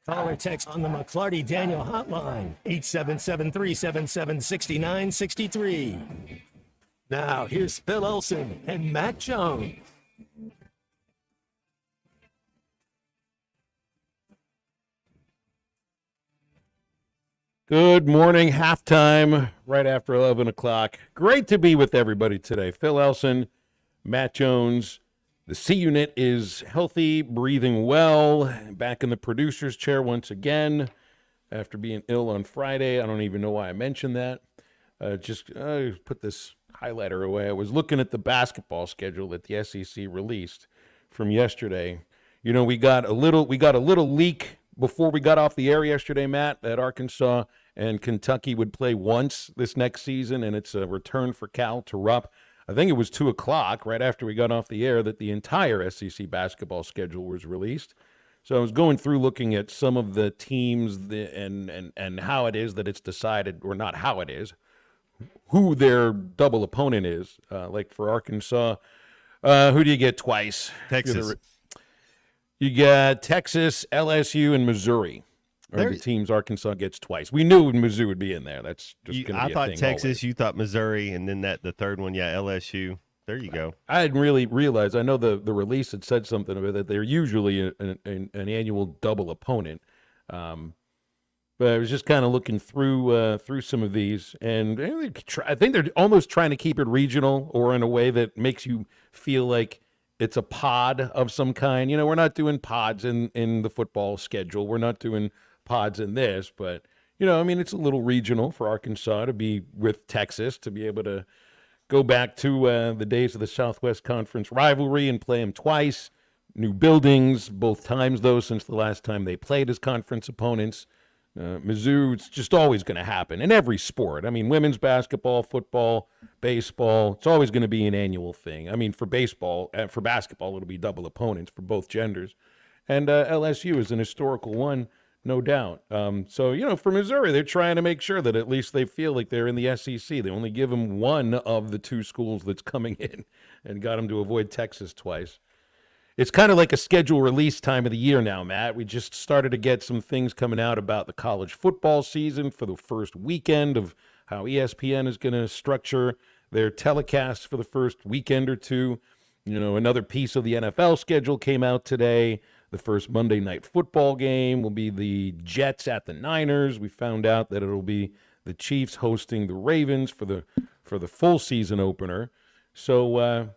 Call or text on the McClarty Daniel hotline, 877-377-6963. Now, here's Phil Olson and Matt Jones. Good morning, halftime, right after 11 o'clock. Great to be with everybody today. Phil Elson, Matt Jones. The C Unit is healthy, breathing well, back in the producer's chair once again after being ill on Friday. I don't even know why I mentioned that. Just put this highlighter away. I was looking at the basketball schedule that the SEC released from yesterday. You know, we got a little leak before we got off the air yesterday, Matt, that Arkansas and Kentucky would play once this next season, and it's a return for Cal to Rupp. I think it was 2 o'clock right after we got off the air that the entire SEC basketball schedule was released. So I was going through looking at some of the teams and how it is that it's decided, or not how it is, who their double opponent is. Like for Arkansas, who do you get twice? Texas. You got Texas, LSU, and Missouri. Are the teams Arkansas gets twice. We knew Mizzou would be in there. That's just going to be a thing. I thought Texas, always. You thought Missouri, and then the third one, LSU. There you go. I didn't really realize. I know the release had said something about that they're usually an annual double opponent. But I was just kind of looking through some of these, and I think they're almost trying to keep it regional or in a way that makes you feel like it's a pod of some kind. You know, we're not doing pods in the football schedule. We're not doing pods in this, but, you know, I mean, it's a little regional for Arkansas to be with Texas, to be able to go back to the days of the Southwest Conference rivalry and play them twice. New buildings, both times, though, since the last time they played as conference opponents. Mizzou, it's just always going to happen in every sport. I mean, women's basketball, football, baseball, it's always going to be an annual thing. I mean, for basketball, it'll be double opponents for both genders. And LSU is an historical one, no doubt. So, you know, for Missouri, they're trying to make sure that at least they feel like they're in the SEC. They only give them one of the two schools that's coming in and got them to avoid Texas twice. It's kind of like a schedule release time of the year now, Matt. We just started to get some things coming out about the college football season for the first weekend, of how ESPN is going to structure their telecasts for the first weekend or two. You know, another piece of the NFL schedule came out today. The first Monday Night Football game will be the Jets at the Niners. We found out that it'll be the Chiefs hosting the Ravens for the full season opener. So,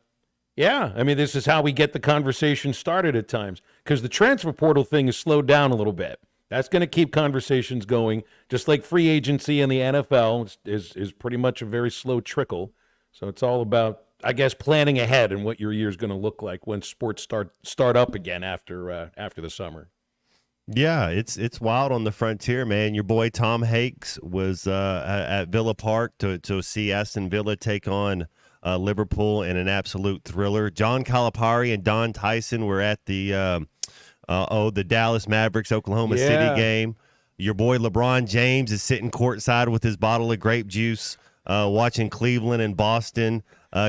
yeah, I mean, this is how we get the conversation started at times, because the transfer portal thing is slowed down a little bit. That's going to keep conversations going, just like free agency in the NFL is pretty much a very slow trickle. So it's all about, I guess, planning ahead and what your year is going to look like when sports start up again after the summer. Yeah, it's wild on the frontier, man. Your boy Tom Hanks was at Villa Park to see Aston Villa take on Liverpool in an absolute thriller. John Calipari and Don Tyson were at the Dallas Mavericks Oklahoma City game. Your boy LeBron James is sitting courtside with his bottle of grape juice, watching Cleveland and Boston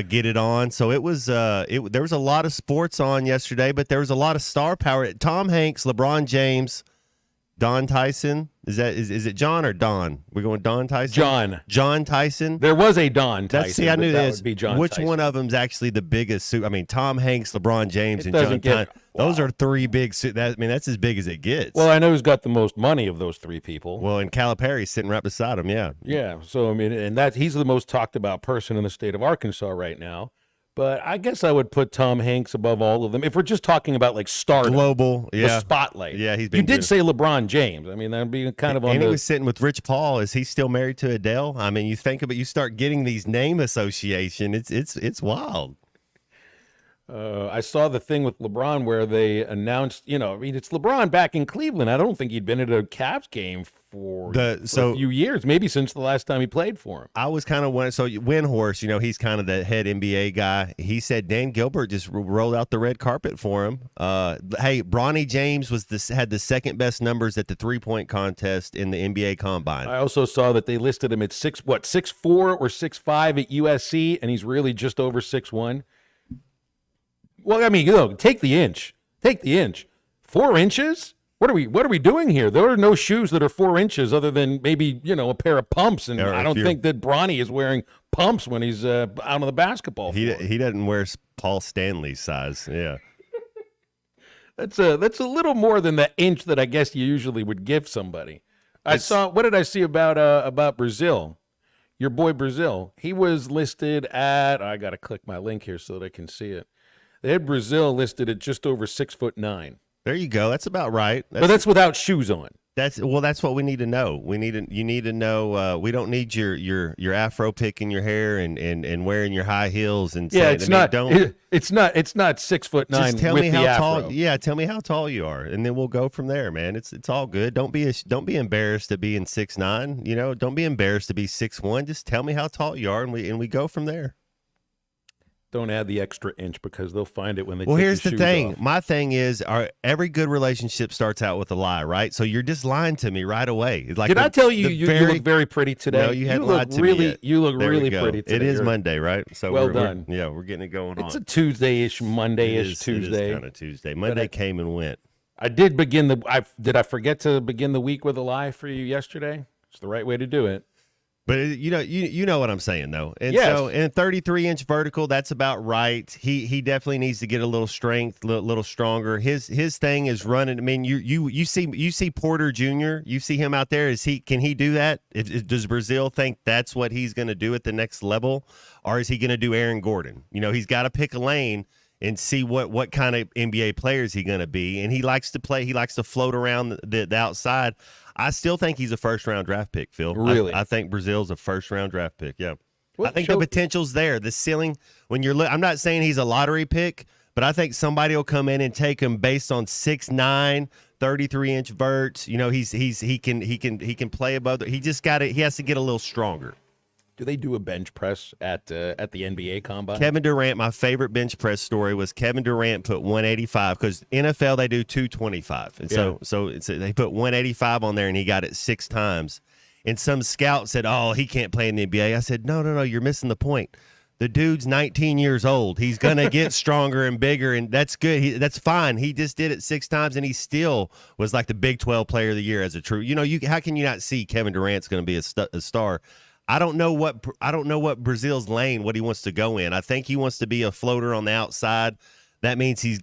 get it on. So it was there was a lot of sports on yesterday, but there was a lot of star power. Tom Hanks, LeBron James, Don Tyson. Is it John or Don? We're going Don Tyson? John Tyson. There was a Don Tyson. I knew that this. would be John Which Tyson. one of them's actually the biggest? I mean, Tom Hanks, LeBron James, and John Tyson. Wow. Those are three big. That's as big as it gets. Well, I know who's got the most money of those three people. Well, and Calipari's sitting right beside him. Yeah. Yeah. So I mean, and he's the most talked about person in the state of Arkansas right now. But I guess I would put Tom Hanks above all of them. If we're just talking about like stardom, global, the spotlight. Yeah, he's been. You did say LeBron James. I mean, that'd be kind of on. And he was sitting with Rich Paul. Is he still married to Adele? I mean, you think about, you start getting these name association. It's wild. I saw the thing with LeBron where they announced, you know, I mean, it's LeBron back in Cleveland. I don't think he'd been at a Cavs game for a few years, maybe since the last time he played for him. I was kind of wondering, so Windhorst, you know, he's kind of the head NBA guy. He said Dan Gilbert just rolled out the red carpet for him. Hey, Bronny James had the second best numbers at the 3-point contest in the NBA Combine. I also saw that they listed him at 6'4" or 6'5" at USC, and he's really just over 6'1". Well, I mean, you know, take the inch. 4 inches? What are we doing here? There are no shoes that are 4 inches other than maybe, a pair of pumps. And Or I if don't you're- think that Bronny is wearing pumps when he's out on the basketball floor. He doesn't wear Paul Stanley's size. Yeah. That's a little more than the inch that I guess you usually would give somebody. What did I see about Brazil? Your boy Brazil. He was listed at, I got to click my link here so that I can see it. They had Brazil listed at just over 6'9". There you go. That's about right. But that's without shoes on. That's what we need to know. You need to know. We don't need your afro picking your hair and wearing your high heels and Yeah, saying, it's I mean, not. Don't It's not 6'9". just tell with me the how afro. tall. Yeah, tell me how tall you are, and then we'll go from there, man. It's all good. Don't be embarrassed to be in 6'9". Don't be embarrassed to be 6'1". Just tell me how tall you are, and we go from there. Don't add the extra inch because they'll find it when they. Well, take here's your the shoes thing. off. My thing is, every good relationship starts out with a lie, right? So you're just lying to me right away. It's like Did I tell you the you look very pretty today? No, you hadn't look lied to really, me yet. You look There we really go. pretty today. It is You're- Monday, right? So Well we're done. we're getting it going on. It's a Tuesday-ish, Monday-ish It is Tuesday. kind of Tuesday. Monday came and went. I did begin did I forget to begin the week with a lie for you yesterday? It's the right way to do it. But you know what I'm saying though, and Yes. so in 33-inch vertical, that's about right. He definitely needs to get a little strength, little stronger. His thing is running. I mean, you see Porter Jr. You see him out there. Can he do that? Does Brazil think that's what he's going to do at the next level, or is he going to do Aaron Gordon? He's got to pick a lane and see what kind of NBA player is he going to be. And he likes to play. He likes to float around the outside. I still think he's a first-round draft pick, Phil. Really? I think Brazil's a first-round draft pick, yeah. Well, I think the potential's there. The ceiling, when you're I'm not saying he's a lottery pick, but I think somebody will come in and take him based on 6'9", 33-inch verts. He can play above. He has to get a little stronger. Do they do a bench press at the NBA Combine? Kevin Durant, my favorite bench press story was Kevin Durant put 185 because NFL they do 225, and so they put 185 on there and he got it 6 times. And some scout said, "Oh, he can't play in the NBA." I said, "No, you're missing the point. The dude's 19 years old. He's gonna get stronger and bigger, and that's good. That's fine. He just did it 6 times, and he still was like the Big 12 Player of the Year as a true. How can you not see Kevin Durant's going to be a star?" I don't know what Brazil's lane, what he wants to go in. I think he wants to be a floater on the outside. That means you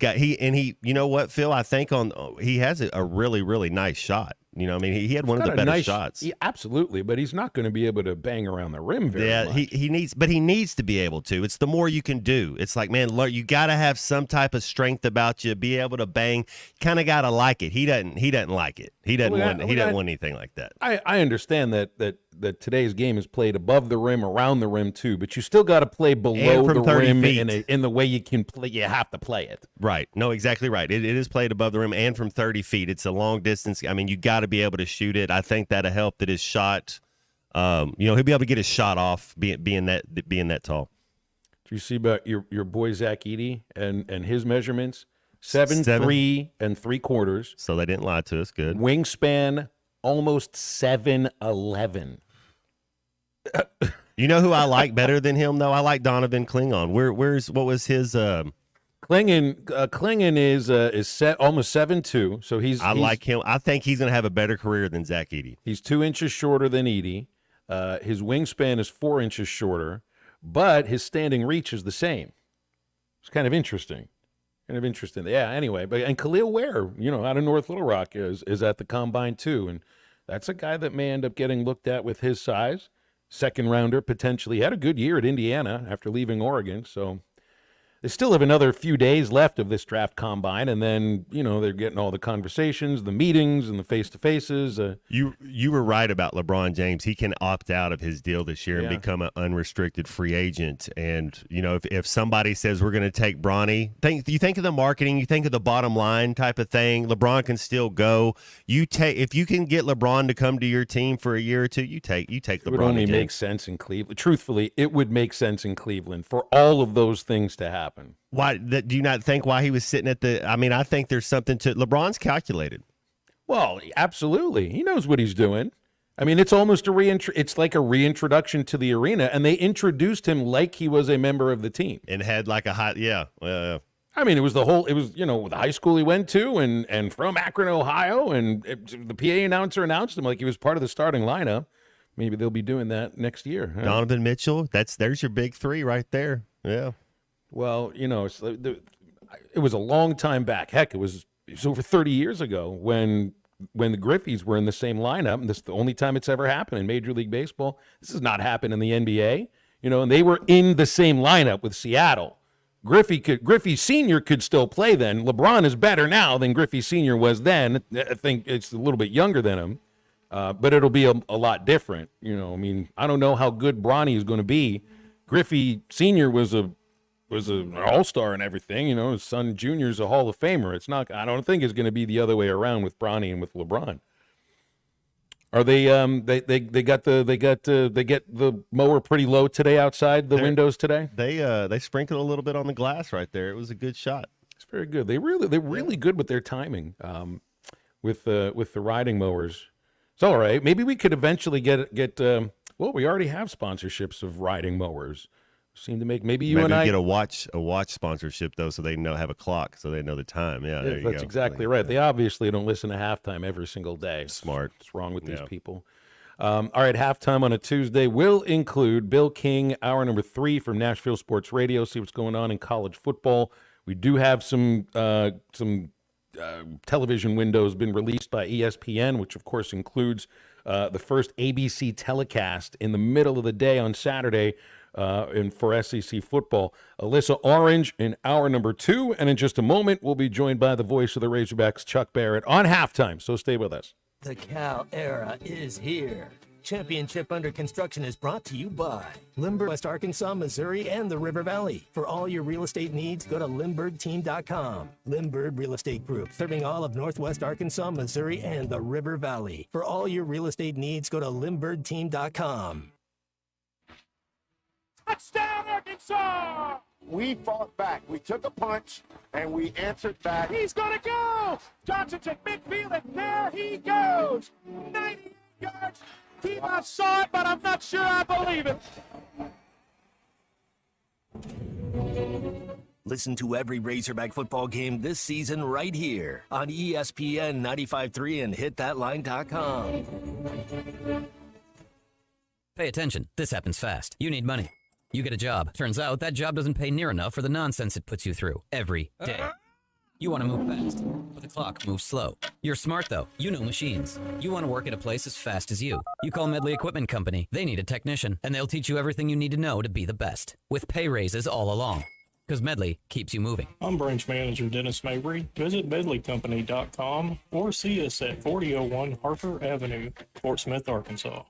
know what, Phil? I think he has a really, really nice shot. He had one of the better shots. Yeah, absolutely, but he's not going to be able to bang around the rim very much. he needs to be able to. It's the more you can do. It's like, man, look, you got to have some type of strength about you, be able to bang. Kind of got to like it. He doesn't like it. He doesn't want anything like that. I understand that today's game is played above the rim, around the rim too, but you still got to play below from the 30 rim feet. in the way you can play. You have to play it. Right. No, exactly right. It is played above the rim and from 30 feet. It's a long distance. I mean, you got to be able to shoot it. I think that'll help that his shot, he'll be able to get his shot off being that tall. Do you see about your boy Zach Edey and his measurements? 7 3 3/4. So they didn't lie to us. Good. Wingspan almost 7'11". You know who I like better than him though? I like Donovan Klingon. What was his? Klingon is set almost 7'2", so he's like him. I think he's going to have a better career than Zach Edey. He's 2 inches shorter than Edey. His wingspan is 4 inches shorter, but his standing reach is the same. It's kind of interesting. Yeah. Anyway, and Khalil Ware, out of North Little Rock, is at the Combine too, and that's a guy that may end up getting looked at with his size. Second rounder potentially. He had a good year at Indiana after leaving Oregon, so they still have another few days left of this draft combine, and then, they're getting all the conversations, the meetings, and the face-to-faces. You were right about LeBron James. He can opt out of his deal this year and become an unrestricted free agent. And, if somebody says we're going to take Bronny, you think of the marketing, you think of the bottom line type of thing. LeBron can still go. If you can get LeBron to come to your team for a year or two, you take LeBron. It would only make sense in Cleveland. Truthfully, it would make sense in Cleveland for all of those things to happen. Why do you not think why he was sitting at the? I mean, I think there's something to LeBron's calculated. Well, absolutely, he knows what he's doing. I mean, it's almost it's like a reintroduction to the arena, and they introduced him like he was a member of the team And had like a hot, I mean, it was, the high school he went to and from Akron, Ohio, and the PA announcer announced him like he was part of the starting lineup. Maybe they'll be doing that next year. Huh? Donovan Mitchell, there's your big three right there. Yeah. Well, it was a long time back. Heck, it was over 30 years ago when the Griffies were in the same lineup, and this is the only time it's ever happened in Major League Baseball. This has not happened in the NBA, and they were in the same lineup with Seattle. Griffey Sr. could still play then. LeBron is better now than Griffey Sr. was then. I think it's a little bit younger than him, but it'll be a lot different. I don't know how good Bronny is going to be. Griffey Sr. was an all-star and everything. His son Junior's a Hall of Famer. It's not. I don't think it's going to be the other way around with Bronny and with LeBron. Are they? They get the mower pretty low today outside the windows today. They sprinkled a little bit on the glass right there. It was a good shot. It's very good. They're really good with their timing. With the riding mowers, it's all right. Maybe we could eventually get. Well, we already have sponsorships of riding mowers. Seem to make maybe and I get a watch sponsorship though, so they have a clock, so they know the time. Yeah, there you go. That's exactly right. They obviously don't listen to halftime every single day. Smart. What's wrong with these people? All right, halftime on a Tuesday will include Bill King, hour number 3 from Nashville Sports Radio. See what's going on in college football. We do have some television windows been released by ESPN, which of course includes the first ABC telecast in the middle of the day on Saturday. For SEC football. Alyssa Orange in hour number 2, and in just a moment we'll be joined by the voice of the Razorbacks, Chuck Barrett, on halftime, so stay with us. The Cal era is here. Championship Under Construction is brought to you by Limburg, West Arkansas, Missouri, and the River Valley. For all your real estate needs, go to LimburgTeam.com. Limburg Real Estate Group, serving all of Northwest Arkansas, Missouri, and the River Valley. For all your real estate needs, go to LimburgTeam.com. Touchdown, Arkansas! We fought back. We took a punch, and we answered back. He's going to go! Johnson's at midfield, and there he goes! 90 yards. T-Bot saw it, but I'm not sure I believe it. Listen to every Razorback football game this season right here on ESPN 95.3 and hitthatline.com. Pay attention. This happens fast. You need money. You get a job. Turns out that job doesn't pay near enough for the nonsense it puts you through every day. You want to move fast, but the clock moves slow. You're smart, though. You know machines. You want to work at a place as fast as you. You call Medley Equipment Company. They need a technician, and they'll teach you everything you need to know to be the best, with pay raises all along. Because Medley keeps you moving. I'm Branch Manager Dennis Mabry. Visit medleycompany.com or see us at 4001 Harper Avenue, Fort Smith, Arkansas.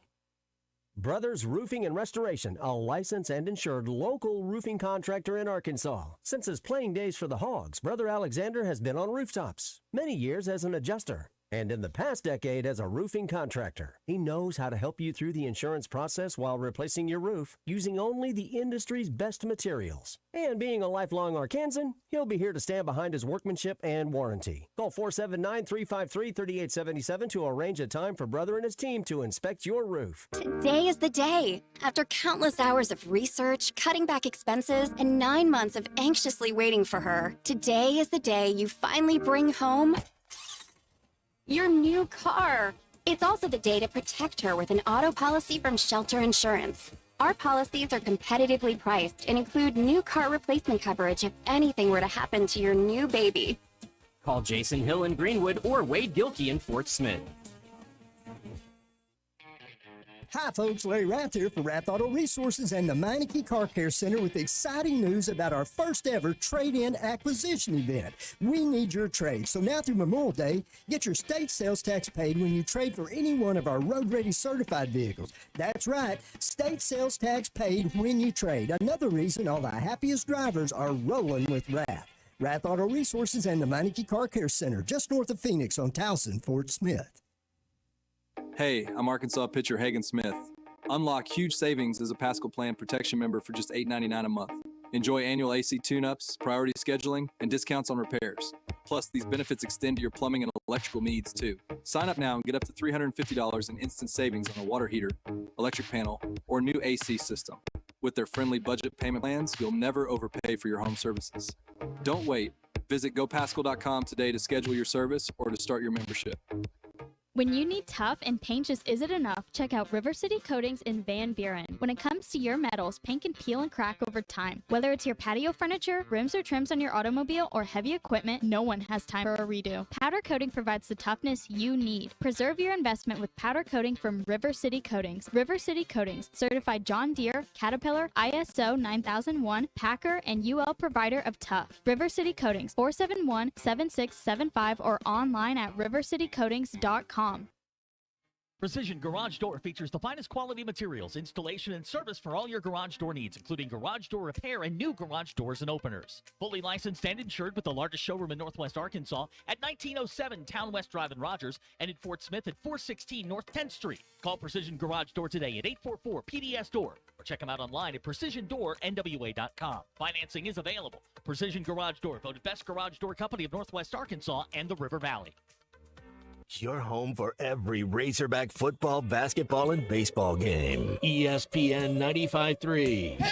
Brothers Roofing and Restoration, a licensed and insured local roofing contractor in Arkansas. Since his playing days for the Hogs, Brother Alexander has been on rooftops, many years as an adjuster, and in the past decade as a roofing contractor. He knows how to help you through the insurance process while replacing your roof using only the industry's best materials. And being a lifelong Arkansan, he'll be here to stand behind his workmanship and warranty. Call 479-353-3877 to arrange a time for Brother and his team to inspect your roof. Today is the day. After countless hours of research, cutting back expenses, and 9 months of anxiously waiting for her, today is the day you finally bring home your new car. It's also the day to protect her with an auto policy from Shelter Insurance. Our policies are competitively priced and include new car replacement coverage if anything were to happen to your new baby. Call Jason Hill in Greenwood or Wade Gilkey in Fort Smith. Hi folks, Larry Rath here for Rath Auto Resources and the Meineke Car Care Center with exciting news about our first ever trade-in acquisition event. We need your trade, so now through Memorial Day, get your state sales tax paid when you trade for any one of our road-ready certified vehicles. That's right, state sales tax paid when you trade. Another reason all the happiest drivers are rolling with Rath. Rath Auto Resources and the Meineke Car Care Center, just north of Phoenix on Towson, Fort Smith. Hey, I'm Arkansas pitcher Hagen Smith. Unlock huge savings as a Pascal Plan protection member for just $8.99 a month. Enjoy annual AC tune-ups, priority scheduling, and discounts on repairs. Plus, these benefits extend to your plumbing and electrical needs, too. Sign up now and get up to $350 in instant savings on a water heater, electric panel, or new AC system. With their friendly budget payment plans, you'll never overpay for your home services. Don't wait. Visit gopascal.com today to schedule your service or to start your membership. When you need tough and paint just isn't enough, check out River City Coatings in Van Buren. When it comes to your metals, paint can peel and crack over time. Whether it's your patio furniture, rims or trims on your automobile, or heavy equipment, no one has time for a redo. Powder coating provides the toughness you need. Preserve your investment with powder coating from River City Coatings. River City Coatings, certified John Deere, Caterpillar, ISO 9001, Packer, and UL provider of tough. River City Coatings, 471-7675 or online at rivercitycoatings.com. Precision Garage Door features the finest quality materials, installation, and service for all your garage door needs, including garage door repair and new garage doors and openers. Fully licensed and insured with the largest showroom in Northwest Arkansas at 1907 Town West Drive in Rogers and at Fort Smith at 416 North 10th Street. Call Precision Garage Door today at 844-PDS-DOOR or check them out online at PrecisionDoorNWA.com. Financing is available. Precision Garage Door, voted best garage door company of Northwest Arkansas and the River Valley. Your home for every Razorback football, basketball, and baseball game. ESPN 95.3.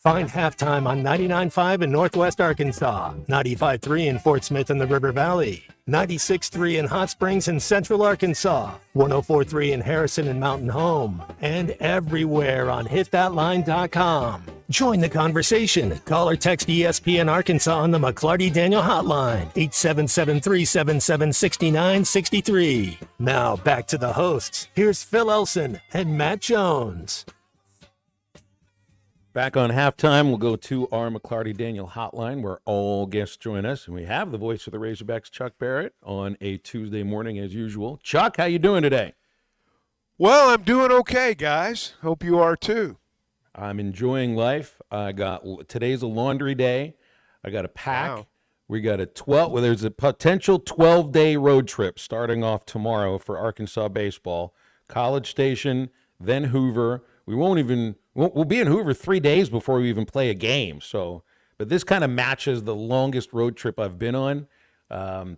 Find Halftime on 99.5 in Northwest Arkansas, 95.3 in Fort Smith and the River Valley, 96.3 in Hot Springs and Central Arkansas, 104.3 in Harrison and Mountain Home, and everywhere on hitthatline.com. Join the conversation. Call or text ESPN Arkansas on the McClarty Daniel hotline, 877-377-6963. Now back to the hosts. Here's Phil Elson and Matt Jones. Back on Halftime, we'll go to our McClarty Daniel hotline where all guests join us. And we have the voice of the Razorbacks, Chuck Barrett, on a Tuesday morning as usual. Chuck, how you doing today? Well, I'm doing okay, guys. Hope you are too. I'm enjoying life. Today's a laundry day. I got a pack. Wow. We got there's a potential 12-day road trip starting off tomorrow for Arkansas baseball. College Station, then Hoover. We'll be in Hoover 3 days before we even play a game. But this kind of matches the longest road trip I've been on.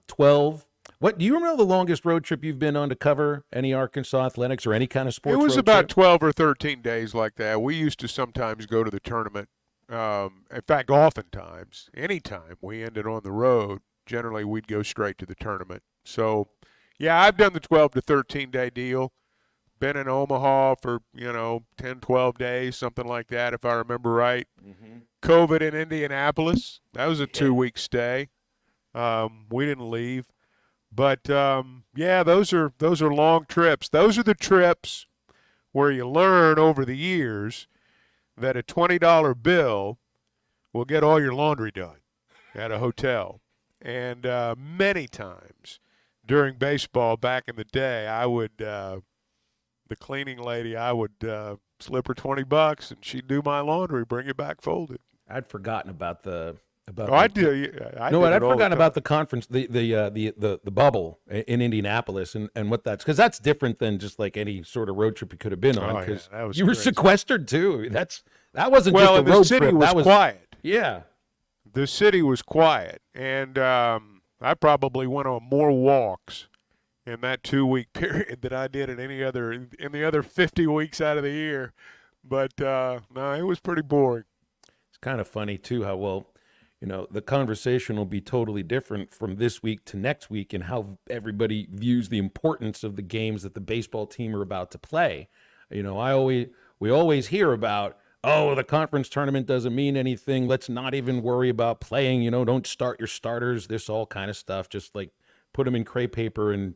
12. What do you remember the longest road trip you've been on to cover any Arkansas athletics or any kind of sports? It was road about trip? 12 or 13 days like that. We used to sometimes go to the tournament. In fact, oftentimes, anytime we ended on the road, generally we'd go straight to the tournament. So, yeah, I've done the 12 to 13 day deal. Been in Omaha for, 10, 12 days, something like that, if I remember right. Mm-hmm. COVID in Indianapolis, that was a 2-week stay. We didn't leave. But, those are long trips. Those are the trips where you learn over the years that a $20 bill will get all your laundry done at a hotel. And many times during baseball back in the day, I would the cleaning lady, I would slip her $20 and she'd do my laundry, bring it back folded. I'd forgotten about the I'd forgotten about the conference, the bubble in Indianapolis and what that's, because that's different than just like any sort of road trip you could have been on, because you were sequestered too. That wasn't just a road trip. Well, the city was quiet. Yeah. The city was quiet, and I probably went on more walks in that 2-week period than I did in the other 50 weeks out of the year. But no, it was pretty boring. It's kind of funny too how the conversation will be totally different from this week to next week and how everybody views the importance of the games that the baseball team are about to play. We always hear about, the conference tournament doesn't mean anything. Let's not even worry about playing. Don't start your starters. This all kind of stuff. Just like put them in crepe paper and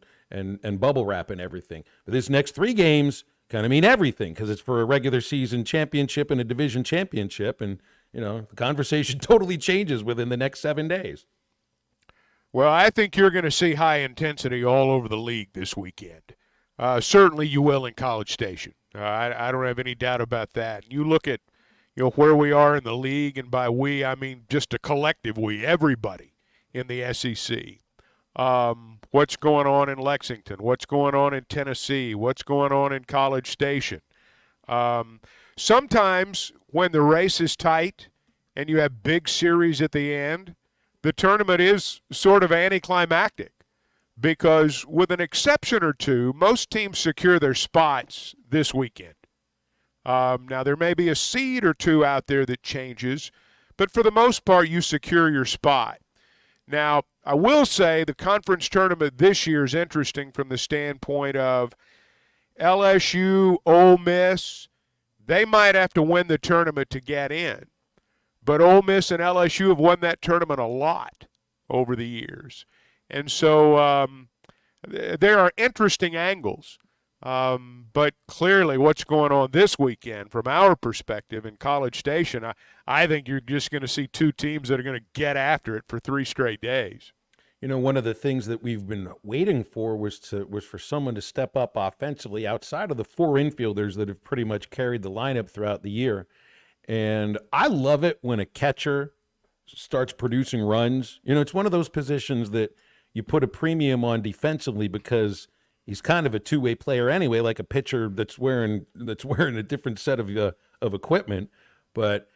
bubble wrap and everything. But this next 3 games kind of mean everything because it's for a regular season championship and a division championship. And the conversation totally changes within the next 7 days. Well, I think you're going to see high intensity all over the league this weekend. Certainly you will in College Station. I don't have any doubt about that. You look at where we are in the league, and by we, I mean just a collective we, everybody in the SEC. What's going on in Lexington? What's going on in Tennessee? What's going on in College Station? Sometimes when the race is tight and you have big series at the end, the tournament is sort of anticlimactic because with an exception or two, most teams secure their spots this weekend. Now, there may be a seed or two out there that changes, but for the most part, you secure your spot. Now, I will say the conference tournament this year is interesting from the standpoint of LSU, Ole Miss. They might have to win the tournament to get in. But Ole Miss and LSU have won that tournament a lot over the years. And so there are interesting angles. But clearly what's going on this weekend from our perspective in College Station, I think you're just going to see two teams that are going to get after it for 3 straight days. One of the things that we've been waiting for was for someone to step up offensively outside of the 4 infielders that have pretty much carried the lineup throughout the year. And I love it when a catcher starts producing runs. It's one of those positions that you put a premium on defensively because he's kind of a two-way player anyway, like a pitcher that's wearing a different set of equipment. But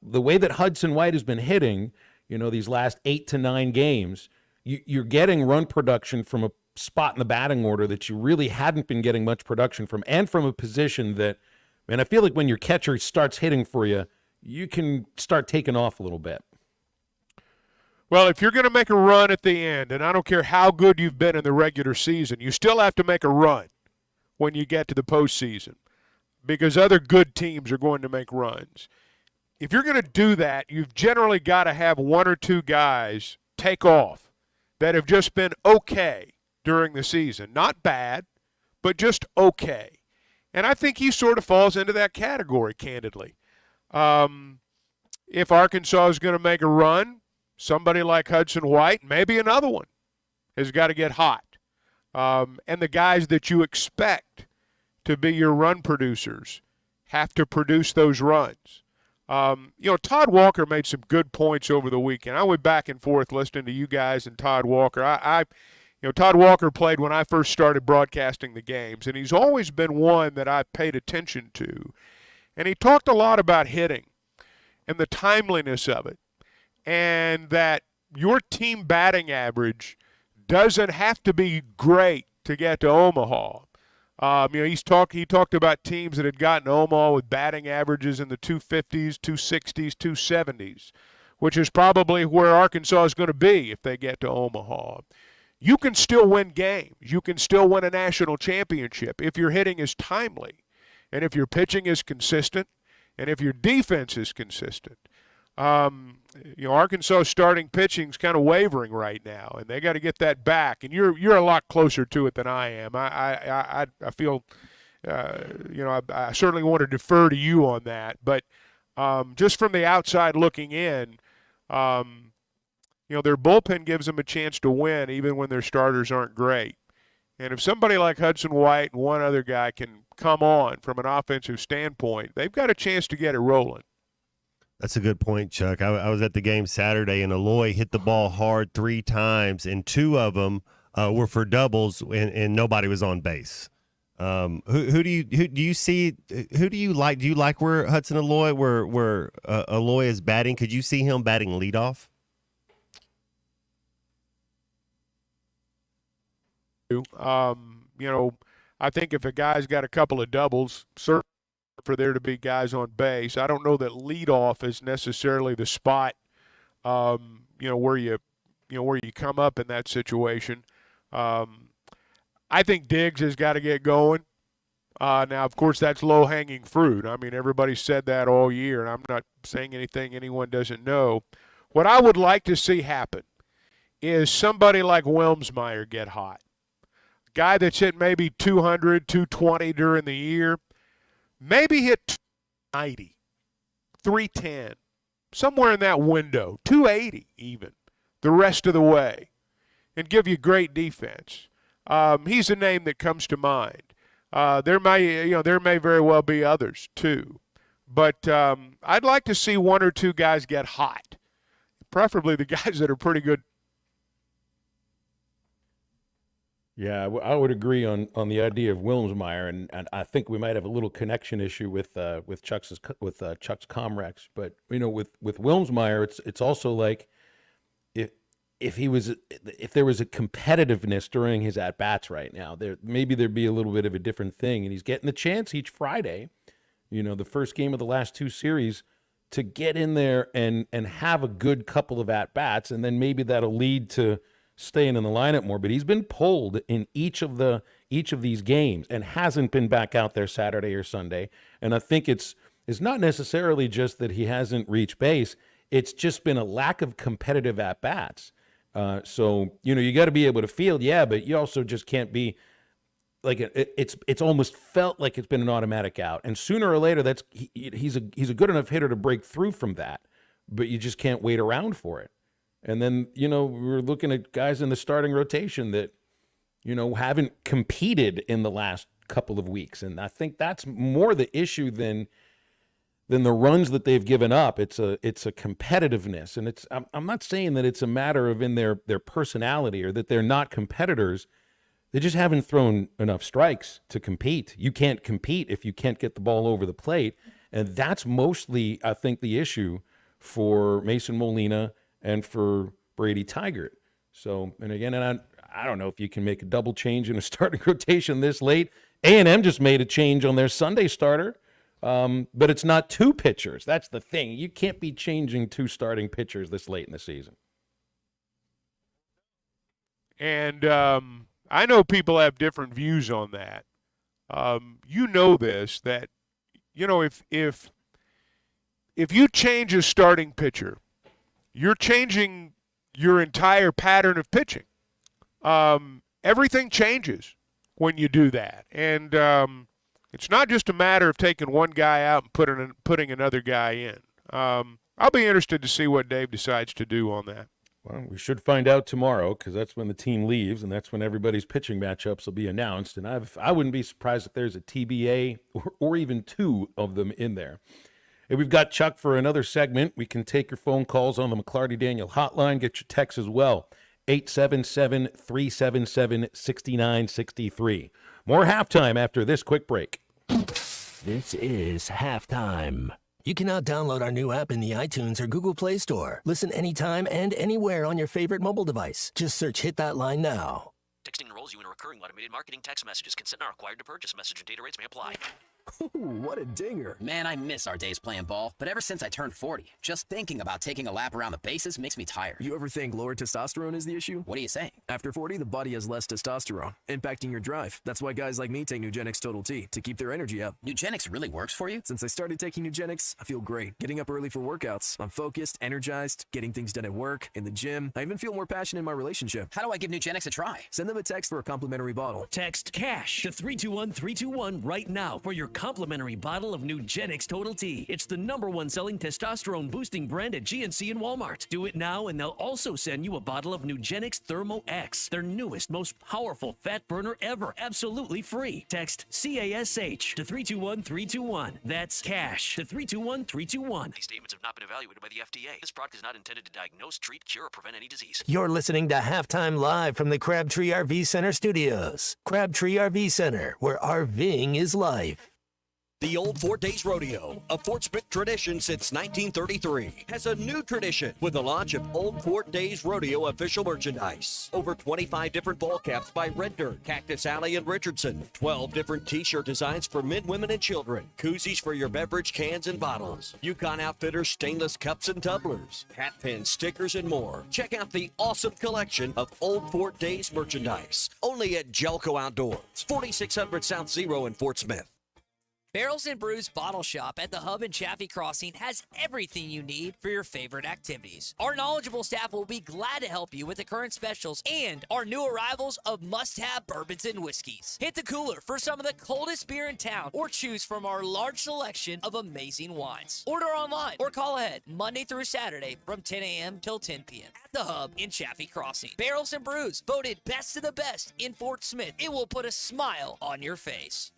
the way that Hudson White has been hitting, these last 8 to 9 games, you're getting run production from a spot in the batting order that you really hadn't been getting much production from, and from a position that, man, I feel like when your catcher starts hitting for you, you can start taking off a little bit. Well, if you're going to make a run at the end, and I don't care how good you've been in the regular season, you still have to make a run when you get to the postseason because other good teams are going to make runs. If you're going to do that, you've generally got to have 1 or 2 guys take off that have just been okay during the season. Not bad, but just okay. And I think he sort of falls into that category, candidly. If Arkansas is going to make a run, somebody like Hudson White, maybe another one, has got to get hot. And the guys that you expect to be your run producers have to produce those runs. Todd Walker made some good points over the weekend. I went back and forth listening to you guys and Todd Walker. Todd Walker played when I first started broadcasting the games, and he's always been one that I've paid attention to. And he talked a lot about hitting and the timeliness of it, and that your team batting average doesn't have to be great to get to Omaha. He talked about teams that had gotten to Omaha with batting averages in the 250s, 260s, 270s, which is probably where Arkansas is going to be if they get to Omaha. You can still win games. You can still win a national championship if your hitting is timely, and if your pitching is consistent, and if your defense is consistent. Arkansas starting pitching is kind of wavering right now, and they got to get that back. And you're a lot closer to it than I am. I feel, I certainly want to defer to you on that. But just from the outside looking in, their bullpen gives them a chance to win even when their starters aren't great. And if somebody like Hudson White and one other guy can come on from an offensive standpoint, they've got a chance to get it rolling. That's a good point, Chuck. I was at the game Saturday, and Aloy hit the ball hard 3 times, and 2 of them were for doubles, and nobody was on base. Who do you see? Who do you like? Do you like where Hudson Aloy, where Aloy is batting? Could you see him batting leadoff? I think if a guy's got a couple of doubles, certainly for there to be guys on base. I don't know that leadoff is necessarily the spot, where you come up in that situation. I think Diggs has got to get going. Now, of course, that's low-hanging fruit. I mean, everybody said that all year, and I'm not saying anything anyone doesn't know. What I would like to see happen is somebody like Wilmsmeyer get hot. Guy that's hit maybe 200, 220 during the year, maybe hit 290, 310, somewhere in that window, 280 even, the rest of the way, and give you great defense. He's a name that comes to mind. There may very well be others too, but I'd like to see one or two guys get hot, preferably the guys that are pretty good. Yeah, I would agree on the idea of Wilmsmeyer, and I think we might have a little connection issue with Chuck's Comrex. But with Wilmsmeyer, it's also like if there was a competitiveness during his at bats right now, maybe there'd be a little bit of a different thing. And he's getting the chance each Friday, the first game of the last two series, to get in there and have a good couple of at bats, and then maybe that'll lead to staying in the lineup more. But he's been pulled in each of these games and hasn't been back out there Saturday or Sunday. And I think it's not necessarily just that he hasn't reached base. It's just been a lack of competitive at bats. So you got to be able to field, but you also just can't be like it's almost felt like it's been an automatic out. And sooner or later, he's a good enough hitter to break through from that. But you just can't wait around for it. And then, we're looking at guys in the starting rotation that, haven't competed in the last couple of weeks. And I think that's more the issue than the runs that they've given up. It's a competitiveness. And I'm not saying that it's a matter of in their personality or that they're not competitors. They just haven't thrown enough strikes to compete. You can't compete if you can't get the ball over the plate. And that's mostly, I think, the issue for Mason Molina and for Brady Tigert. So, and again, I don't know if you can make a double change in a starting rotation this late. A&M just made a change on their Sunday starter, but it's not two pitchers. That's the thing. You can't be changing two starting pitchers this late in the season. And I know people have different views on that. This, that, if you change a starting pitcher, you're changing your entire pattern of pitching. Everything changes when you do that. And it's not just a matter of taking one guy out and putting another guy in. I'll be interested to see what Dave decides to do on that. Well, we should find out tomorrow because that's when the team leaves and that's when everybody's pitching matchups will be announced. And I wouldn't be surprised if there's a TBA or even two of them in there. Hey, we've got Chuck for another segment. We can take your phone calls on the McLarty Daniel hotline. Get your texts as well. 877-377-6963. More halftime after this quick break. This is Halftime. You can now download our new app in the iTunes or Google Play Store. Listen anytime and anywhere on your favorite mobile device. Just search Hit That Line now. Texting enrolls you in a recurring automated marketing text messages. Consent not required to purchase. Message and data rates may apply. Ooh, what a dinger. Man, I miss our days playing ball, but ever since I turned 40, just thinking about taking a lap around the bases makes me tired. You ever think lower testosterone is the issue? What are you saying? After 40, the body has less testosterone, impacting your drive. That's why guys like me take Nugenix Total T, to keep their energy up. Nugenix really works for you? Since I started taking Nugenix, I feel great. Getting up early for workouts. I'm focused, energized, getting things done at work, in the gym. I even feel more passionate in my relationship. How do I give Nugenix a try? Send them a text for a complimentary bottle. Text CASH to 321-321 right now for your complimentary bottle of Nugenix Total T. It's the #1 selling testosterone boosting brand at GNC and Walmart. Do it now and they'll also send you a bottle of Nugenix Thermo X, their newest, most powerful fat burner ever, absolutely free. Text CASH to 321-321. That's CASH to 321-321. These statements have not been evaluated by the FDA. This product is not intended to diagnose, treat, cure, or prevent any disease. You're listening to Halftime Live from the Crabtree RV Center studios. Crabtree RV Center, where RVing is life. The Old Fort Days Rodeo, a Fort Smith tradition since 1933, has a new tradition with the launch of Old Fort Days Rodeo official merchandise. Over 25 different ball caps by Red Dirt, Cactus Alley, and Richardson. 12 different t-shirt designs for men, women, and children. Koozies for your beverage cans and bottles. Yukon Outfitters stainless cups and tumblers. Hat pins, stickers, and more. Check out the awesome collection of Old Fort Days merchandise. Only at Jelco Outdoors, 4600 South Zero in Fort Smith. Barrels and Brews Bottle Shop at the Hub in Chaffee Crossing has everything you need for your favorite activities. Our knowledgeable staff will be glad to help you with the current specials and our new arrivals of must-have bourbons and whiskeys. Hit the cooler for some of the coldest beer in town or choose from our large selection of amazing wines. Order online or call ahead Monday through Saturday from 10 a.m. till 10 p.m. at the Hub in Chaffee Crossing. Barrels and Brews, voted best of the best in Fort Smith. It will put a smile on your face.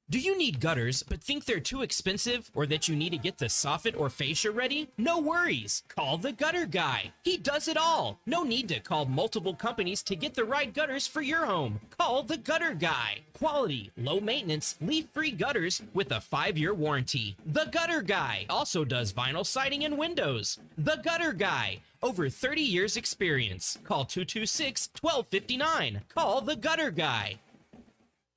Do you need gutters but think they're too expensive or that you need to get the soffit or fascia ready? No worries. Call the Gutter Guy. He does it all. No need to call multiple companies to get the right gutters for your home. Call the Gutter Guy. Quality, low maintenance, leak-free gutters with a 5-year warranty. The Gutter Guy also does vinyl siding and windows. The Gutter Guy. Over 30 years experience. Call 226-1259. Call the Gutter Guy.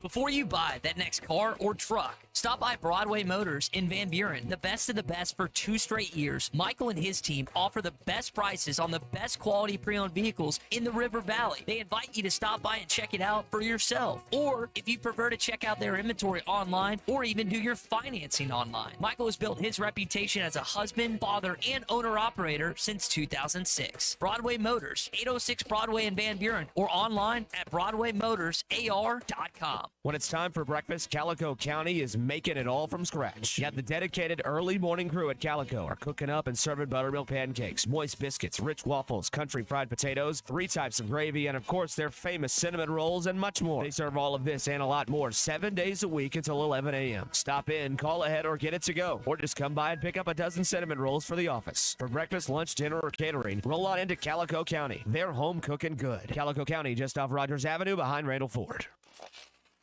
Before you buy that next car or truck, stop by Broadway Motors in Van Buren. The best of the best for 2 straight years. Michael and his team offer the best prices on the best quality pre-owned vehicles in the River Valley. They invite you to stop by and check it out for yourself. Or if you prefer to check out their inventory online or even do your financing online. Michael has built his reputation as a husband, father, and owner-operator since 2006. Broadway Motors, 806 Broadway in Van Buren, or online at BroadwayMotorsAR.com. When it's time for breakfast, Calico County is making it all from scratch. You have the dedicated early morning crew at Calico are cooking up and serving buttermilk pancakes, moist biscuits, rich waffles, country fried potatoes, 3 types of gravy, and of course their famous cinnamon rolls and much more. They serve all of this and a lot more 7 days a week until 11 a.m. Stop in, call ahead, or get it to go. Or just come by and pick up a dozen cinnamon rolls for the office. For breakfast, lunch, dinner, or catering, roll on into Calico County. They're home cooking good. Calico County, just off Rogers Avenue behind Randall Ford.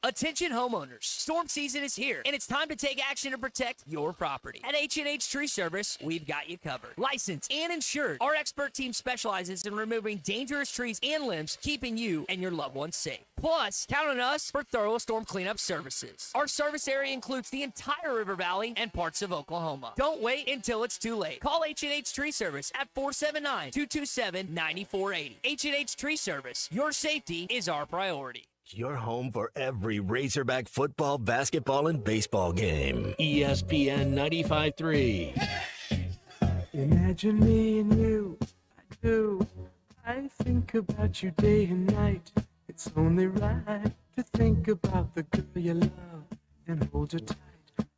Attention homeowners, storm season is here, and it's time to take action to protect your property. At H&H Tree Service, we've got you covered. Licensed and insured, our expert team specializes in removing dangerous trees and limbs, keeping you and your loved ones safe. Plus, count on us for thorough storm cleanup services. Our service area includes the entire River Valley and parts of Oklahoma. Don't wait until it's too late. Call H&H Tree Service at 479-227-9480. H&H Tree Service, your safety is our priority. Your home for every Razorback football, basketball, and baseball game. ESPN 95.3. Imagine me and you, I do. I think about you day and night. It's only right to think about the girl you love and hold her tight.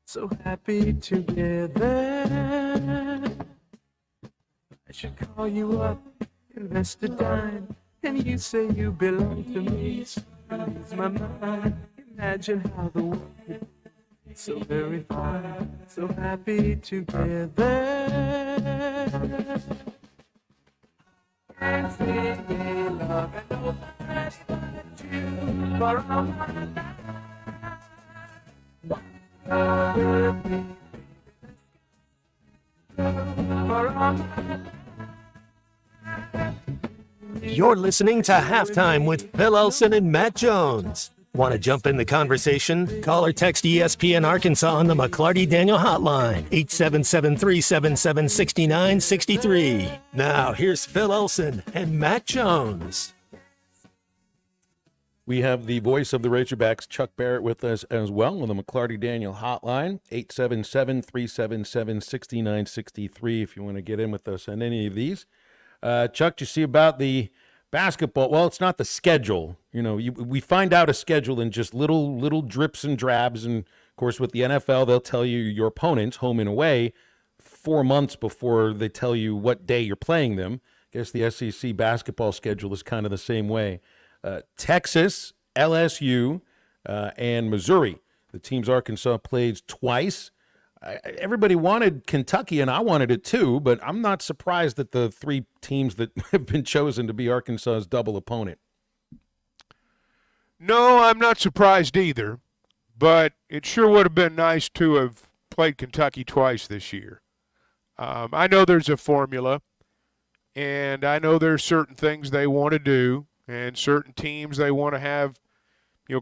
So happy together. I should call you up, invest a dime, and you say you belong to me. Lose my mind. Imagine how the world could be so very fine, so happy together. And singing love and all the rest but you for all my life. With me, for all my You're listening to Halftime with Phil Elson and Matt Jones. Want to jump in the conversation? Call or text ESPN Arkansas on the McClarty Daniel hotline, 877-377-6963. Now, here's Phil Elson and Matt Jones. We have the voice of the Razorbacks, Chuck Barrett, with us as well on the McClarty Daniel hotline, 877-377-6963 if you want to get in with us on any of these. Chuck, you see about the basketball? Well, it's not the schedule. You know, we find out a schedule in just little drips and drabs. And, of course, with the NFL, they'll tell you your opponents, home and away, 4 months before they tell you what day you're playing them. I guess the SEC basketball schedule is kind of the same way. Texas, LSU, and Missouri. The teams Arkansas played twice. Everybody wanted Kentucky, and I wanted it too, but I'm not surprised that the 3 teams that have been chosen to be Arkansas's double opponent. No, I'm not surprised either, but it sure would have been nice to have played Kentucky twice this year. I know there's a formula, and I know there's certain things they want to do, and certain teams they want to have,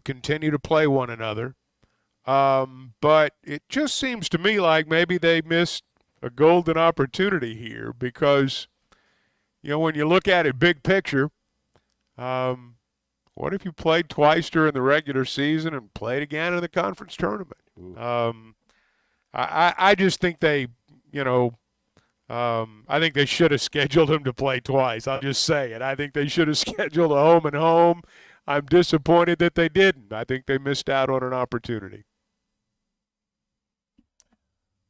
continue to play one another. But it just seems to me like maybe they missed a golden opportunity here because, when you look at it big picture, what if you played twice during the regular season and played again in the conference tournament? I just think they, I think they should have scheduled him to play twice. I'll just say it. I think they should have scheduled a home and home. I'm disappointed that they didn't. I think they missed out on an opportunity.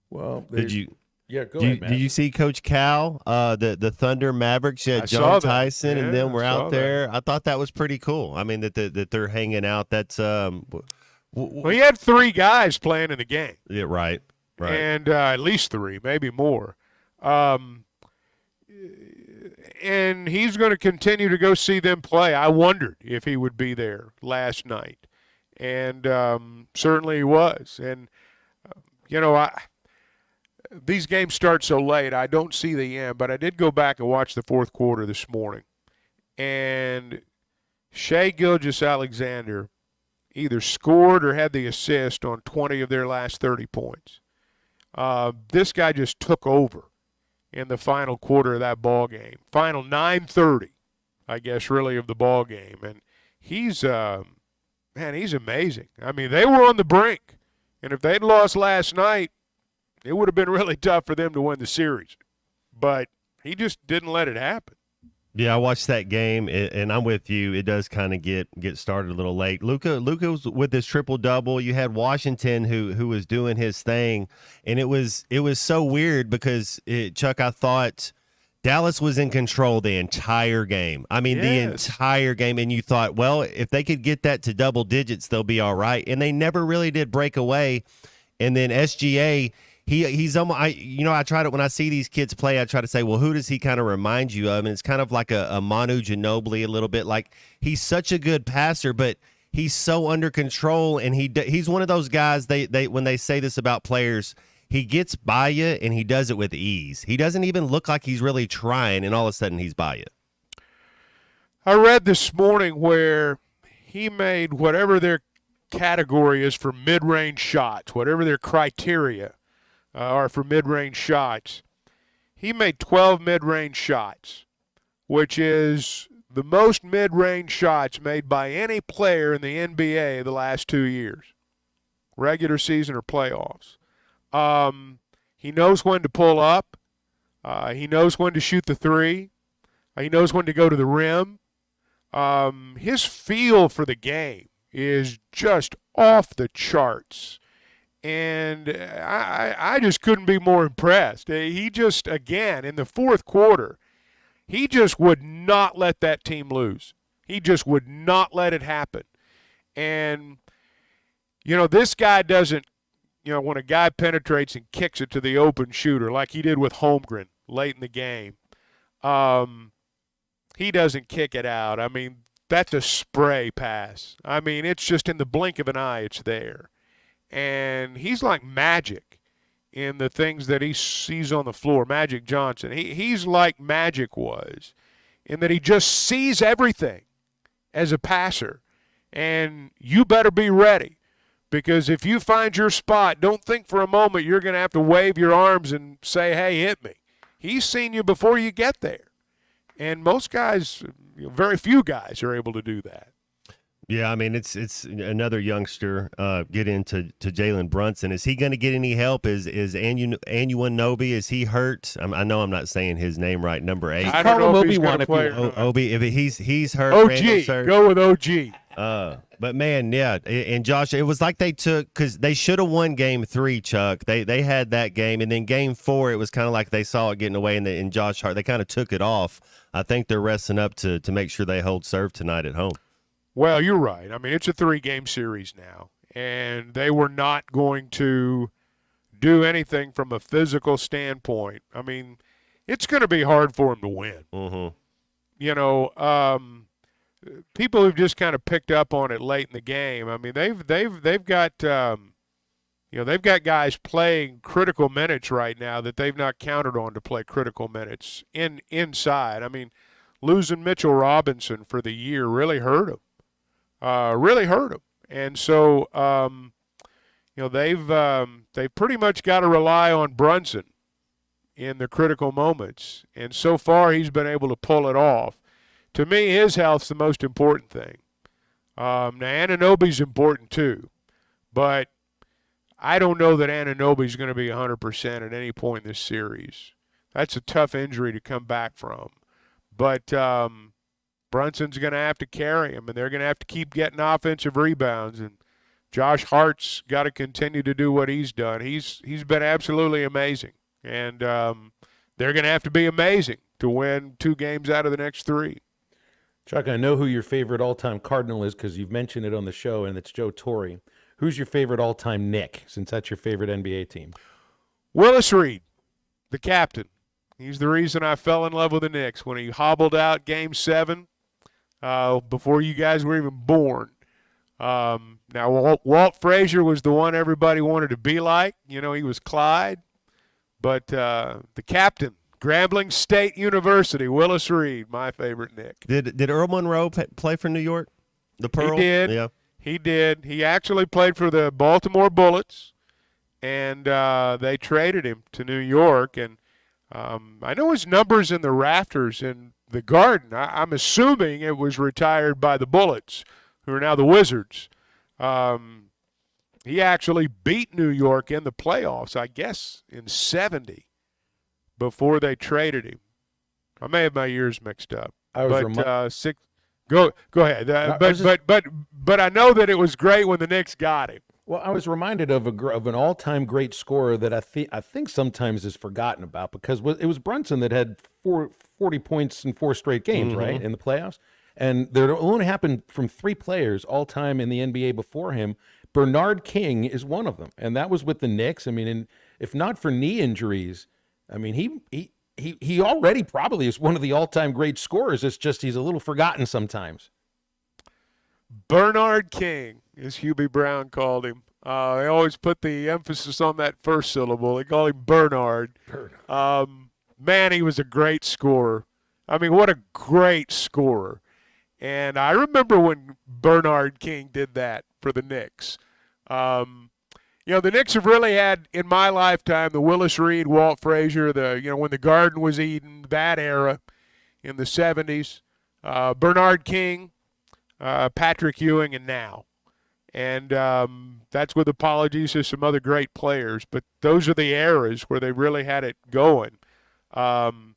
Well, did you? Yeah, go ahead, Matt. Did you see Coach Cal, the Thunder Mavericks? You had I John saw that. Tyson, and Yeah, then we're I saw out there. I thought that was pretty cool. I mean, that they're hanging out. That's Well, he had 3 guys playing in the game. Yeah, right. And at least 3, maybe more. And he's going to continue to go see them play. I wondered if he would be there last night, and certainly he was. And these games start so late, I don't see the end. But I did go back and watch the fourth quarter this morning, and Shai Gilgeous-Alexander either scored or had the assist on 20 of their last 30 points. This guy just took over in the final quarter of that ball game. Final 9:30, I guess, really, of the ball game. And he's amazing. I mean, they were on the brink. And if they'd lost last night, it would have been really tough for them to win the series. But he just didn't let it happen. Yeah, I watched that game, and I'm with you. It does kind of get started a little late. Luka was with his triple-double. You had Washington who was doing his thing, and it was so weird because, Chuck, I thought Dallas was in control the entire game. I mean, the entire game, and you thought, well, if they could get that to double digits, they'll be all right. And they never really did break away. And then SGA – He's almost, I try to, when I see these kids play, I try to say, well, who does he kind of remind you of? And it's kind of like a Manu Ginobili a little bit. Like, he's such a good passer, but he's so under control, and he's one of those guys, they when they say this about players, he gets by you, and he does it with ease. He doesn't even look like he's really trying, and all of a sudden he's by you. I read this morning where he made whatever their category is for mid-range shots, whatever their criteria are for mid-range shots. He made 12 mid-range shots, which is the most mid-range shots made by any player in the NBA the last 2 years, regular season or playoffs. He knows when to pull up. He knows when to shoot the three. He knows when to go to the rim. His feel for the game is just off the charts. And I just couldn't be more impressed. He just, again, in the fourth quarter, he just would not let that team lose. He just would not let it happen. And, this guy doesn't, when a guy penetrates and kicks it to the open shooter like he did with Holmgren late in the game, he doesn't kick it out. I mean, that's a spray pass. I mean, it's just in the blink of an eye, it's there. And he's like Magic in the things that he sees on the floor, Magic Johnson. He's like Magic was in that he just sees everything as a passer. And you better be ready, because if you find your spot, don't think for a moment you're going to have to wave your arms and say, hey, hit me. He's seen you before you get there. And most guys, very few guys are able to do that. Yeah, I mean, it's another youngster get into Jalen Brunson. Is he going to get any help? Is Anunoby, is he hurt? I know I'm not saying his name right. Number 8. I don't know if he's going to play. Obi, if he's hurt. OG, go with OG. But man, yeah, and Josh, it was like they took, because they should have won Game 3, Chuck. They had that game, and then Game 4, it was kind of like they saw it getting away, and Josh Hart, they kind of took it off. I think they're resting up to make sure they hold serve tonight at home. Well, you're right. I mean, it's a 3-game series now, and they were not going to do anything from a physical standpoint. I mean, it's going to be hard for them to win. Mm-hmm. People who've just kind of picked up on it late in the game. I mean, they've got they've got guys playing critical minutes right now that they've not counted on to play critical minutes inside. I mean, losing Mitchell Robinson for the year really hurt them. And so, they've pretty much got to rely on Brunson in the critical moments. And so far, he's been able to pull it off. To me, his health's the most important thing. Now, Anunoby's important too. But I don't know that Anunoby's going to be 100% at any point in this series. That's a tough injury to come back from. But Brunson's going to have to carry him, and they're going to have to keep getting offensive rebounds. And Josh Hart's got to continue to do what he's done. He's been absolutely amazing. And they're going to have to be amazing to win 2 games out of the next 3. Chuck, I know who your favorite all-time Cardinal is because you've mentioned it on the show, and it's Joe Torre. Who's your favorite all-time Knick, since that's your favorite NBA team? Willis Reed, the captain. He's the reason I fell in love with the Knicks when he hobbled out Game 7 before you guys were even born. Now, Walt Frazier was the one everybody wanted to be like. You know, he was Clyde. But the captain, Grambling State University, Willis Reed, my favorite Knick. Did Earl Monroe play for New York? The Pearl? He did. Yeah. He did. He actually played for the Baltimore Bullets, and they traded him to New York. And I know his numbers in the rafters in the Garden. I'm assuming it was retired by the Bullets, who are now the Wizards. He actually beat New York in the playoffs, I guess, in 70 before they traded him. I may have my years mixed up. Go ahead. But I know that it was great when the Knicks got him. Well, I was reminded of an all-time great scorer that I think sometimes is forgotten about because it was Brunson that had 40 points in 4 straight games, right, in the playoffs. And there only happened from 3 players all-time in the NBA before him. Bernard King is one of them, and that was with the Knicks. I mean, if not for knee injuries, I mean, he already probably is one of the all-time great scorers. It's just he's a little forgotten sometimes. Bernard King, as Hubie Brown called him. They always put the emphasis on that first syllable. They call him Bernard. Man, he was a great scorer. I mean, what a great scorer. And I remember when Bernard King did that for the Knicks. You know, the Knicks have really had, in my lifetime, the Willis Reed, Walt Frazier, when the Garden was Eden, that era in the 70s, Bernard King, Patrick Ewing, and now. And that's with apologies to some other great players, but those are the eras where they really had it going. I'm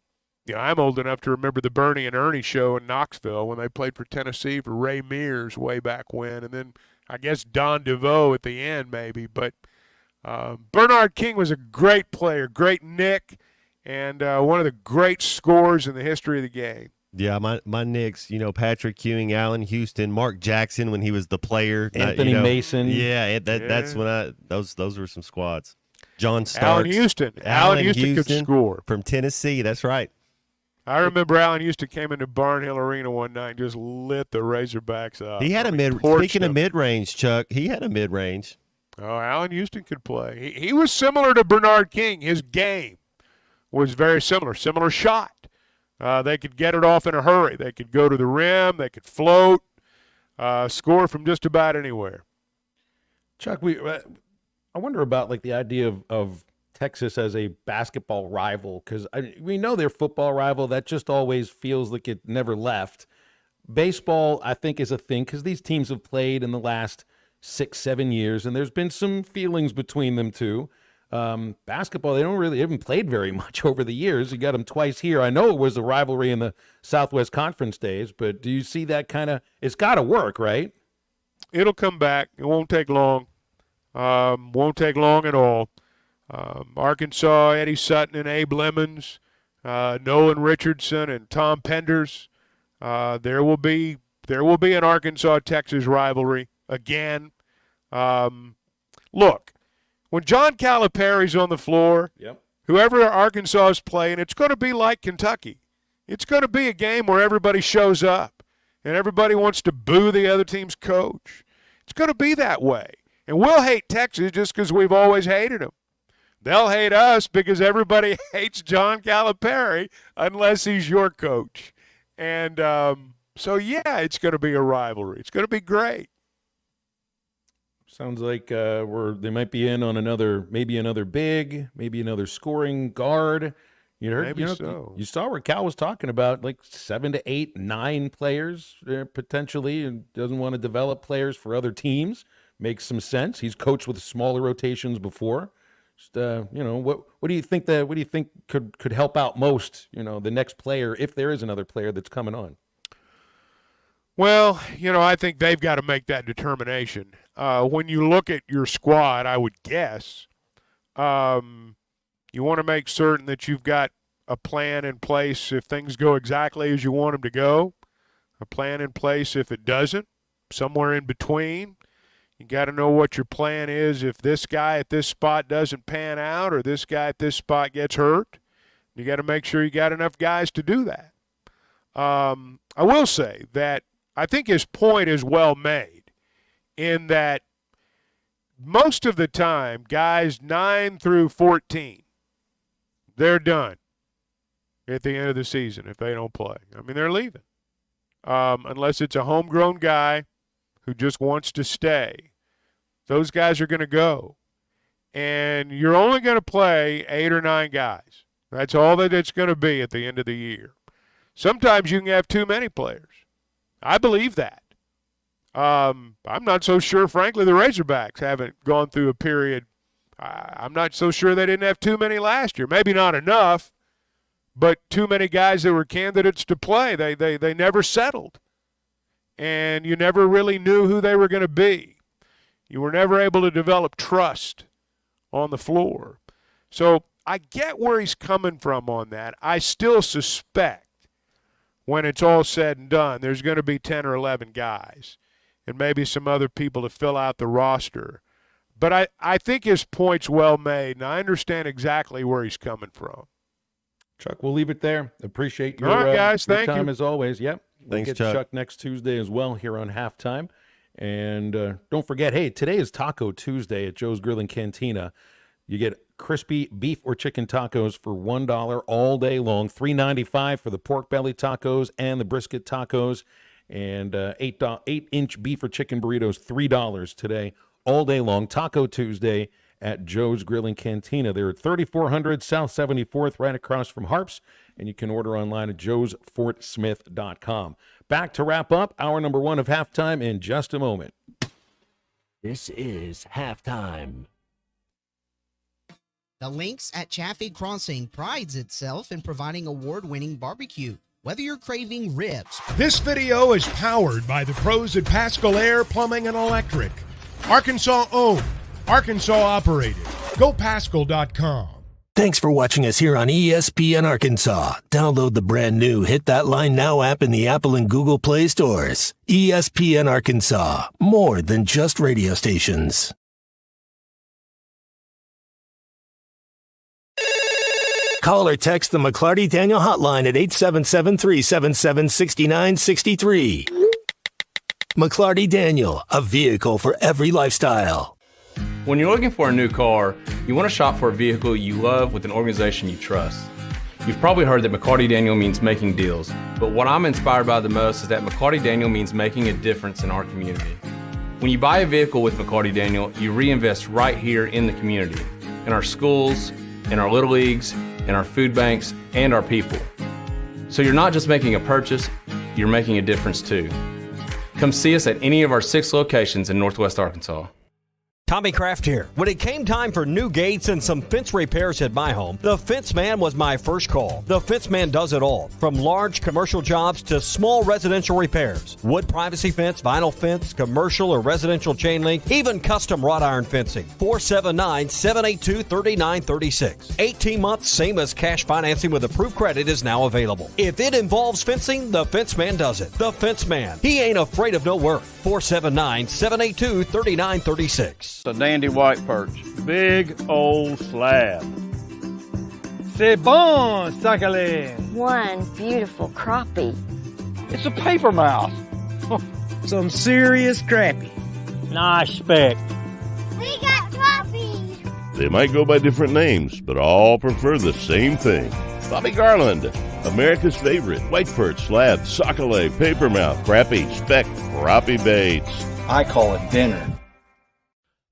old enough to remember the Bernie and Ernie show in Knoxville when they played for Tennessee for Ray Mears way back when, and then I guess Don DeVoe at the end maybe. But Bernard King was a great player, great Knick, and one of the great scorers in the history of the game. Yeah, my Knicks, Patrick Ewing, Allen Houston, Mark Jackson when he was the player. Anthony Mason. Yeah, that's when those were some squads. John Starks. Allen Houston could score. From Tennessee, that's right. I remember Allen Houston came into Barnhill Arena one night and just lit the Razorbacks up. He had speaking of mid-range, Chuck, he had a mid-range. Oh, Allen Houston could play. He was similar to Bernard King. His game was very similar shot. They could get it off in a hurry. They could go to the rim. They could float, score from just about anywhere. Chuck, I wonder about like the idea of Texas as a basketball rival, because we know they're football rival. That just always feels like it never left. Baseball, I think, is a thing because these teams have played in the last 6-7 years, and there's been some feelings between them too. Basketball, they haven't played very much over the years. You got them twice here. I know it was a rivalry in the Southwest Conference days, but do you see that kind of? It's got to work, right? It'll come back. It won't take long. Won't take long at all. Arkansas, Eddie Sutton and Abe Lemons, Nolan Richardson and Tom Penders. There will be an Arkansas-Texas rivalry again. Look, when John Calipari's on the floor, whoever Arkansas is playing, it's going to be like Kentucky. It's going to be a game where everybody shows up and everybody wants to boo the other team's coach. It's going to be that way. And we'll hate Texas just because we've always hated them. They'll hate us because everybody hates John Calipari unless he's your coach. And so, yeah, it's going to be a rivalry. It's going to be great. Sounds like they might be in on another big, maybe another scoring guard. You saw where Cal was talking about like 7 to 8, 9 players potentially, and doesn't want to develop players for other teams. makes some sense. He's coached with smaller rotations before. Just, what do you think could help out most? The next player, if there is another player that's coming on. Well, I think they've got to make that determination. When you look at your squad, I would guess you want to make certain that you've got a plan in place if things go exactly as you want them to go, a plan in place if it doesn't, somewhere in between. You got to know what your plan is if this guy at this spot doesn't pan out or this guy at this spot gets hurt. You got to make sure you got enough guys to do that. I will say that I think his point is well made in that most of the time, guys 9 through 14, they're done at the end of the season if they don't play. I mean, they're leaving. Unless it's a homegrown guy who just wants to stay. Those guys are going to go. And you're only going to play 8 or 9 guys. That's all that it's going to be at the end of the year. Sometimes you can have too many players. I believe that. I'm not so sure, frankly, the Razorbacks haven't gone through a period. I'm not so sure they didn't have too many last year. Maybe not enough, but too many guys that were candidates to play. They never settled. And you never really knew who they were going to be. You were never able to develop trust on the floor. So I get where he's coming from on that. I still suspect when it's all said and done, there's going to be 10 or 11 guys and maybe some other people to fill out the roster. But I think his point's well made, and I understand exactly where he's coming from. Chuck, we'll leave it there. Appreciate your, all right, guys, your thank time you. as always. Yep. Thanks, we'll get Chuck. Chuck next Tuesday as well here on Halftime. And don't forget, hey, today is Taco Tuesday at Joe's Grill and Cantina. You get crispy beef or chicken tacos for $1 all day long, $3.95 for the pork belly tacos and the brisket tacos, and 8-inch beef or chicken burritos, $3 today all day long. Taco Tuesday at Joe's Grill and Cantina. They're at 3400 South 74th, right across from Harps, and you can order online at joesfortsmith.com. Back to wrap up hour number 1 of Halftime in just a moment. This is Halftime. The Lynx at Chaffee Crossing prides itself in providing award-winning barbecue. Whether you're craving ribs. This video is powered by the pros at Pascal Air Plumbing and Electric. Arkansas owned, Arkansas operated. GoPascal.com. Thanks for watching us here on ESPN Arkansas. Download the brand new Hit That Line Now app in the Apple and Google Play stores. ESPN Arkansas, more than just radio stations. Call or text the McClarty Daniel hotline at 877-377-6963. McClarty Daniel, a vehicle for every lifestyle. When you're looking for a new car, you want to shop for a vehicle you love with an organization you trust. You've probably heard that McCarty Daniel means making deals, but what I'm inspired by the most is that McCarty Daniel means making a difference in our community. When you buy a vehicle with McCarty Daniel, you reinvest right here in the community, in our schools, in our little leagues, in our food banks, and our people. So you're not just making a purchase, you're making a difference too. Come see us at any of our 6 locations in Northwest Arkansas. Tommy Kraft here. When it came time for new gates and some fence repairs at my home, the Fence Man was my first call. The Fence Man does it all, from large commercial jobs to small residential repairs. Wood privacy fence, vinyl fence, commercial or residential chain link, even custom wrought iron fencing. 479-782-3936. 18 months, same as cash financing with approved credit is now available. If it involves fencing, the Fence Man does it. The Fence Man. He ain't afraid of no work. 479-782-3936. A dandy white perch. Big old slab. C'est bon, sacale. One beautiful crappie. It's a paper mouse. Some serious crappie. Nice speck. We got crappies. They might go by different names, but all prefer the same thing. Bobby Garland, America's favorite white perch, slab, sacale, papermouth, crappie, speck, crappie baits. I call it dinner.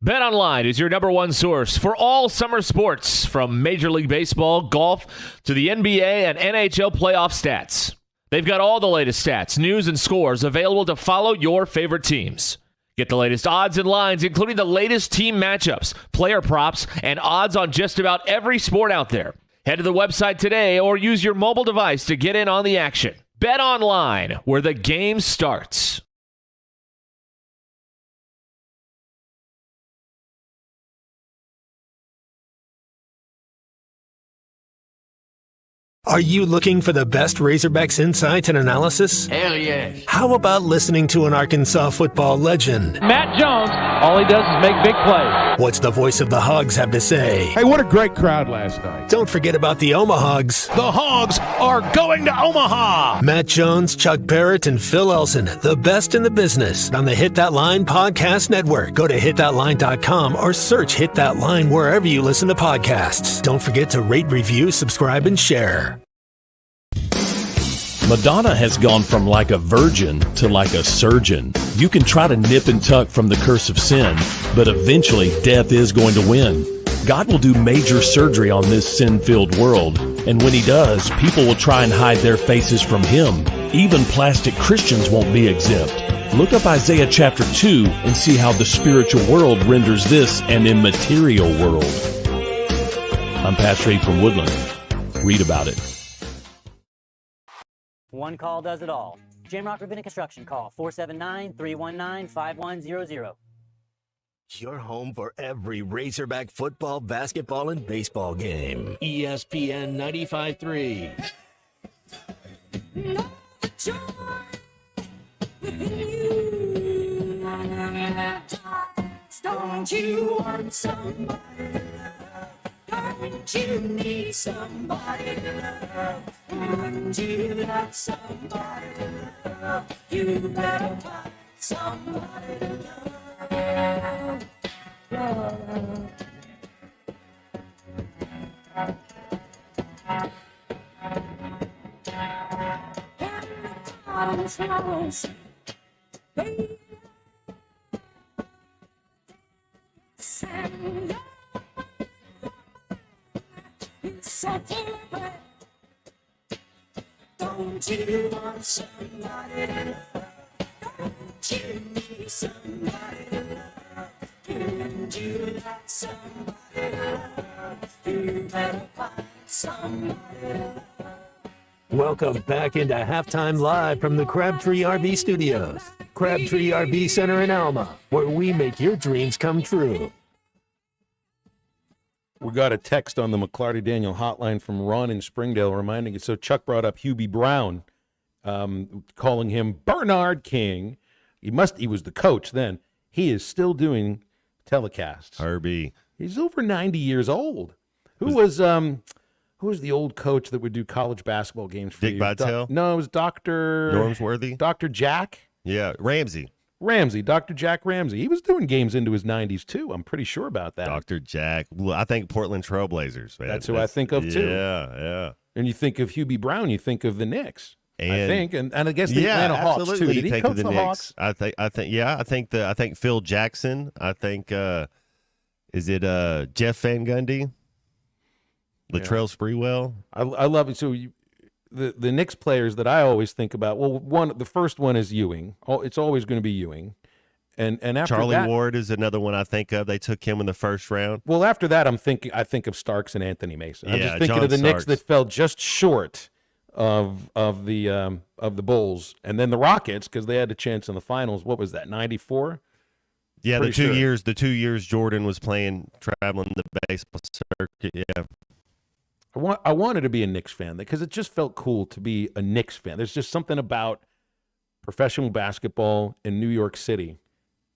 BetOnline is your number one source for all summer sports, from Major League Baseball, golf, to the NBA and NHL playoff stats. They've got all the latest stats, news, and scores available to follow your favorite teams. Get the latest odds and lines, including the latest team matchups, player props, and odds on just about every sport out there. Head to the website today or use your mobile device to get in on the action. Bet online, where the game starts. Are you looking for the best Razorbacks insight and analysis? Hell yeah. How about listening to an Arkansas football legend? Matt Jones, all he does is make big plays. What's the voice of the Hogs have to say? Hey, what a great crowd last night. Don't forget about the Omahogs. The Hogs are going to Omaha. Matt Jones, Chuck Barrett, and Phil Elson, the best in the business on the Hit That Line Podcast Network. Go to hitthatline.com or search Hit That Line wherever you listen to podcasts. Don't forget to rate, review, subscribe, and share. Madonna has gone from like a virgin to like a surgeon. You can try to nip and tuck from the curse of sin, but eventually death is going to win. God will do major surgery on this sin-filled world, and when he does, people will try and hide their faces from him. Even plastic Christians won't be exempt. Look up Isaiah chapter 2 and see how the spiritual world renders this an immaterial world. I'm Pastor Abe from Woodland. Read about it. One call does it all. Jamrock Rabbinic Construction. Call 479-319-5100. Your home for every Razorback football, basketball, and baseball game. ESPN 95.3. No joy within you. Don't you want somebody? Don't you need somebody to love? Wouldn't you love somebody to love? You better find somebody to love. Flowers, baby, and don't you want somebody to love? Don't you need somebody to love? Wouldn't you like somebody to love? You better find somebody to love. Welcome back into Halftime Live from the Crabtree RV Studios. Crabtree RV Center in Alma, where we make your dreams come true. We got a text on the McLarty Daniel hotline from Ron in Springdale reminding us. So Chuck brought up Hubie Brown, calling him Bernard King. He was the coach then. He is still doing telecasts. Herbie. He's over 90 years old. Who was the old coach that would do college basketball games for Dick you? Vitale? No, it was Dr. Normsworthy? Dr. Jack? Yeah, Ramsey, Dr. Jack Ramsey. He was doing games into his 90s, too. I'm pretty sure about that. Dr. Jack. Well, I think Portland Trailblazers, man. That's who I think of, too. Yeah. And you think of Hubie Brown, you think of the Knicks. And, I think, and I guess the Atlanta Hawks, too. Absolutely. Did he think coach of the the Knicks. Hawks? I think Phil Jackson. I think, is it Jeff Van Gundy? Latrell Sprewell? I love it. So the Knicks players that I always think about, the first one is Ewing. It's always going to be Ewing. And after Charlie that, Ward is another one I think of. They took him in the first round. Well, after that, I think of Starks and Anthony Mason. I'm just thinking John of the Knicks Starks. that fell just short of the Bulls, and then the Rockets because they had a chance in the finals. What was that? 94. Yeah, Pretty sure. the 2 years Jordan was traveling the baseball circuit. Yeah. I wanted to be a Knicks fan because it just felt cool to be a Knicks fan. There's just something about professional basketball in New York City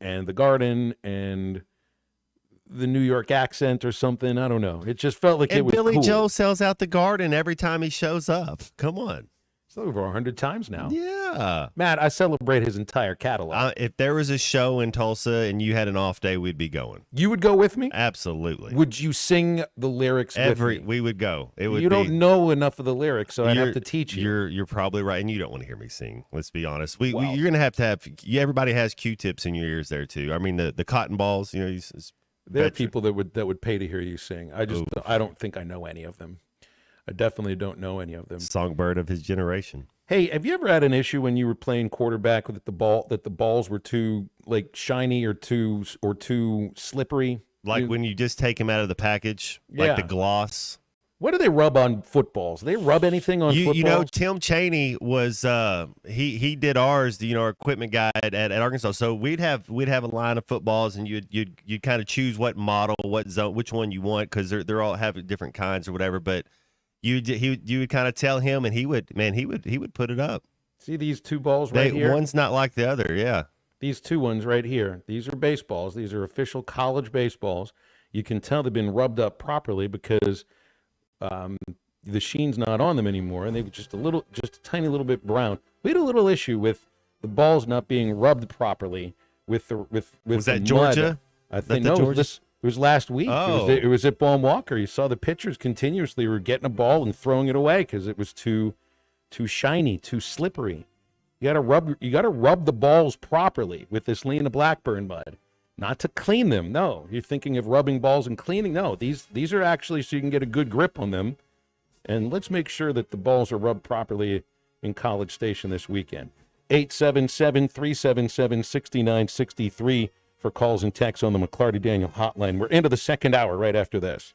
and the Garden and the New York accent or something. I don't know. It just felt like And it was Billy cool. Joe sells out the Garden every time he shows up. Come on. It's over 100 times now. Yeah. Matt, I celebrate his entire catalog. If there was a show in Tulsa and you had an off day, we'd be going. You would go with me? Absolutely. Would you sing the lyrics with me? We would go. It would You be, don't know enough of the lyrics, so I'd have to teach you. You're probably right, and you don't want to hear me sing. Let's be honest. You're gonna have to have. Everybody has Q-tips in your ears there too. I mean the cotton balls. You know, There are people that would pay to hear you sing. I don't think I know any of them. I definitely don't know any of them. Songbird of his generation. Hey, have you ever had an issue when you were playing quarterback with the balls were too like shiny or too slippery? Like when you just take them out of the package, like the gloss. What do they rub on footballs? Do they rub anything on footballs? You know, Tim Chaney was he did ours, our equipment guy at Arkansas. So we'd have a line of footballs, and you'd kind of choose what model, what zone, which one you want, because they're all have different kinds or whatever. But you would kind of tell him, and he would put it up. See these two balls right here? One's not like the other, yeah. These two ones right here. These are baseballs. These are official college baseballs. You can tell they've been rubbed up properly because the sheen's not on them anymore, and they were just a tiny little bit brown. We had a little issue with the balls not being rubbed properly with Was that the Georgia? mud. I think That the no. Georgia? It was last week. Oh. It was at Baum Walker. You saw the pitchers continuously were getting a ball and throwing it away because it was too shiny, too slippery. You gotta rub the balls properly with this Lena Blackburn mud. Not to clean them. No, you're thinking of rubbing balls and cleaning. No, these are actually so you can get a good grip on them. And let's make sure that the balls are rubbed properly in College Station this weekend. 877-377-6963 for calls and texts on the McClarty Daniel hotline. We're into the second hour right after this.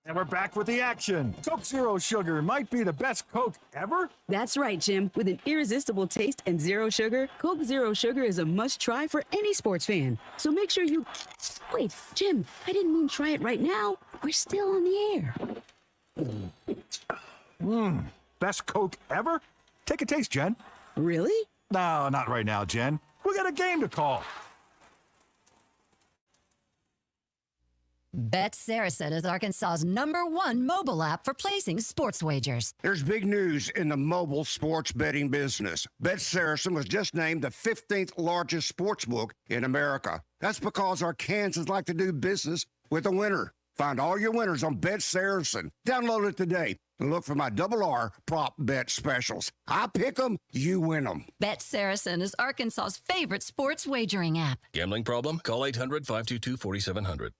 And we're back with the action. Coke Zero Sugar might be the best Coke ever. That's right, Jim. With an irresistible taste and zero sugar, Coke Zero Sugar is a must-try for any sports fan. So make sure you... Wait, Jim, I didn't mean try it right now. We're still on the air. Best Coke ever? Take a taste, Jen. Really? No, not right now, Jen. We got a game to call. Bet Saracen is Arkansas's #1 mobile app for placing sports wagers. There's big news in the mobile sports betting business. Bet Saracen was just named the 15th largest sports book in America. That's because Arkansans like to do business with a winner. Find all your winners on Bet Saracen. Download it today and look for my R prop bet specials. I pick them, you win them. Bet Saracen is Arkansas's favorite sports wagering app. Gambling problem? Call 800-522-4700.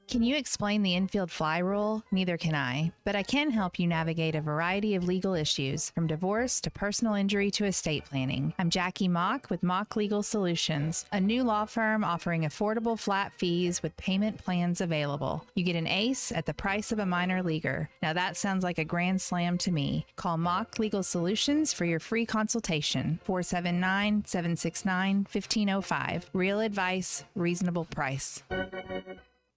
Can you explain the infield fly rule? Neither can I, but I can help you navigate a variety of legal issues, from divorce to personal injury to estate planning. I'm Jackie Mock with Mock Legal Solutions, a new law firm offering affordable flat fees with payment plans available. You get an ace at the price of a minor leaguer. Now that sounds like a grand slam to me. Call Mock Legal Solutions for your free consultation. 479-769-1505. Real advice, reasonable price.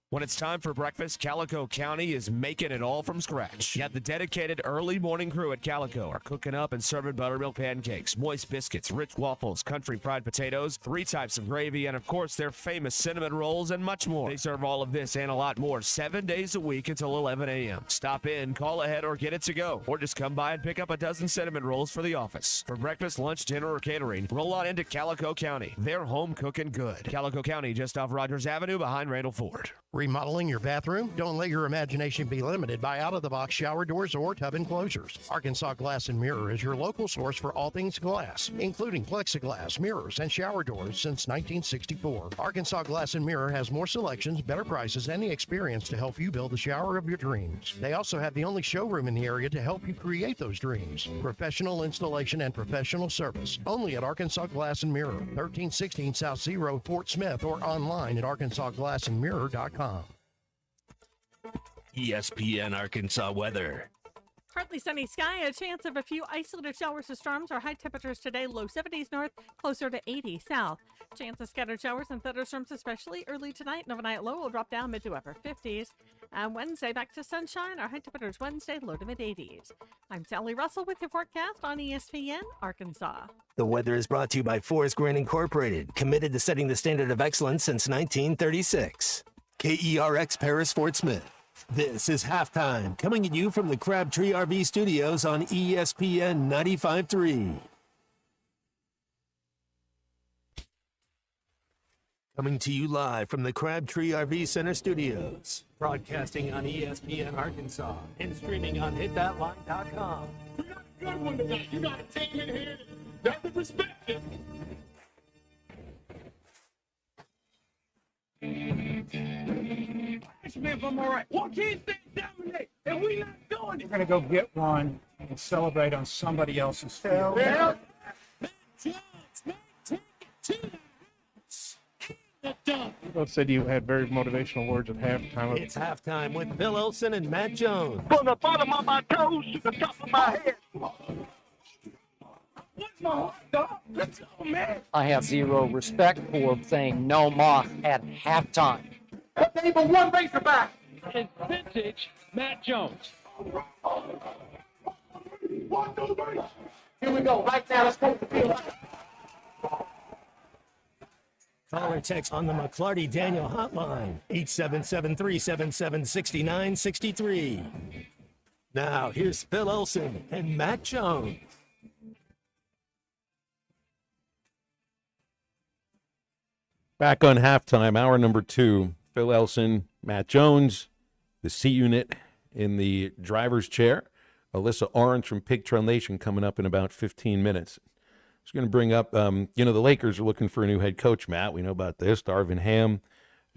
When it's time for breakfast, Calico County is making it all from scratch. You have the dedicated early morning crew at Calico are cooking up and serving buttermilk pancakes, moist biscuits, rich waffles, country fried potatoes, 3 types of gravy, and of course their famous cinnamon rolls and much more. They serve all of this and a lot more 7 days a week until 11 a.m. Stop in, call ahead, or get it to go. Or just come by and pick up a dozen cinnamon rolls for the office. For breakfast, lunch, dinner, or catering, roll on into Calico County. They're home cooking good. Calico County, just off Rogers Avenue behind Randall Ford. Remodeling your bathroom? Don't let your imagination be limited by out-of-the-box shower doors or tub enclosures. Arkansas Glass and Mirror is your local source for all things glass, including plexiglass, mirrors, and shower doors since 1964. Arkansas Glass and Mirror has more selections, better prices, and the experience to help you build the shower of your dreams. They also have the only showroom in the area to help you create those dreams. Professional installation and professional service. Only at Arkansas Glass and Mirror, 1316 South Zero, Fort Smith, or online at arkansasglassandmirror.com. ESPN Arkansas weather. Partly sunny sky, a chance of a few isolated showers or storms. Our high temperatures today, low 70s north, closer to 80 south. Chance of scattered showers and thunderstorms, especially early tonight. And overnight low will drop down mid to upper 50s. And Wednesday, back to sunshine. Our high temperatures Wednesday, low to mid 80s. I'm Sally Russell with your forecast on ESPN Arkansas. The weather is brought to you by Forest Green Incorporated, committed to setting the standard of excellence since 1936. KERX Paris Fort Smith. This is Halftime, coming at you from the Crabtree RV Studios on ESPN 95.3. Coming to you live from the Crabtree RV Center Studios. Broadcasting on ESPN Arkansas and streaming on hitthatline.com. We got a good one tonight. You got to take it here. Got the perspective. Ask me if I'm all right. Why can't they dominate? And we not doing it. We're going to go get one and celebrate on somebody else's field. Yeah. Both said you had very motivational words at halftime. It's halftime with Phil Olsen and Matt Jones. From the bottom of my toes to the top of my head. What's my heart, dog? Let's go, man. I have zero respect for saying no mock at halftime. Name of one Razorback. It's vintage Matt Jones. Here we go. Right now, let's go to the field. Call or text on the McClarty Daniel hotline, 877-377-6963. Now, here's Phil Olsen and Matt Jones. Back on halftime, hour number 2. Phil Elson, Matt Jones, the C unit in the driver's chair. Alyssa Orange from Pig Trail Nation coming up in about 15 minutes. I was going to bring up, the Lakers are looking for a new head coach, Matt. We know about this. Darvin Ham.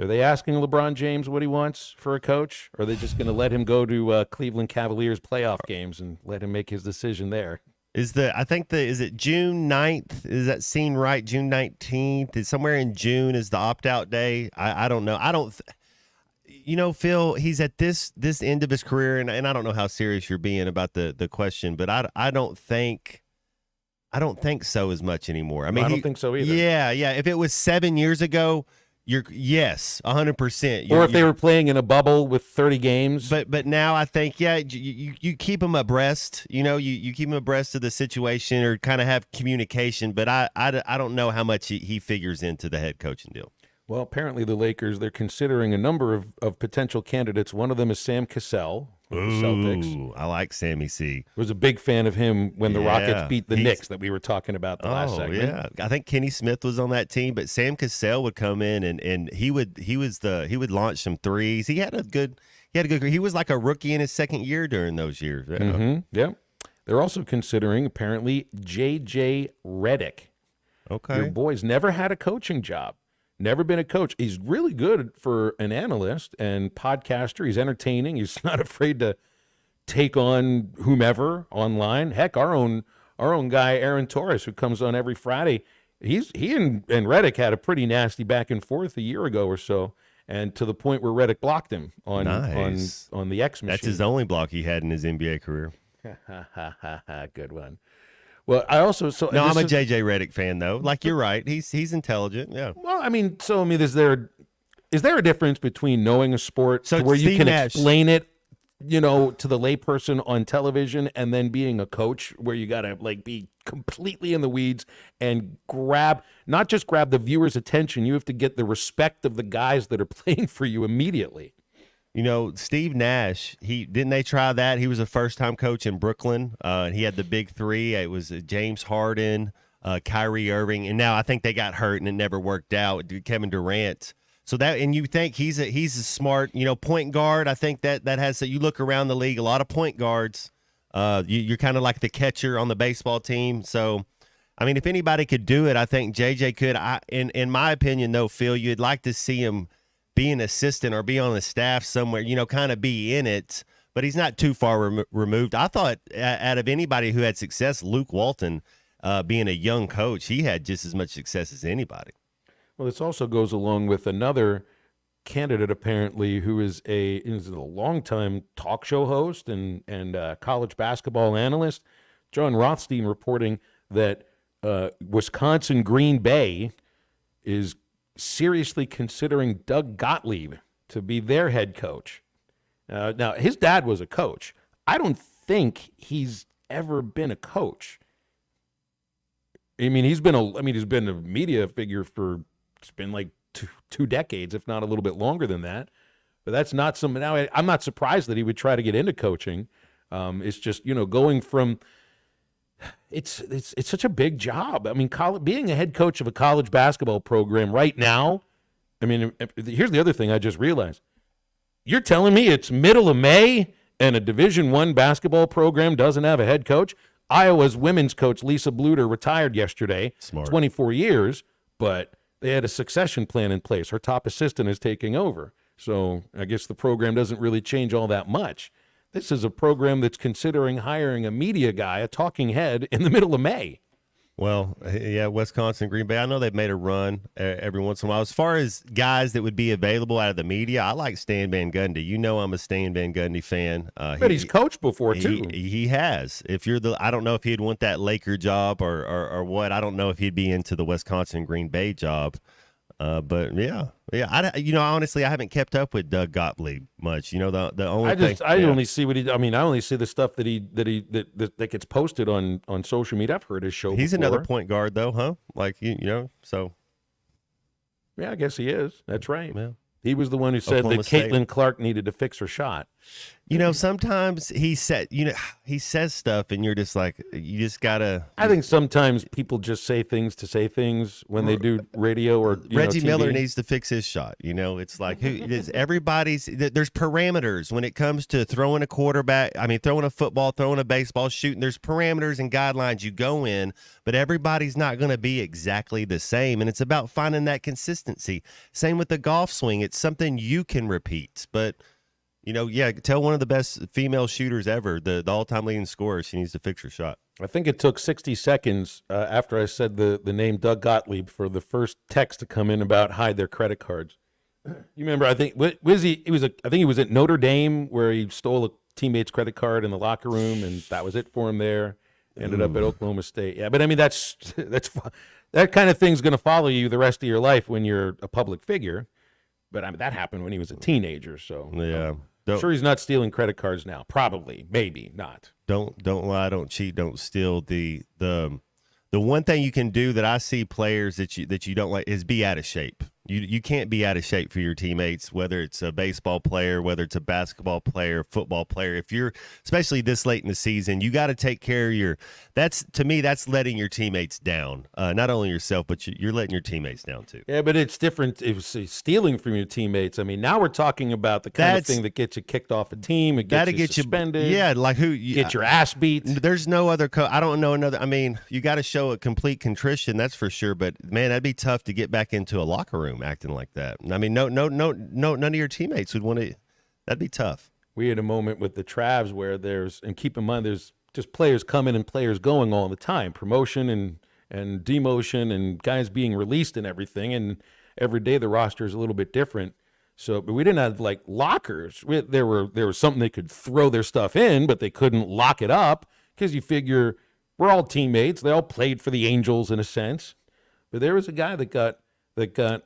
Are they asking LeBron James what he wants for a coach? Or are they just going to let him go to Cleveland Cavaliers playoff games and let him make his decision there? Is it June 9th? Is that seen right? June 19th? Is somewhere in June is the opt-out day? I don't know. Phil, he's at this end of his career, and I don't know how serious you're being about the question, but I don't think so as much anymore. I mean, I don't think so either. Yeah. If it was 7 years ago, yes, 100%. Or if they were playing in a bubble with 30 games. But now I think, you keep them abreast. You keep them abreast of the situation or kind of have communication. But I don't know how much he figures into the head coaching deal. Well, apparently the Lakers, they're considering a number of potential candidates. One of them is Sam Cassell of the Celtics. I like Sammy C. Was a big fan of him when the Rockets beat the Knicks that we were talking about the last segment. Yeah. I think Kenny Smith was on that team, but Sam Cassell would come in and he would launch some threes. He was like a rookie in his second year during those years. Yeah. Mm-hmm. Yep. They're also considering apparently J.J. Redick. Okay. Your boy's never had a coaching job. Never been a coach. He's really good for an analyst and podcaster. He's entertaining. He's not afraid to take on whomever online. Heck, our own guy Aaron Torres, who comes on every Friday, he and Redick had a pretty nasty back and forth a year ago or so, and to the point where Redick blocked him on the X machine. That's his only block he had in his NBA career. Good one. Well, I'm a JJ Redick fan though. Like you're right, he's intelligent. Yeah. Well, is there a difference between knowing a sport to where you can explain it, to the layperson on television, and then being a coach where you got to be completely in the weeds and not just grab the viewer's attention, you have to get the respect of the guys that are playing for you immediately. Steve Nash, didn't they try that? He was a first-time coach in Brooklyn. He had the big three. It was James Harden, Kyrie Irving, and now I think they got hurt and it never worked out. Kevin Durant. So you think he's a smart, point guard. I think that has you look around the league, a lot of point guards. You're kind of like the catcher on the baseball team. So, if anybody could do it, I think JJ could. In my opinion, though, Phil, you'd like to see him be an assistant or be on the staff somewhere, kind of be in it, but he's not too far removed. I thought out of anybody who had success, Luke Walton, being a young coach, he had just as much success as anybody. Well, this also goes along with another candidate, apparently, who is a longtime talk show host and college basketball analyst, John Rothstein, reporting that Wisconsin Green Bay is seriously considering Doug Gottlieb to be their head coach. Now, his dad was a coach. I don't think he's ever been a coach. He's been a media figure for, it's been like two decades, if not a little bit longer than that. But that's not something. Now, I'm not surprised that he would try to get into coaching. It's just, going from, it's such a big job. Being a head coach of a college basketball program right now, here's the other thing I just realized. You're telling me it's middle of May and a Division I basketball program doesn't have a head coach? Iowa's women's coach, Lisa Bluter, retired yesterday. Smart. 24 years, but they had a succession plan in place. Her top assistant is taking over. So I guess the program doesn't really change all that much. This is a program that's considering hiring a media guy, a talking head, in the middle of May. Well, yeah, Wisconsin, Green Bay. I know they've made a run every once in a while. As far as guys that would be available out of the media, I like Stan Van Gundy. You know I'm a Stan Van Gundy fan. But he's coached before, too. He has. If you're I don't know if he'd want that Laker job or what. I don't know if he'd be into the Wisconsin, Green Bay job. But yeah. Honestly, I haven't kept up with Doug Gottlieb much. The only thing I only see what I only see the stuff that gets posted on social media. I've heard his show. He's before. another point guard, though, huh? Like so. Yeah, I guess he is. That's right. Yeah. He was the one who said Oklahoma that State. Caitlin Clark needed to fix her shot. Sometimes he says stuff, and you're just like, you just gotta. I think sometimes people just say things to say things when they do radio or Reggie TV. Miller needs to fix his shot. It's like everybody's. There's parameters when it comes to throwing a quarterback. Throwing a football, throwing a baseball, shooting. There's parameters and guidelines you go in, but everybody's not going to be exactly the same, and it's about finding that consistency. Same with the golf swing. It's something you can repeat, but. Tell one of the best female shooters ever, the all-time leading scorer, she needs to fix her shot. I think it took 60 seconds after I said the name Doug Gottlieb for the first text to come in about hide their credit cards. You remember? I think I think he was at Notre Dame where he stole a teammate's credit card in the locker room, and that was it for him there. Ended up at Oklahoma State. Yeah, but that's that kind of thing's going to follow you the rest of your life when you're a public figure. But that happened when he was a teenager, so yeah. I'm sure he's not stealing credit cards now. Probably, maybe not. Don't lie, don't cheat, don't steal. The one thing you can do that I see players that you don't like is be out of shape. You can't be out of shape for your teammates, whether it's a baseball player, whether it's a basketball player, football player. If you're, especially this late in the season, you got to take care of that's letting your teammates down. Not only yourself, but you're letting your teammates down too. Yeah, but it's different. It was stealing from your teammates. Now we're talking about the kind of thing that gets you kicked off a team. It gets you suspended. Yeah, like get your ass beat. There's no other I don't know another. You got to show a complete contrition, that's for sure. But man, that'd be tough to get back into a locker room acting like that. No, none of your teammates would want to. That'd be tough. We had a moment with the Travs where and keep in mind, there's just players coming and players going all the time, promotion and demotion and guys being released and everything. And every day the roster is a little bit different. So, but we didn't have like lockers. There was something they could throw their stuff in, but they couldn't lock it up because you figure we're all teammates. They all played for the Angels in a sense. But there was a guy that got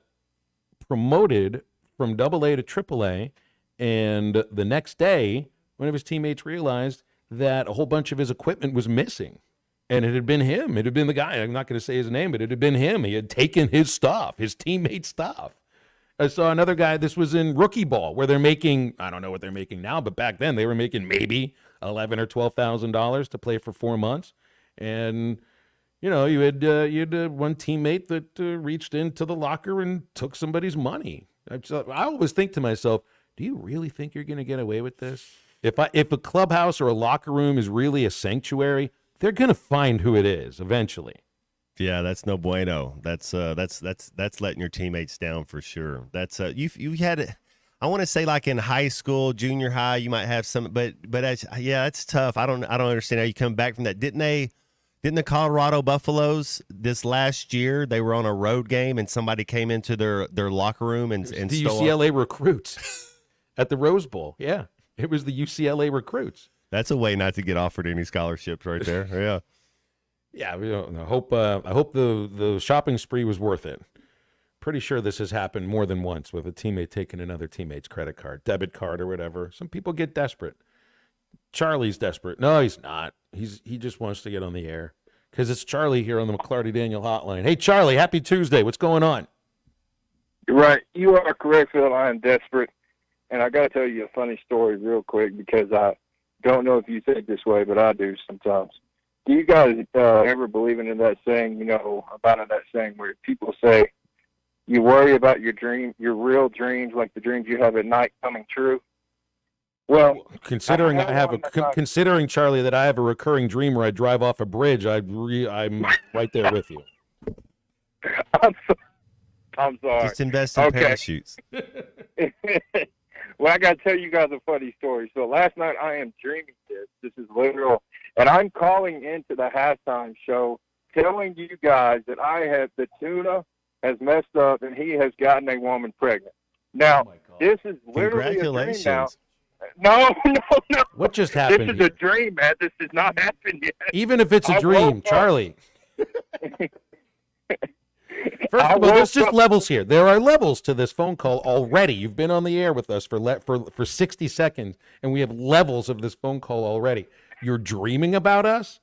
promoted from AA to AAA, and the next day, one of his teammates realized that a whole bunch of his equipment was missing, and it had been him. It had been the guy. I'm not going to say his name, but it had been him. He had taken his stuff, his teammate's stuff. I saw another guy. This was in rookie ball, where they're making, I don't know what they're making now, but back then they were making maybe $11,000 or $12,000 to play for 4 months, and you had one teammate that reached into the locker and took somebody's money. I always think to myself, do you really think you're going to get away with this? If a clubhouse or a locker room is really a sanctuary, they're going to find who it is eventually. Yeah, that's no bueno. That's letting your teammates down for sure. That's you had. I want to say like in high school, junior high, you might have some, but it's tough. I don't understand how you come back from that. Didn't the Colorado Buffaloes this last year, they were on a road game and somebody came into their locker room and the stole UCLA recruits at the Rose Bowl. Yeah, it was the UCLA recruits. That's a way not to get offered any scholarships right there. Yeah. Yeah, I hope the shopping spree was worth it. Pretty sure this has happened more than once with a teammate taking another teammate's credit card, debit card or whatever. Some people get desperate. Charlie's desperate. No, he's not. He just wants to get on the air because it's Charlie here on the McClarty Daniel Hotline. Hey, Charlie, happy Tuesday. What's going on? You're right. You are correct, Phil. I am desperate. And I got to tell you a funny story real quick because I don't know if you think this way, but I do sometimes. Do you guys ever believe in that saying, about that saying where people say you worry about your real dreams, like the dreams you have at night coming true? Well, considering considering Charlie that I have a recurring dream where I drive off a bridge, I'm right there with you. I'm sorry. Just invest in parachutes. Well, I got to tell you guys a funny story. So last night I am dreaming this. This is literal. And I'm calling into the halftime show telling you guys that the tuna has messed up and he has gotten a woman pregnant. Now, this is literally a dream now. No. What just happened? This is a dream, man. This has not happened yet. Even if it's a dream, Charlie. First of all, there's just levels here. There are levels to this phone call already. You've been on the air with us for 60 seconds, and we have levels of this phone call already. You're dreaming about us?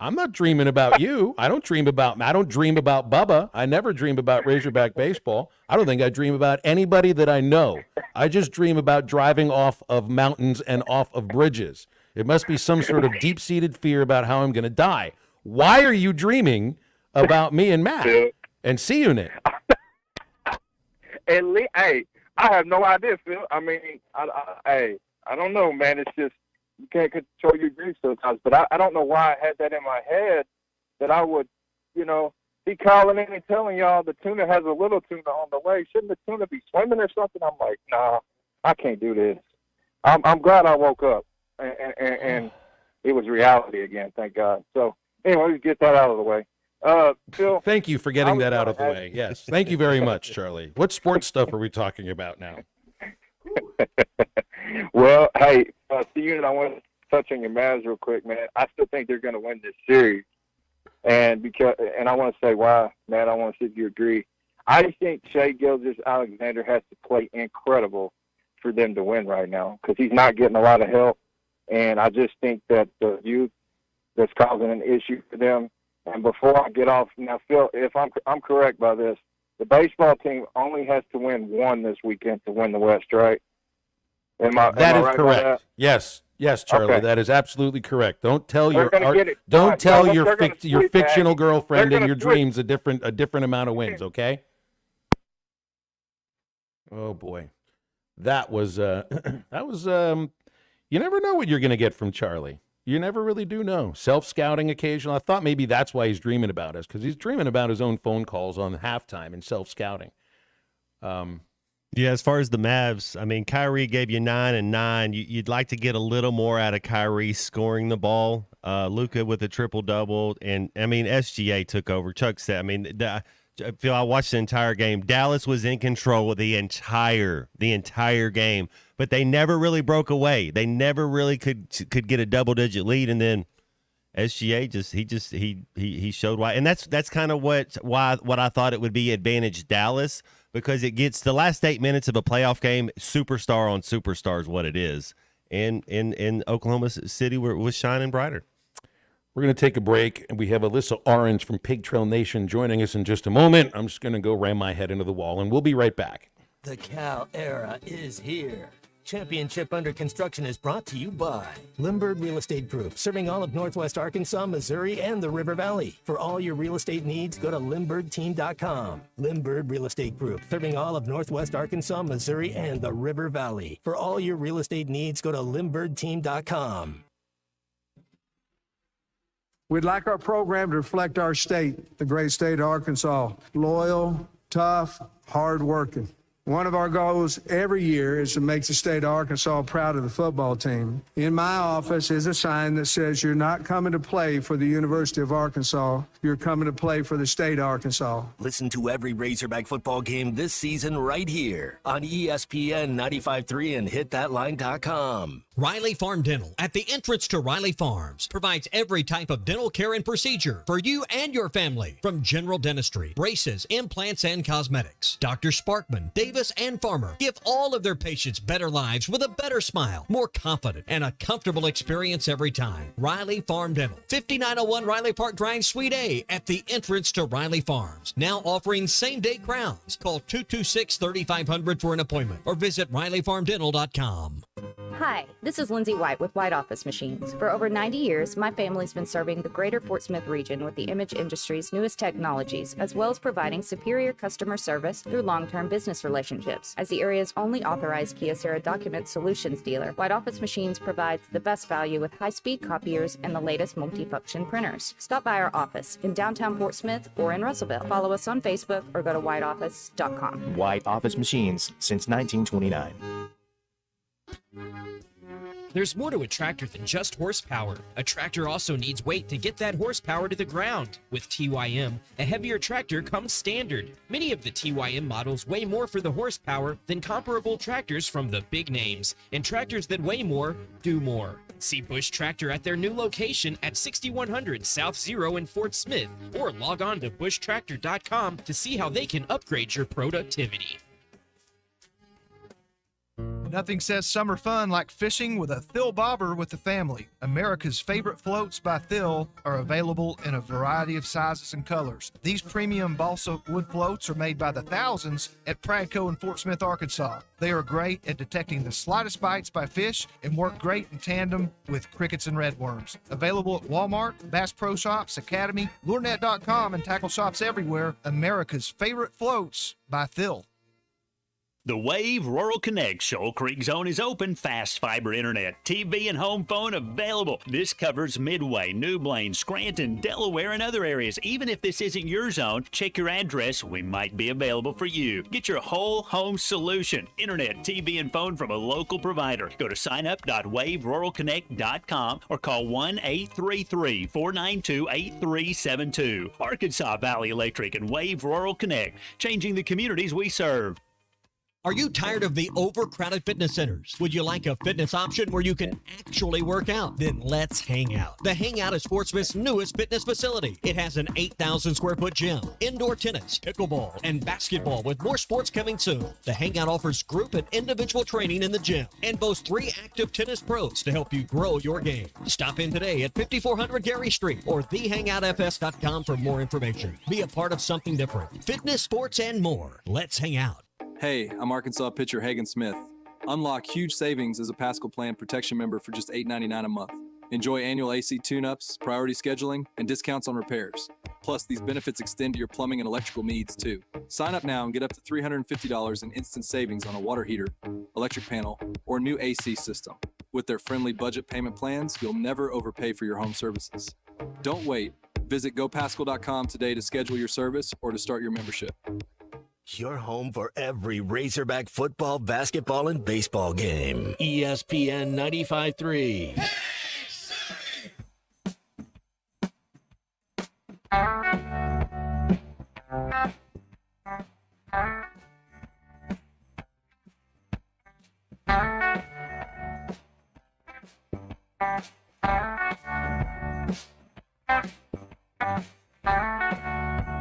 I'm not dreaming about you. I don't dream about Bubba. I never dream about Razorback baseball. I don't think I dream about anybody that I know. I just dream about driving off of mountains and off of bridges. It must be some sort of deep-seated fear about how I'm going to die. Why are you dreaming about me and Matt and C-Unit? Hey, I have no idea, Phil. I mean, I don't know, man. It's just, you can't control your grief sometimes. But I don't know why I had that in my head that I would, be calling in and telling y'all the tuna has a little tuna on the way. Shouldn't the tuna be swimming or something? I'm like, nah, I can't do this. I'm glad I woke up and it was reality again, thank God. So anyway, let's get that out of the way. Phil, thank you for getting that out of the way. Yes, thank you very much, Charlie. What sports stuff are we talking about now? Well, hey, C-Unit, I want to touch on your Mavs real quick, man. I still think they're going to win this series, and I want to say why, man. I want to see if you agree. I think Shai Gilgeous-Alexander has to play incredible for them to win right now because he's not getting a lot of help, and I just think that the youth that's causing an issue for them. And before I get off, now, Phil, if I'm correct by this, the baseball team only has to win one this weekend to win the West, right? Am I right correct. That? Yes, Charlie, Okay. That is absolutely correct. Don't tell They're your gonna get it. don't No, tell no, your they're gonna your switch, fictional Aggie. girlfriend They're in gonna your switch. dreams a different amount of wins. Okay. Oh boy, that was you never know what you're going to get from Charlie. You never really do know. Self-scouting occasionally. I thought maybe that's why he's dreaming about us, because he's dreaming about his own phone calls on halftime and self-scouting. Yeah, as far as the Mavs, I mean, Kyrie gave you 9 and 9. You'd like to get a little more out of Kyrie scoring the ball. Luka with a triple-double, and, I mean, SGA took over. Chuck said, I mean, Phil, I watched the entire game. Dallas was in control the entire game, but they never really broke away. They never really could get a double-digit lead, and then SGA he showed why, and that's kind of what I thought it would be advantage Dallas, because it gets the last 8 minutes of a playoff game, superstar on superstar is what it is, and in Oklahoma City was shining brighter. We're going to take a break, and we have Alyssa Orange from Pig Trail Nation joining us in just a moment. I'm just going to go ram my head into the wall, and we'll be right back. The Cal era is here. Championship Under Construction is brought to you by Limbird Real Estate Group, serving all of Northwest Arkansas, Missouri, and the River Valley. For all your real estate needs, go to LimbirdTeam.com. Limbird Real Estate Group, serving all of Northwest Arkansas, Missouri, and the River Valley. For all your real estate needs, go to LimbirdTeam.com. We'd like our program to reflect our state, the great state of Arkansas. Loyal, tough, hardworking. One of our goals every year is to make the state of Arkansas proud of the football team. In my office is a sign that says you're not coming to play for the University of Arkansas, you're coming to play for the state of Arkansas. Listen to every Razorback football game this season right here on ESPN 95.3 and hitthatline.com. Riley Farm Dental, at the entrance to Riley Farms, provides every type of dental care and procedure for you and your family, from general dentistry, braces, implants, and cosmetics. Dr. Sparkman, Davis, and Farmer give all of their patients better lives with a better smile, more confident, and a comfortable experience every time. Riley Farm Dental, 5901 Riley Park Drive, Suite A, at the entrance to Riley Farms. Now offering same-day crowns. Call 226-3500 for an appointment or visit RileyFarmDental.com. Hi, this is Lindsay White with White Office Machines. For over 90 years, my family's been serving the greater Fort Smith region with the image industry's newest technologies, as well as providing superior customer service through long-term business relationships. As the area's only authorized Kyocera document solutions dealer, White Office Machines provides the best value with high-speed copiers and the latest multifunction printers. Stop by our office in downtown Fort Smith or in Russellville. Follow us on Facebook or go to whiteoffice.com. White Office Machines since 1929. There's more to a tractor than just horsepower. A tractor also needs weight to get that horsepower to the ground. With TYM, a heavier tractor comes standard. Many of the TYM models weigh more for the horsepower than comparable tractors from the big names, and tractors that weigh more do more. See Bush Tractor at their new location at 6100 South Zero in Fort Smith, or log on to bushtractor.com to see how they can upgrade your productivity. Nothing says summer fun like fishing with a Thill Bobber with the family. America's favorite floats by Thill are available in a variety of sizes and colors. These premium balsa wood floats are made by the thousands at Pradco in Fort Smith, Arkansas. They are great at detecting the slightest bites by fish and work great in tandem with crickets and redworms. Available at Walmart, Bass Pro Shops, Academy, LureNet.com, and tackle shops everywhere. America's favorite floats by Thill. The Wave Rural Connect Shoal Creek Zone is open. Fast fiber internet, TV, and home phone available. This covers Midway, New Blaine, Scranton, Delaware, and other areas. Even if this isn't your zone, check your address. We might be available for you. Get your whole home solution. Internet, TV, and phone from a local provider. Go to signup.waveruralconnect.com or call 1-833-492-8372. Arkansas Valley Electric and Wave Rural Connect, changing the communities we serve. Are you tired of the overcrowded fitness centers? Would you like a fitness option where you can actually work out? Then let's hang out. The Hangout is Fort Smith's newest fitness facility. It has an 8,000 square foot gym, indoor tennis, pickleball, and basketball with more sports coming soon. The Hangout offers group and individual training in the gym and boasts 3 active tennis pros to help you grow your game. Stop in today at 5400 Gary Street or thehangoutfs.com for more information. Be a part of something different. Fitness, sports, and more. Let's hang out. Hey, I'm Arkansas pitcher Hagen Smith. Unlock huge savings as a Pascal Plan Protection member for just $8.99 a month. Enjoy annual AC tune-ups, priority scheduling, and discounts on repairs. Plus, these benefits extend to your plumbing and electrical needs, too. Sign up now and get up to $350 in instant savings on a water heater, electric panel, or new AC system. With their friendly budget payment plans, you'll never overpay for your home services. Don't wait. Visit gopascal.com today to schedule your service or to start your membership. Your home for every Razorback football, basketball, and baseball game. ESPN 95.3.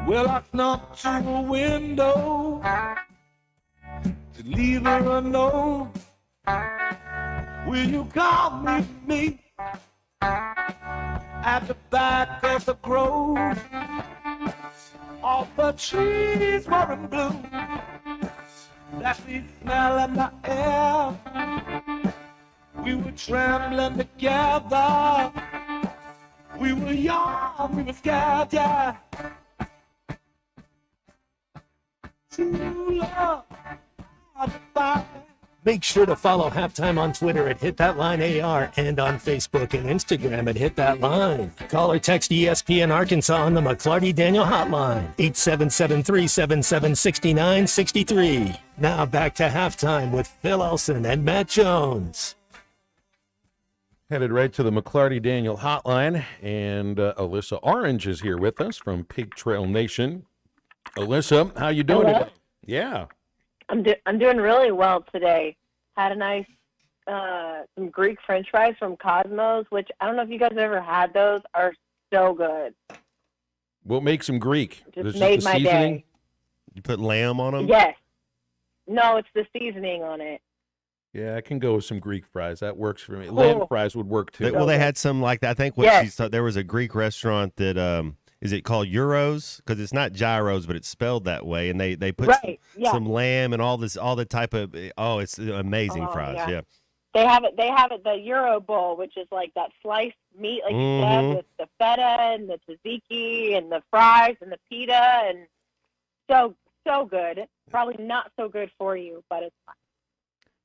Well, I knocked to the window to leave her a note. Will you come with me at the back of the grove? All the trees were in bloom. That's the smell in the air. We were trembling together. We were young, we were scared, yeah. Make sure to follow Halftime on Twitter at HitThatLineAR and on Facebook and Instagram at HitThatLine. Call or text ESPN Arkansas on the McClarty Daniel Hotline, 877-377-6963. Now back to Halftime with Phil Elson and Matt Jones. Headed right to the McClarty Daniel Hotline, and Alyssa Orange is here with us from Pig Trail Nation. Alyssa, how you doing today? Yeah. I'm doing really well today. Had a nice some Greek French fries from Cosmos, which I don't know if you guys have ever had those. Are so good. What makes them Greek? Just made my day. You put lamb on them? Yes. No, it's the seasoning on it. Yeah, I can go with some Greek fries. That works for me. Lamb fries would work too. Well, they had some like that. I think what she thought there was a Greek restaurant that is it called Euros? Because it's not gyros, but it's spelled that way. And they put some lamb and all the type of it's amazing fries. Yeah. They have it. They have it. The Euro Bowl, which is like that sliced meat, like you said, with the feta and the tzatziki and the fries and the pita, and so good. Probably not so good for you, but it's fine.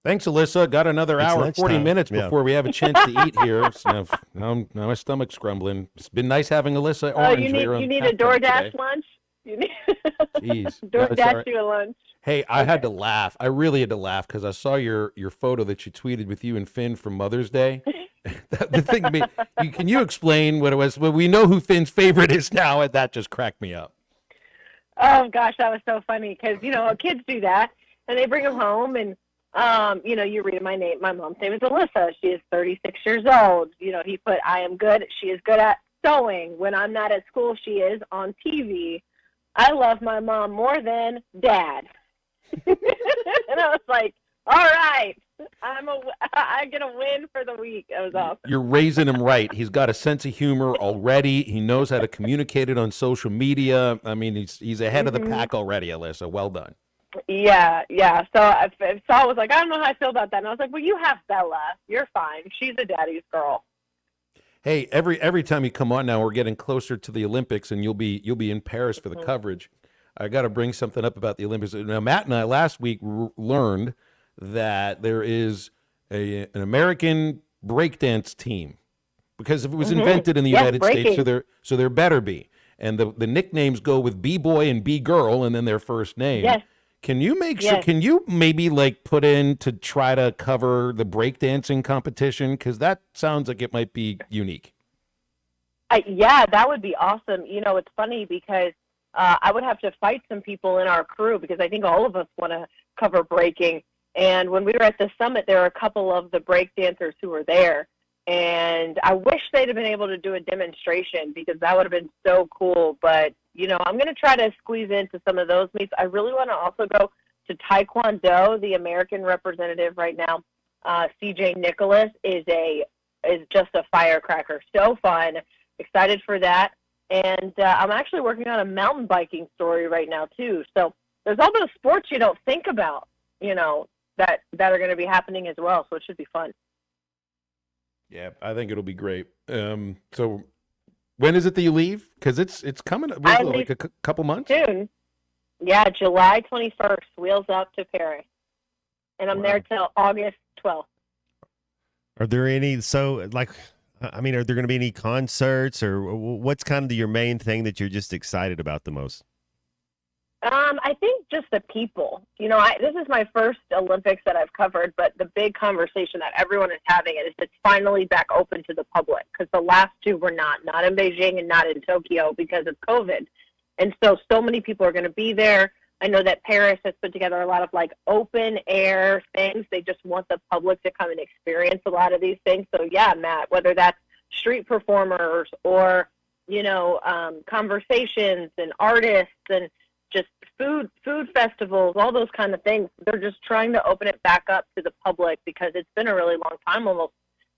Thanks, Alyssa. Got another It's hour and 40 lunchtime. minutes Yeah. before we have a chance to eat here. So now my stomach's grumbling. It's been nice having Alyssa Oh, Orange you need here on you need a halftime DoorDash today. lunch. You need Jeez. No, it's all DoorDash right. you a lunch. Hey, I had to laugh. I really had to laugh because I saw your photo that you tweeted with you and Finn from Mother's Day. The thing to me, can you explain what it was? Well, we know who Finn's favorite is now, and that just cracked me up. Oh gosh, that was so funny because kids do that and they bring them home and you read my name. My mom's name is Alyssa. She is 36 years old. He put I am good. She is good at sewing. When I'm not at school, she is on TV. I love my mom more than Dad. And I was like, all right, I get a win for the week. That was awesome. You're raising him right. He's got a sense of humor already. He knows how to communicate it on social media. I mean, he's ahead of the pack already, Alyssa. Well done. Yeah. So Saul was like, I don't know how I feel about that. And I was like, well, you have Bella. You're fine. She's a daddy's girl. Hey, every time you come on now, we're getting closer to the Olympics, and you'll be in Paris for the coverage. I got to bring something up about the Olympics. Now, Matt and I last week learned that there is an American breakdance team, because if it was invented in the United States, so there better be. And the nicknames go with B-boy and B-girl, and then their first name. Yes. Can you make sure? Can you maybe put in to try to cover the breakdancing competition? Because that sounds like it might be unique. Yeah, that would be awesome. It's funny because I would have to fight some people in our crew because I think all of us want to cover breaking. And when we were at the summit, there were a couple of the break dancers who were there. And I wish they'd have been able to do a demonstration because that would have been so cool. But, I'm going to try to squeeze into some of those meets. I really want to also go to Taekwondo. The American representative right now, CJ Nicholas, is just a firecracker. So fun. Excited for that. And I'm actually working on a mountain biking story right now, too. So there's all those sports you don't think about, that are going to be happening as well. So it should be fun. Yeah, I think it'll be great. So when is it that you leave? Because it's coming up like a couple months? Soon. Yeah, July 21st, wheels up to Paris. And I'm there till August 12th. Are there any, are there going to be any concerts, or what's kind of your main thing that you're just excited about the most? I think just the people. This is my first Olympics that I've covered, but the big conversation that everyone is having is it's finally back open to the public, because the last two were not in Beijing and not in Tokyo because of COVID. And so many people are going to be there. I know that Paris has put together a lot of open air things. They just want the public to come and experience a lot of these things. So yeah, Matt, whether that's street performers or, conversations and artists and just food festivals, all those kind of things. They're just trying to open it back up to the public because it's been a really long time, almost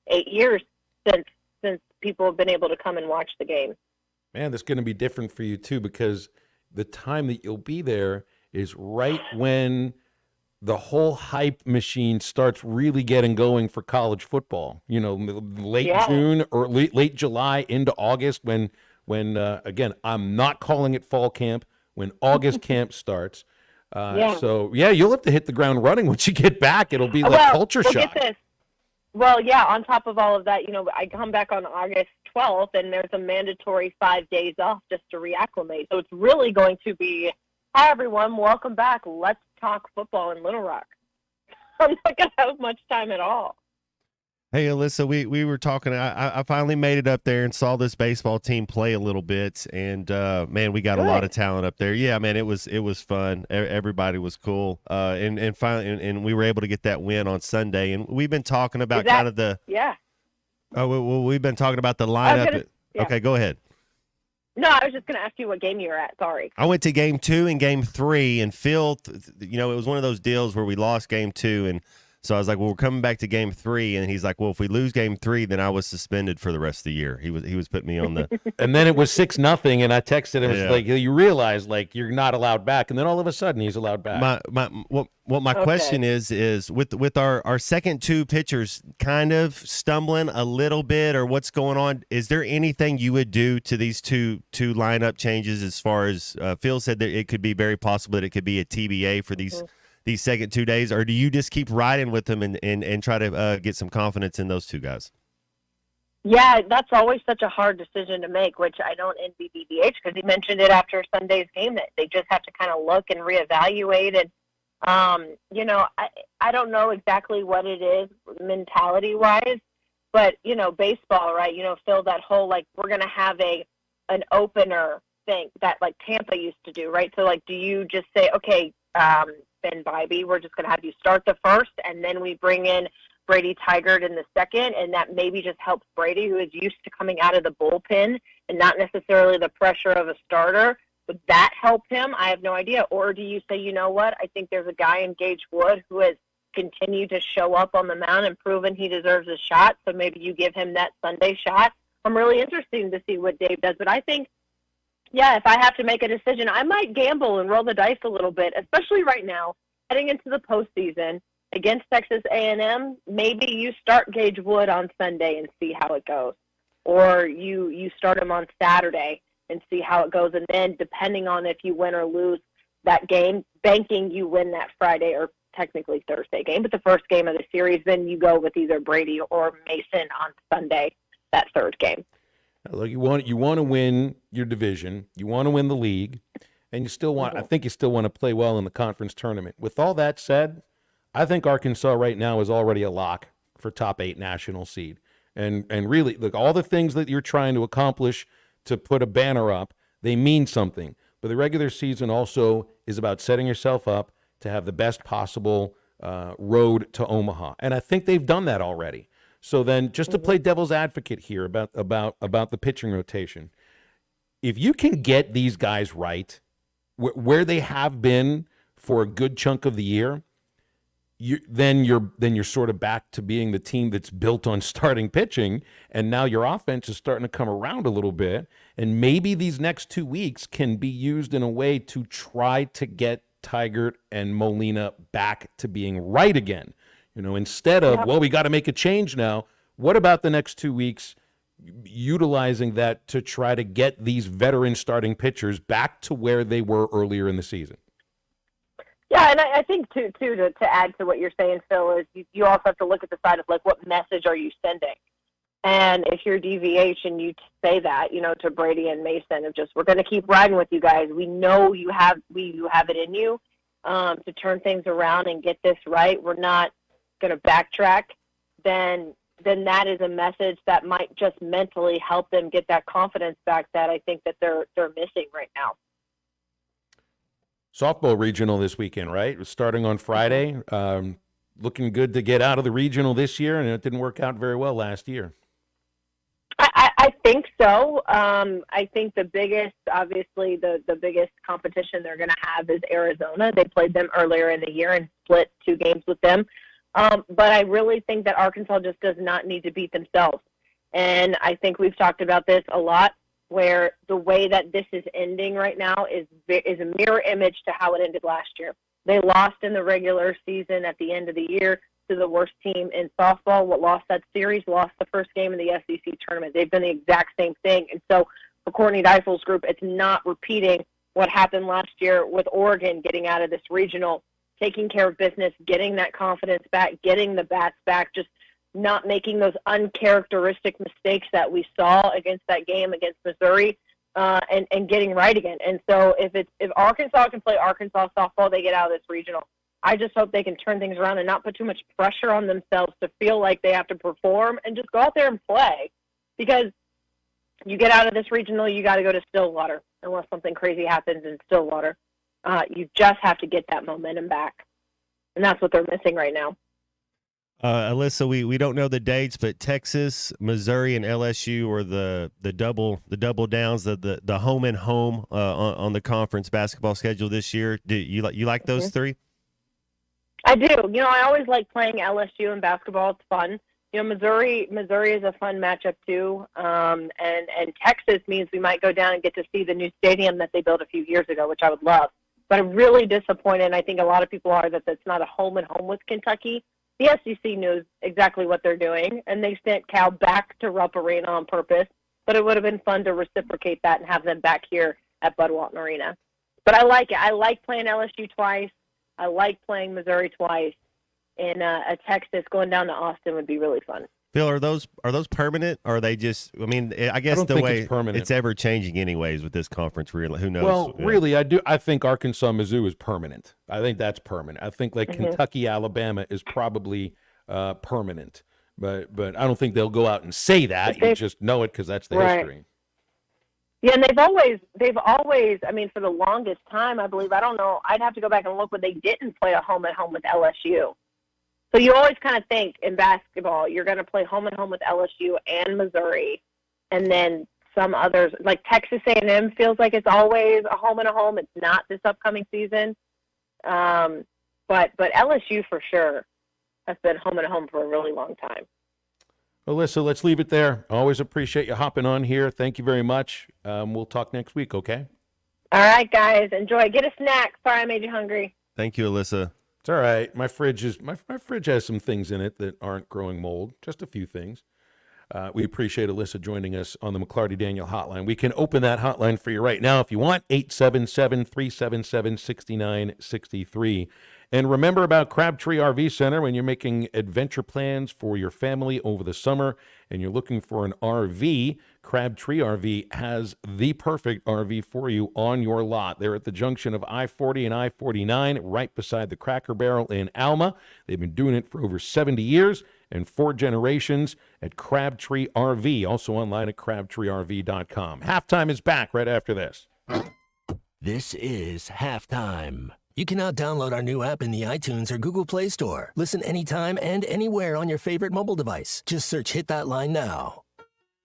8 years since people have been able to come and watch the game. Man, that's going to be different for you too, because the time that you'll be there is right when the whole hype machine starts really getting going for college football. Late June or late July into August when again, I'm not calling it fall camp, when August camp starts. So, you'll have to hit the ground running once you get back. It'll be like culture shock. Get this. Well, yeah, on top of all of that, I come back on August 12th, and there's a mandatory 5 days off just to reacclimate. So it's really going to be, hi, everyone, welcome back. Let's talk football in Little Rock. I'm not going to have much time at all. Hey, Alyssa, we were talking. I finally made it up there and saw this baseball team play a little bit, and man, we got a lot of talent up there. Yeah, man, it was fun. Everybody was cool, and finally, and we were able to get that win on Sunday. And we've been talking about kind of the we've been talking about the lineup. Okay, go ahead. No, I was just going to ask you what game you were at. Sorry. I went to game 2 and game 3, and Phil, it was one of those deals where we lost game 2, and So I was like, well, we're coming back to game 3. And he's like, well, if we lose game 3, then I was suspended for the rest of the year. He was putting me on the. And then it was 6-0, and I texted him. Yeah. It's like, you realize, like, you're not allowed back. And then all of a sudden, he's allowed back. My question is with our second 2 pitchers kind of stumbling a little bit, or what's going on, is there anything you would do to these two lineup changes as far as Phil said that it could be very possible that it could be a TBA for these second 2 days, or do you just keep riding with them and try to get some confidence in those 2 guys? Yeah, that's always such a hard decision to make, which I don't envy DVH because he mentioned it after Sunday's game that they just have to kind of look and reevaluate. And, I don't know exactly what it is mentality-wise, but, baseball, right? Phil, that whole, like, we're going to have an opener thing that, like, Tampa used to do, right? So, like, do you just say, okay, Ben Bybee, we're just going to have you start the first, and then we bring in Brady Tigert in the second, and that maybe just helps Brady, who is used to coming out of the bullpen and not necessarily the pressure of a starter. Would that help him? I have no idea. Or do you say, you know what, I think there's a guy in Gage Wood who has continued to show up on the mound and proven he deserves a shot, so maybe you give him that Sunday shot. I'm really interested to see what Dave does, but I think, yeah, if I have to make a decision, I might gamble and roll the dice a little bit, especially right now, heading into the postseason against Texas A&M. Maybe you start Gage Wood on Sunday and see how it goes, or you start him on Saturday and see how it goes, and then depending on if you win or lose that game, banking you win that Friday or technically Thursday game, but the first game of the series, then you go with either Brady or Mason on Sunday, that third game. Look, you want to win your division, you want to win the league, and you still want. I think you still want to play well in the conference tournament. With all that said, I think Arkansas right now is already a lock for top 8 national seed, and really, look, all the things that you're trying to accomplish to put a banner up, they mean something. But the regular season also is about setting yourself up to have the best possible road to Omaha, and I think they've done that already. So then, just to play devil's advocate here about the pitching rotation, if you can get these guys right, where they have been for a good chunk of the year, then you're sort of back to being the team that's built on starting pitching, and now your offense is starting to come around a little bit, and maybe these next 2 weeks can be used in a way to try to get Tigert and Molina back to being right again. Instead of, well, we got to make a change now. What about the next 2 weeks utilizing that to try to get these veteran starting pitchers back to where they were earlier in the season? Yeah, and I think, too, to add to what you're saying, Phil, is you also have to look at the side of, like, what message are you sending? And if you're DVH and you say that, to Brady and Mason, of just, we're going to keep riding with you guys. We know you have it in you to turn things around and get this right. We're not going to backtrack. Then that is a message that might just mentally help them get that confidence back that I think that they're missing right now. Softball regional this weekend, right? Starting on Friday. Looking good to get out of the regional this year, and it didn't work out very well last year. I think so. I think the biggest, obviously, the biggest competition they're going to have is Arizona. They played them earlier in the year and split 2 games with them. But I really think that Arkansas just does not need to beat themselves. And I think we've talked about this a lot, where the way that this is ending right now is a mirror image to how it ended last year. They lost in the regular season at the end of the year to the worst team in softball. What lost that series, lost the first game in the SEC tournament. They've done the exact same thing. And so for Courtney Deifel's group, it's not repeating what happened last year with Oregon getting out of this regional, taking care of business, getting that confidence back, getting the bats back, just not making those uncharacteristic mistakes that we saw against that game against Missouri, and getting right again. And so if Arkansas can play Arkansas softball, they get out of this regional. I just hope they can turn things around and not put too much pressure on themselves to feel like they have to perform, and just go out there and play. Because you get out of this regional, you got to go to Stillwater, unless something crazy happens in Stillwater. You just have to get that momentum back. And that's what they're missing right now. Alyssa, we don't know the dates, but Texas, Missouri, and LSU are the double downs, the home and home on the conference basketball schedule this year. Do you like those 3? I do. You know, I always like playing LSU in basketball. It's fun. You know, Missouri is a fun matchup too. And Texas means we might go down and get to see the new stadium that they built a few years ago, which I would love. But I'm really disappointed, and I think a lot of people are, that that's not a home and home with Kentucky. The SEC knows exactly what they're doing, and they sent Cal back to Rupp Arena on purpose. But it would have been fun to reciprocate that and have them back here at Bud Walton Arena. But I like it. I like playing LSU twice. I like playing Missouri twice. And Texas going down to Austin would be really fun. Phil, are those permanent? Or are they just? I mean, I guess don't the think way it's permanent. it's ever changing, anyways, with this conference. Really, who knows? Well, Yeah. really, I do. I think Arkansas, Mizzou is permanent. I think that's permanent. I think like Kentucky, Alabama is probably permanent. But I don't think they'll go out and say that. You just know it because that's the history. Yeah, and they've always, I mean, for the longest time, I believe, I don't know, I'd have to go back and look, but they didn't play a home and home with LSU. So you always kind of think in basketball, you're going to play home and home with LSU and Missouri, and then some others, like Texas A&M feels like it's always a home and a home. It's not this upcoming season. But LSU for sure has been home and a home for a really long time. Alyssa, let's leave it there. Always appreciate you hopping on here. Thank you very much. We'll talk next week, okay? All right, guys. Enjoy. Get a snack. Sorry I made you hungry. Thank you, Alyssa. It's all right. My fridge has some things in it that aren't growing mold, just a few things. We appreciate Alyssa joining us on the McLarty Daniel hotline. We can open that hotline for you right now if you want, 877-377-6963. And remember about Crabtree RV Center when you're making adventure plans for your family over the summer and you're looking for an RV. Crabtree RV has the perfect RV for you on your lot. They're at the junction of I-40 and I-49 right beside the Cracker Barrel in Alma. They've been doing it for over 70 years and 4 generations at Crabtree RV, also online at crabtreerv.com. Halftime is back right after this. This is Halftime. You can now download our new app in the iTunes or Google Play Store. Listen anytime and anywhere on your favorite mobile device. Just search Hit That Line Now.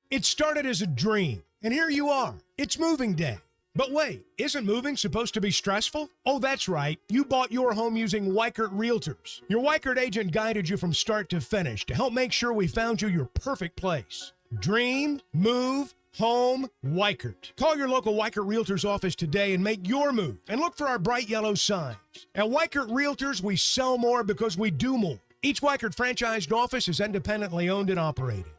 It started as a dream, and here you are. It's moving day. But wait, isn't moving supposed to be stressful? Oh, that's right. You bought your home using Weichert Realtors. Your Weichert agent guided you from start to finish to help make sure we found you your perfect place. Dream, move, home, Weichert. Call your local Weichert Realtors office today and make your move. And look for our bright yellow signs. At Weichert Realtors, we sell more because we do more. Each Weichert franchised office is independently owned and operated.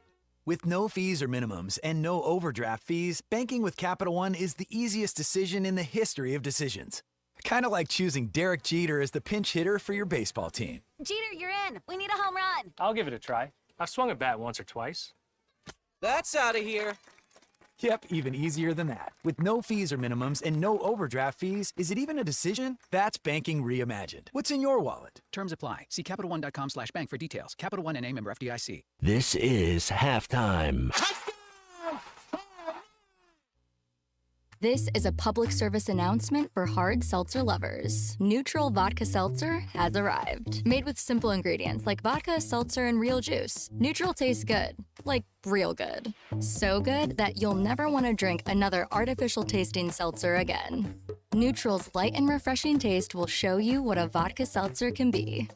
With no fees or minimums and no overdraft fees, banking with Capital One is the easiest decision in the history of decisions. Kind of like choosing Derek Jeter as the pinch hitter for your baseball team. Jeter, you're in. We need a home run. I'll give it a try. I've swung a bat once or twice. That's out of here. Yep, even easier than that. With no fees or minimums and no overdraft fees, is it even a decision? That's banking reimagined. What's in your wallet? Terms apply. See CapitalOne.com/bank for details. Capital One NA, member FDIC. This is Halftime. This is a public service announcement for hard seltzer lovers. Neutral Vodka Seltzer has arrived. Made with simple ingredients like vodka, seltzer, and real juice. Neutral tastes good. Like real good. So good that you'll never want to drink another artificial tasting seltzer again. Neutral's light and refreshing taste will show you what a vodka seltzer can be.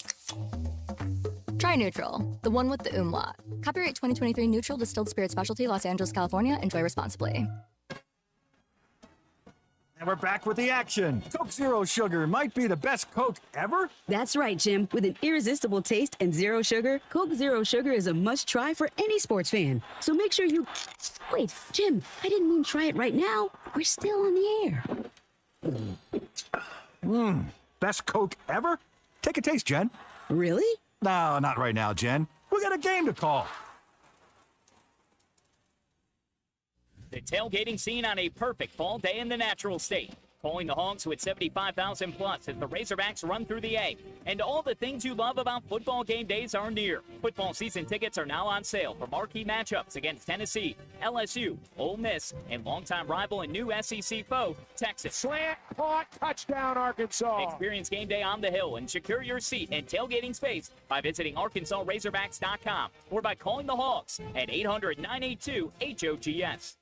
Try Neutral, the one with the umlaut. Copyright 2023 Neutral Distilled Spirit Specialty, Los Angeles, California. Enjoy responsibly. And we're back with the action. Coke Zero Sugar might be the best Coke ever. That's right, Jim. With an irresistible taste and zero sugar, Coke Zero Sugar is a must-try for any sports fan. So make sure you... Wait, Jim, I didn't mean try it right now. We're still on the air. Best Coke ever? Take a taste, Jen. Really? No, not right now, Jen. We got a game to call. The tailgating scene on a perfect fall day in the natural state. Calling the Hogs with 75,000 plus as the Razorbacks run through the A. And all the things you love about football game days are near. Football season tickets are now on sale for marquee matchups against Tennessee, LSU, Ole Miss, and longtime rival and new SEC foe, Texas. Slant, caught, touchdown, Arkansas. Experience game day on the Hill and secure your seat and tailgating space by visiting ArkansasRazorbacks.com or by calling the Hogs at 800-982-HOGS.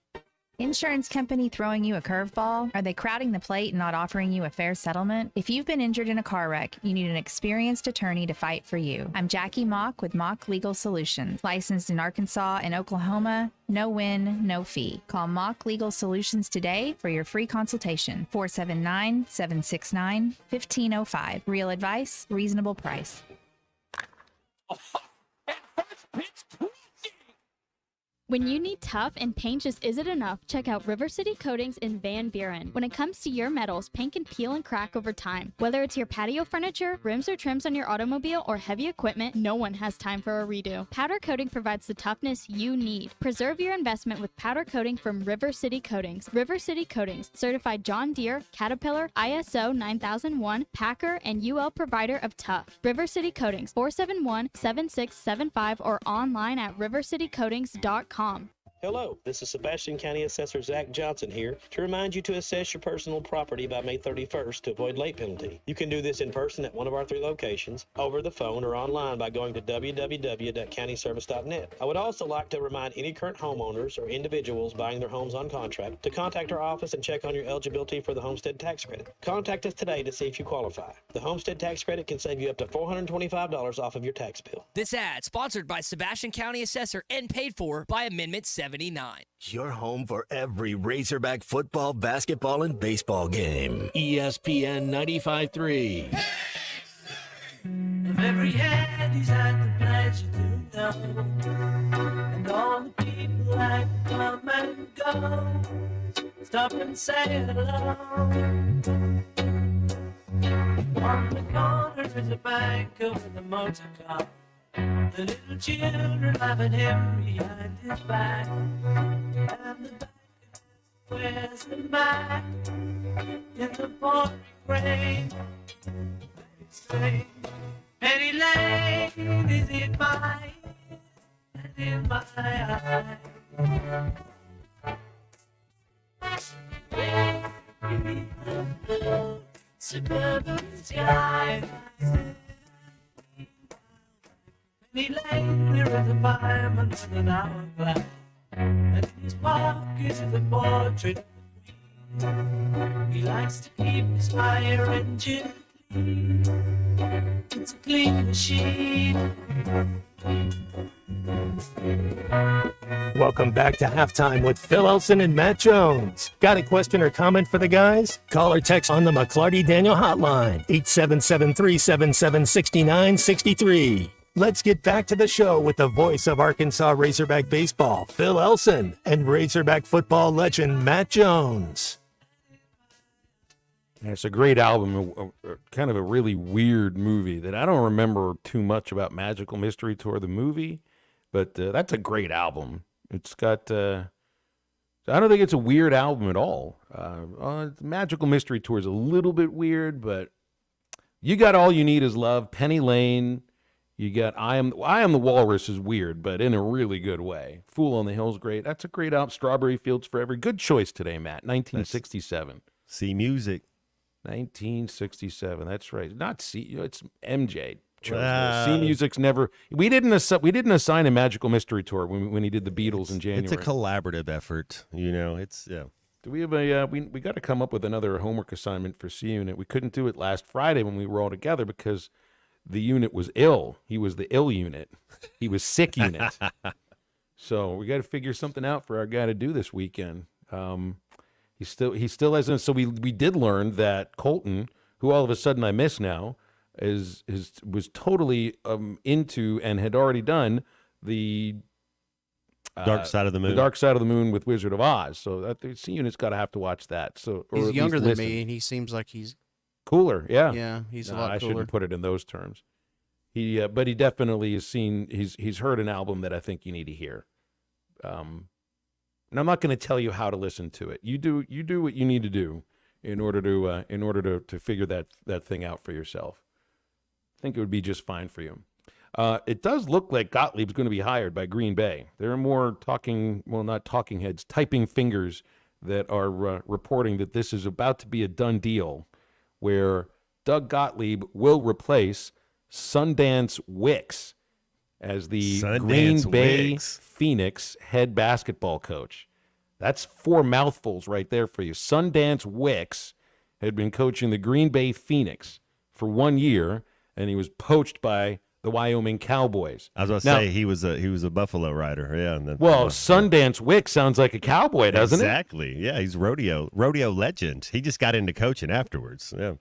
Insurance company throwing you a curveball? Are they crowding the plate and not offering you a fair settlement? If you've been injured in a car wreck, you need an experienced attorney to fight for you. I'm Jackie Mock with Mock Legal Solutions, licensed in Arkansas and Oklahoma. No win, no fee. Call Mock Legal Solutions today for your free consultation. 479-769-1505. Real advice, reasonable price. When you need tough and paint just isn't enough, check out River City Coatings in Van Buren. When it comes to your metals, paint can peel and crack over time. Whether it's your patio furniture, rims or trims on your automobile, or heavy equipment, no one has time for a redo. Powder coating provides the toughness you need. Preserve your investment with powder coating from River City Coatings. River City Coatings, certified John Deere, Caterpillar, ISO 9001, Packer, and UL provider of tough. River City Coatings, 471-7675 or online at rivercitycoatings.com. Hello, this is Sebastian County Assessor Zach Johnson here to remind you to assess your personal property by May 31st to avoid late penalty. You can do this in person at one of our 3 locations, over the phone, or online by going to www.countyservice.net. I would also like to remind any current homeowners or individuals buying their homes on contract to contact our office and check on your eligibility for the Homestead Tax Credit. Contact us today to see if you qualify. The Homestead Tax Credit can save you up to $425 off of your tax bill. This ad sponsored by Sebastian County Assessor and paid for by Amendment 79. Your home for every Razorback football, basketball, and baseball game. ESPN 95.3. If every hand he's had the pleasure to know, and all the people that come and go, stop and say hello. On the corner is a banker with a motor car. The little children laugh at him behind his back, and the banker wears a mask in the pouring rain. Very strange. Penny Lane is in my ear and in my eye. Very blue suburban sky. Penny Lane, there is a fireman with an hourglass, and in his pocket is a portrait of the Queen. He likes to keep his fire engine clean. It's a clean machine. Welcome back to Halftime with Phil Elson and Matt Jones. Got a question or comment for the guys? Call or text on the McClarty Daniel hotline, 877-377-6963. Let's get back to the show with the voice of Arkansas Razorback baseball, Phil Elson, and Razorback football legend Matt Jones. Yeah, it's a great album, kind of a really weird movie that I don't remember too much about Magical Mystery Tour, the movie, but that's a great album. It's got, I don't think it's a weird album at all. Magical Mystery Tour is a little bit weird, but you got All You Need Is Love, Penny Lane. You got I Am the Walrus is weird, but in a really good way. Fool on the Hill's great. That's a great album. Strawberry Fields Forever. Good choice today, Matt. 1967. C Music. 1967. That's right. Not C. It's MJ. C Music's never. We didn't assign a Magical Mystery Tour when he did the Beatles in January. It's a collaborative effort. It's yeah. Do we have a? We got to come up with another homework assignment for C Unit. We couldn't do it last Friday when we were all together because the unit was ill. He was the ill unit. He was sick unit. So we got to figure something out for our guy to do this weekend. He still hasn't. So we did learn that Colton, who all of a sudden I miss now, was totally into and had already done the Dark Side of the Moon. The Dark Side of the Moon with Wizard of Oz. So that the C Unit's got to have to watch that. So he's younger than me, and he seems like he's cooler. Yeah, yeah, he's a lot I cooler. shouldn't put it in those terms. But he definitely has seen. He's heard an album that I think you need to hear. And I'm not going to tell you how to listen to it. You do what you need to do in order to figure that thing out for yourself. I think it would be just fine for you. It does look like Gottlieb's going to be hired by Green Bay. There are more not talking heads, typing fingers that are reporting that this is about to be a done deal where Doug Gottlieb will replace Sundance Wicks as the Green Bay Phoenix head basketball coach. That's 4 mouthfuls right there for you. Sundance Wicks had been coaching the Green Bay Phoenix for 1 year, and he was poached by the Wyoming Cowboys. I was going to say he was a Buffalo rider. Yeah. And then, Sundance Wicks sounds like a cowboy, doesn't it? Exactly. Yeah, he's rodeo legend. He just got into coaching afterwards. Yeah.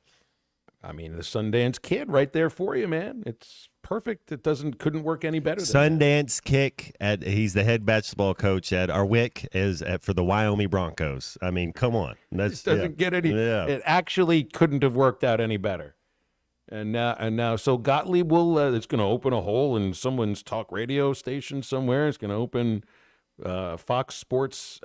I mean, the Sundance Kid right there for you, man. It's perfect. Couldn't work any better than Sundance Kick he's the head basketball coach at Wick for the Wyoming Broncos. I mean, come on. It doesn't get any. Yeah. It actually couldn't have worked out any better. And now, so Gottlieb it's going to open a hole in someone's talk radio station somewhere. It's going to open Fox Sports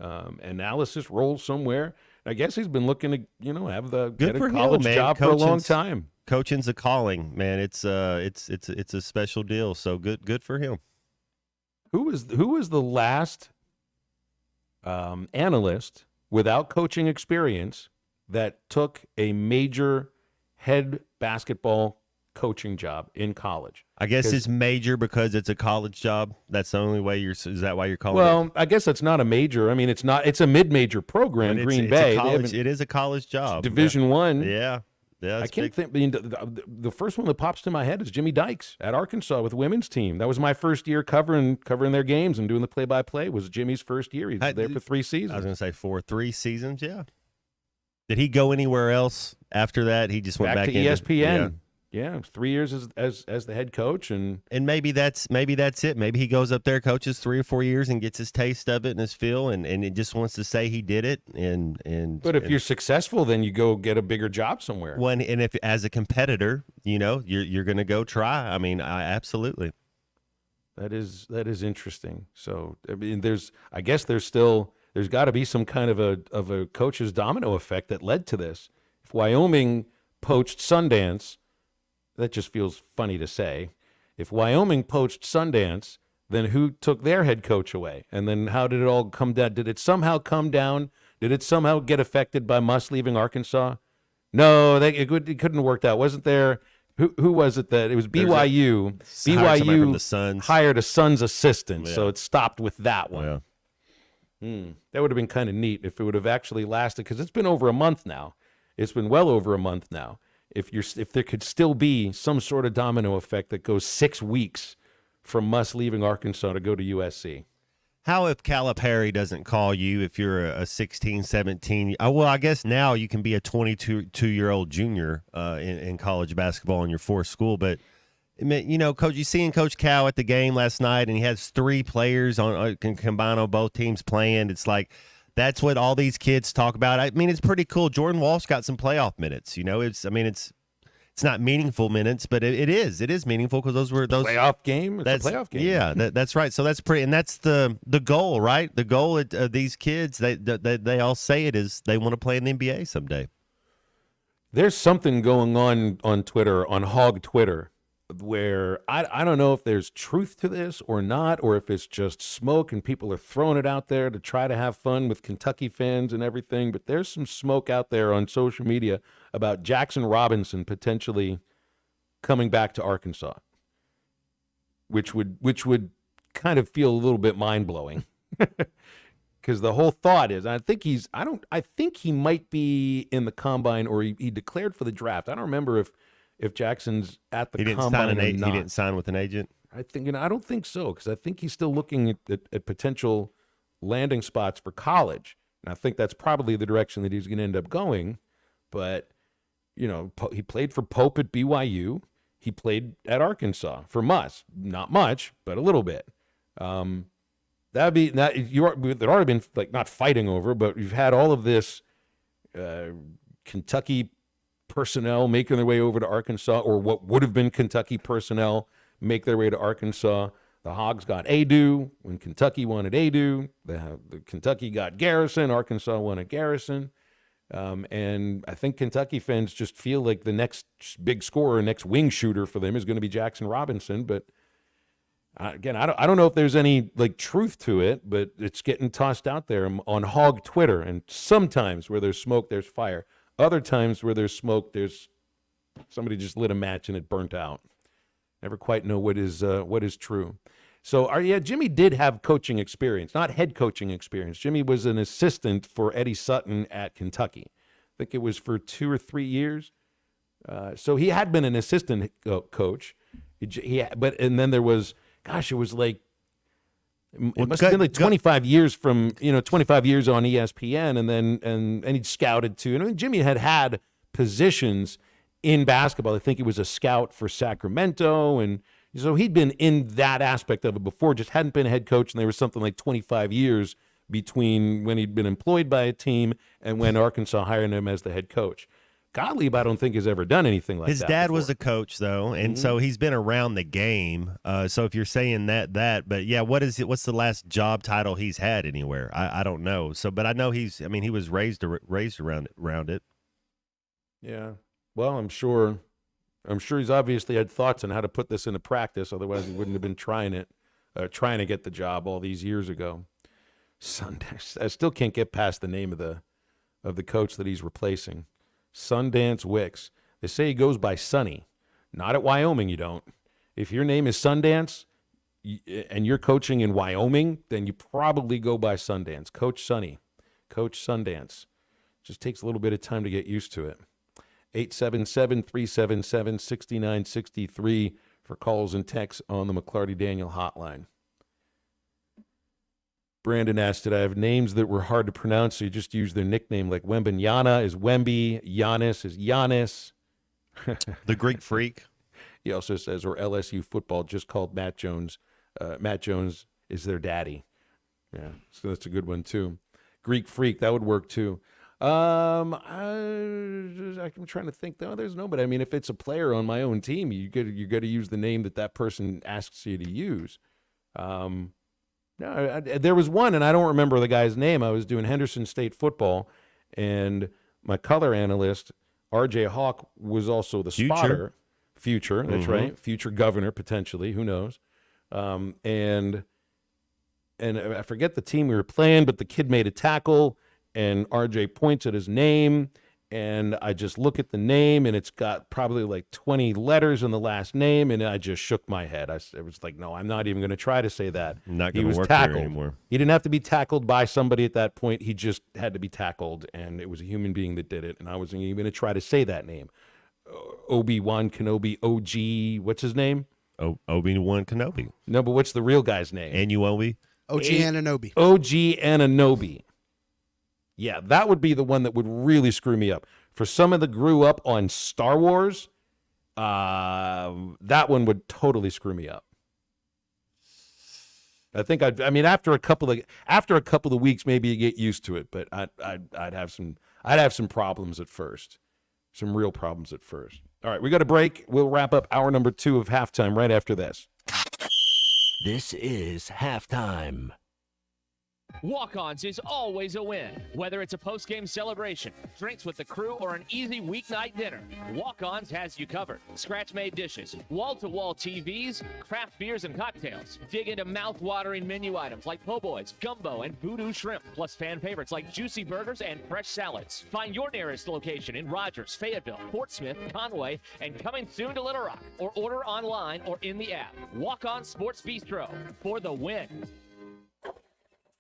analysis role somewhere. I guess he's been looking to, have get a college job for a long time. Coaching's a calling, man. It's a special deal. So good for him. Who was the last analyst without coaching experience that took a major head basketball coaching job in college? I guess it's major because it's a college job. That's the only way is that why you're calling it? Well, I guess it's not a major. I mean, it's a mid-major program, Green Bay. It is a college job. Division One. Yeah. I can't think. I mean, the first one that pops to my head is Jimmy Dykes at Arkansas with the women's team. That was my first year covering their games and doing the play-by-play. Was Jimmy's first year. He was there for 3 seasons. I was going to say 3 seasons. Yeah. Did he go anywhere else after that? He just went back to ESPN. Yeah, it was 3 years as the head coach, and maybe that's it. Maybe he goes up there, coaches 3 or 4 years, and gets his taste of it and his feel, and it just wants to say he did it. But if you're successful, then you go get a bigger job somewhere. And if as a competitor, you're going to go try. I mean, absolutely. That is interesting. So I mean, there's got to be some kind of a coach's domino effect that led to this. If Wyoming poached Sundance. That just feels funny to say. If Wyoming poached Sundance, then who took their head coach away? And then how did it all come down? Did it somehow come down? Did it somehow get affected by Muss leaving Arkansas? No, it couldn't have worked out. Wasn't there? Who was it that it was BYU? BYU hired a Suns assistant, so it stopped with that one. Yeah. That would have been kind of neat if it would have actually lasted, because it's been over a month now. It's been well over a month now. If there could still be some sort of domino effect that goes 6 weeks from Muss leaving Arkansas to go to USC. How if Calipari doesn't call you if you're a 16, 17? Well, I guess now you can be a 22-year-old junior in college basketball in your fourth school. But, Coach, you seen Coach Cal at the game last night, and he has 3 players can combine on both teams playing. It's like, that's what all these kids talk about. I mean, it's pretty cool. Jordan Walsh got some playoff minutes. It's not meaningful minutes, but it is meaningful because those playoff game. It's a playoff game. Yeah, that's right. So that's pretty, and that's the goal, right? The goal of these kids, they all say it is they want to play in the NBA someday. There's something going on Twitter, on Hog Twitter, where I don't know if there's truth to this or not, or if it's just smoke and people are throwing it out there to try to have fun with Kentucky fans and everything. But there's some smoke out there on social media about Jackson Robinson potentially coming back to Arkansas, which would kind of feel a little bit mind-blowing. Because the whole thought is, I think he might be in the combine, or he declared for the draft. I don't remember if Jackson's at the combine or not. He didn't sign with an agent? I don't think so, because I think he's still looking at potential landing spots for college. And I think that's probably the direction that he's going to end up going. But, he played for Pope at BYU. He played at Arkansas for Muss. Not much, but a little bit. They'd already been, not fighting over, but you've had all of this Kentucky personnel making their way over to Arkansas, or what would have been Kentucky personnel make their way to Arkansas. The Hogs got Adu when Kentucky wanted Adu. The Kentucky got Garrison. Arkansas wanted Garrison. And I think Kentucky fans just feel like the next big scorer, next wing shooter for them is going to be Jackson Robinson. But again, I don't know if there's any truth to it, but it's getting tossed out there on Hog Twitter. And sometimes where there's smoke, there's fire. Other times where there's smoke, there's somebody just lit a match and it burnt out. Never quite know what is true. So, yeah, Jimmy did have coaching experience, not head coaching experience. Jimmy was an assistant for Eddie Sutton at Kentucky. I think it was for 2 or 3 years. So he had been an assistant coach. And then there was, gosh, it was like, it must have been like 25 years from, 25 years on ESPN, and he'd scouted too. And I mean, Jimmy had positions in basketball. I think he was a scout for Sacramento, and so he'd been in that aspect of it before, just hadn't been a head coach, and there was something like 25 years between when he'd been employed by a team and when Arkansas hired him as the head coach. Gottlieb, I don't think, has ever done anything like that. His dad before. was a coach, though, and so he's been around the game. So if you're saying that, but yeah, what's the last job title he's had anywhere? I don't know. So, but I know he was raised around it. Yeah. Well, I'm sure he's obviously had thoughts on how to put this into practice. Otherwise, he wouldn't have been trying to get the job all these years ago. Sundance. I still can't get past the name of the coach that he's replacing. Sundance Wicks. They say he goes by Sonny. Not at Wyoming, you don't. If your name is Sundance and you're coaching in Wyoming, then you probably go by Sundance. Coach Sonny. Coach Sundance. Just takes a little bit of time to get used to it. 877-377-6963 for calls and texts on the McLarty Daniel hotline. Brandon asked, did I have names that were hard to pronounce, so you just use their nickname, like Wembanyama is Wemby, Giannis is Giannis. The Greek Freak. He also says, or LSU football just called Matt Jones. Matt Jones is their daddy. Yeah, so that's a good one, too. Greek Freak, that would work, too. I'm trying to think. No, there's nobody. I mean, if it's a player on my own team, you got to use the name that person asks you to use. No, there was one, and I don't remember the guy's name. I was doing Henderson State football, and my color analyst, R.J. Hawk, was also the spotter. Future, that's right. Future governor, potentially. Who knows? And I forget the team we were playing, but the kid made a tackle, and R.J. points at his name, and I just look at the name, and it's got probably like 20 letters in the last name, and I just shook my head. It was like, no, I'm not even going to try to say that. Not going to work there anymore. He didn't have to be tackled by somebody at that point. He just had to be tackled, and it was a human being that did it, and I wasn't even going to try to say that name. Obi-Wan Kenobi, OG, what's his name? Obi-Wan Kenobi. No, but what's the real guy's name? Anunoby? OG Anunoby. OG Anunoby. Yeah, that would be the one that would really screw me up. For someone that grew up on Star Wars, that one would totally screw me up. I think after a couple of weeks, maybe you get used to it, but I'd have some problems at first. Some real problems at first. All right, we got a break. We'll wrap up hour number 2 of Halftime right after this. This is Halftime. Walk-Ons is always a win. Whether it's a post-game celebration, drinks with the crew, or an easy weeknight dinner, Walk-Ons has you covered. Scratch-made dishes, wall-to-wall TVs, craft beers and cocktails. Dig into mouth-watering menu items like po' boys, gumbo, and voodoo shrimp, plus fan favorites like juicy burgers and fresh salads. Find your nearest location in Rogers, Fayetteville, Fort Smith, Conway, and coming soon to Little Rock, or order online or in the app. Walk-On Sports Bistro for the win.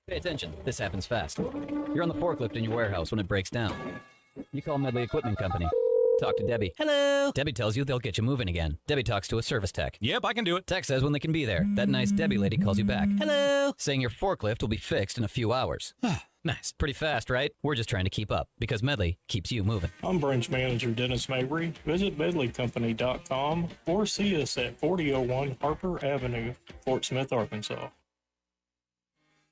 Pay attention. This happens fast. You're on the forklift in your warehouse when it breaks down. You call Medley Equipment Company. Talk to Debbie. Hello. Debbie tells you they'll get you moving again. Debbie talks to a service tech. Yep, I can do it. Tech says when they can be there. That nice Debbie lady calls you back. Hello. Saying your forklift will be fixed in a few hours. Nice. Pretty fast, right? We're just trying to keep up because Medley keeps you moving. I'm branch manager Dennis Mabry. Visit medleycompany.com or see us at 4001 Harper Avenue, Fort Smith, Arkansas.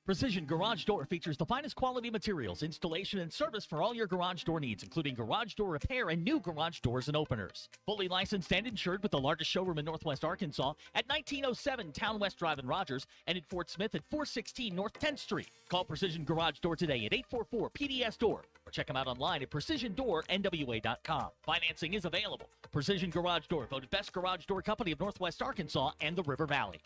Precision Garage Door features the finest quality materials, installation, and service for all your garage door needs, including garage door repair and new garage doors and openers. Fully licensed and insured with the largest showroom in Northwest Arkansas at 1907 Town West Drive in Rogers and in Fort Smith at 416 North 10th Street. Call Precision Garage Door today at 844-PDS-DOOR or check them out online at PrecisionDoorNWA.com. Financing is available. Precision Garage Door, voted best garage door company of Northwest Arkansas and the River Valley.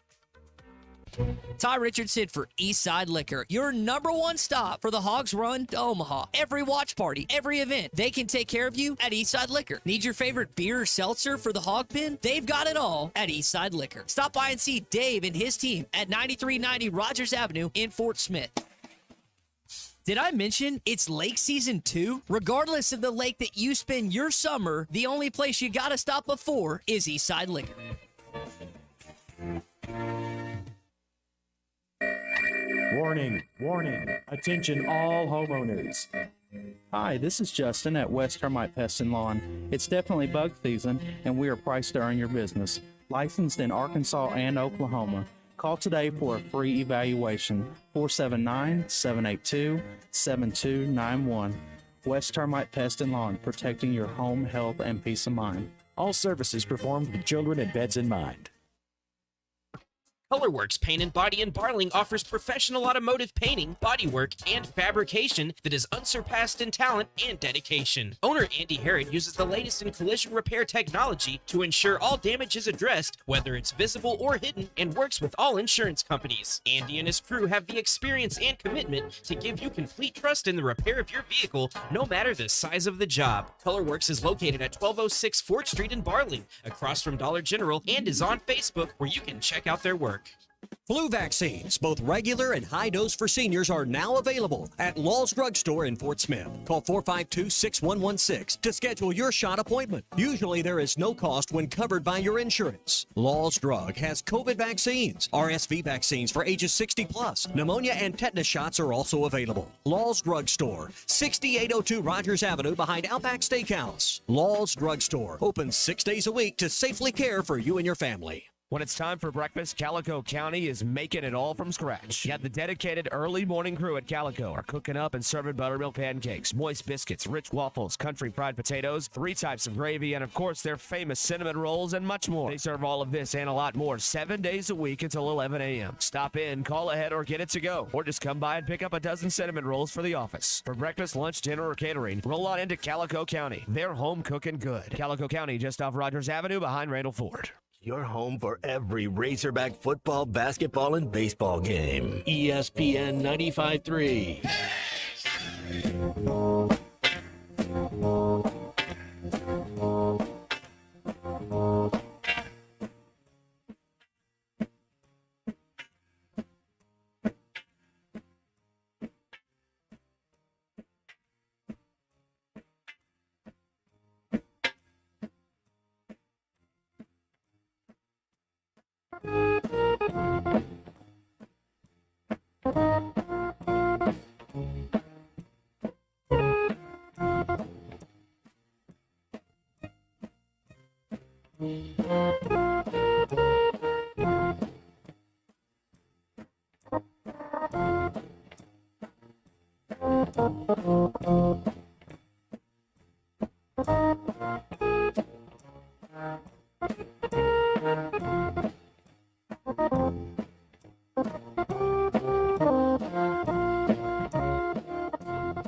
Ty Richardson for Eastside Liquor, your number one stop for the Hogs Run to Omaha. Every watch party, every event, they can take care of you at Eastside Liquor. Need your favorite beer or seltzer for the Hog Pen? They've got it all at Eastside Liquor. Stop by and see Dave and his team at 9390 Rogers Avenue in Fort Smith. Did I mention it's lake season 2? Regardless of the lake that you spend your summer, the only place you gotta stop before is Eastside Liquor. Warning, warning, attention all homeowners. Hi, this is Justin at West Termite Pest and Lawn. It's definitely bug season, and we are priced to earn your business. Licensed in Arkansas and Oklahoma. Call today for a free evaluation, 479-782-7291. West Termite Pest and Lawn, protecting your home, health, and peace of mind. All services performed with children and pets in mind. Colorworks Paint and Body in Barling offers professional automotive painting, bodywork, and fabrication that is unsurpassed in talent and dedication. Owner Andy Herod uses the latest in collision repair technology to ensure all damage is addressed, whether it's visible or hidden, and works with all insurance companies. Andy and his crew have the experience and commitment to give you complete trust in the repair of your vehicle, no matter the size of the job. Colorworks is located at 1206 Fort Street in Barling, across from Dollar General, and is on Facebook, where you can check out their work. Flu vaccines, both regular and high dose for seniors, are now available at Law's Drug Store in Fort Smith. Call 452-6116 to schedule your shot appointment. Usually there is no cost when covered by your insurance. Law's Drug has COVID vaccines, RSV vaccines for ages 60 plus. Pneumonia and tetanus shots are also available. Law's Drug Store, 6802 Rogers Avenue behind Outback Steakhouse. Law's Drug Store, open 6 days a week to safely care for you and your family. When it's time for breakfast, Calico County is making it all from scratch. Yet the dedicated early morning crew at Calico are cooking up and serving buttermilk pancakes, moist biscuits, rich waffles, country fried potatoes, 3 types of gravy, and of course their famous cinnamon rolls and much more. They serve all of this and a lot more 7 days a week until 11 a.m. Stop in, call ahead, or get it to go. Or just come by and pick up a dozen cinnamon rolls for the office. For breakfast, lunch, dinner, or catering, roll on into Calico County. They're home cooking good. Calico County, just off Rogers Avenue behind Randall Ford. Your home for every Razorback football, basketball, and baseball game. ESPN 95.3.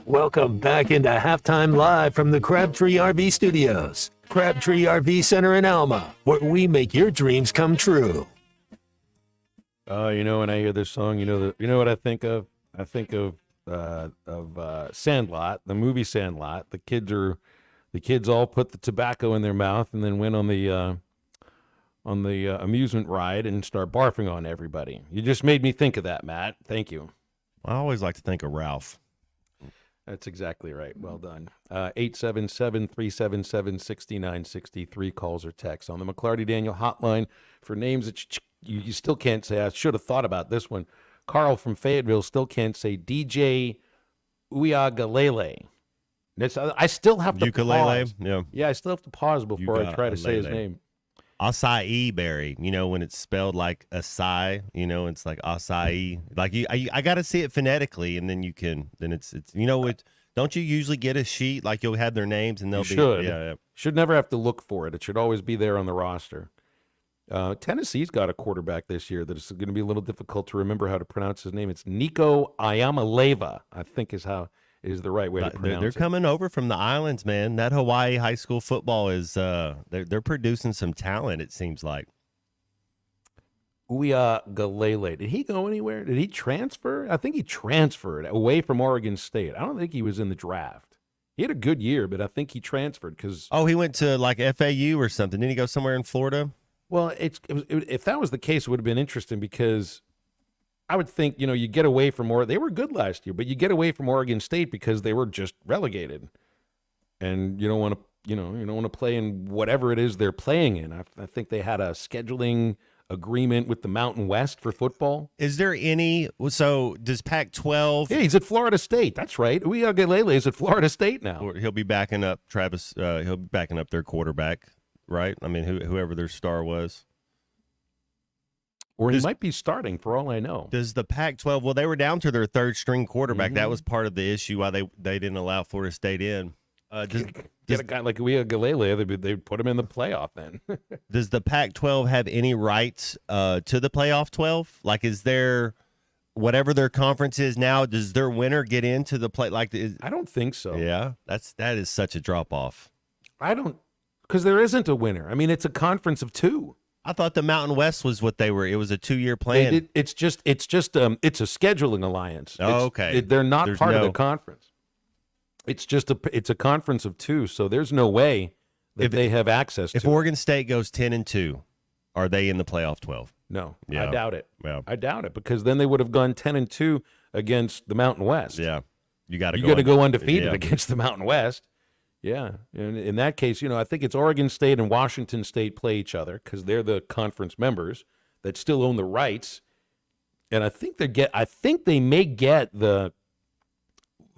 Welcome back into Halftime Live from the Crabtree RV Studios. Crabtree RV Center in Alma, where we make your dreams come true. You know, when I hear this song, you know what I think of? I think of Sandlot, the movie Sandlot. The kids all put the tobacco in their mouth and then went on the amusement ride and start barfing on everybody. You just made me think of that, Matt. Thank you. I always like to think of Ralph. That's exactly right. Well done. 877-377-6963 calls or texts on the McLarty Daniel hotline for names that you still can't say. I should have thought about this one. Carl from Fayetteville still can't say DJ Uiagalelei. I still have to Ukulele, pause. yeah. Yeah, I still have to pause before I try to say his name. Acai berry, when it's spelled like acai, it's like acai. Like I got to see it phonetically, and then it's don't you usually get a sheet like you'll have their names and they'll should never have to look for it. It should always be there on the roster. Tennessee's got a quarterback this year that is going to be a little difficult to remember how to pronounce his name. It's Nico Iamaleava, I think is the right way to pronounce it. They're coming over from the islands, man. That Hawaii high school football is they're producing some talent, it seems like. Uiagalelei. Did he go anywhere? Did he transfer? I think he transferred away from Oregon State. I don't think he was in the draft. He had a good year, but I think he transferred because. Oh, he went to like FAU or something. Didn't he go somewhere in Florida? Well, if that was the case, it would have been interesting because I would think, you get away from they were good last year, but you get away from Oregon State because they were just relegated. And you don't want to, you don't want to play in whatever it is they're playing in. I think they had a scheduling agreement with the Mountain West for football. Is there any? So does Pac-12? Yeah, he's at Florida State. That's right. Uiagalelei is at Florida State now. He'll be backing up Travis. He'll be backing up their quarterback, right? I mean, whoever their star was. Or he might be starting, for all I know. Does the Pac-12? Well, they were down to their third string quarterback. That was part of the issue why they didn't allow Florida State in. Get a guy like Uiagalelei, they'd put him in the playoff then. Does the Pac-12 have any rights to the playoff 12? Like, is there whatever their conference is now? Does their winner get into the play? I don't think so. Yeah, that is such a drop off. Because there isn't a winner. I mean, it's a conference of two. I thought the Mountain West was what they were. It was a 2-year plan. It's a scheduling alliance. Okay. They're not part of the conference. It's a conference of two, so there's no way that they have access to. If Oregon State goes 10-2, are they in the playoff 12? No, Yeah. I doubt it. Yeah. I doubt it because then they would have gone 10-2 against the Mountain West. Yeah, you got to go undefeated against the Mountain West. Yeah, and in that case, I think it's Oregon State and Washington State play each other because they're the conference members that still own the rights, and I think they may get the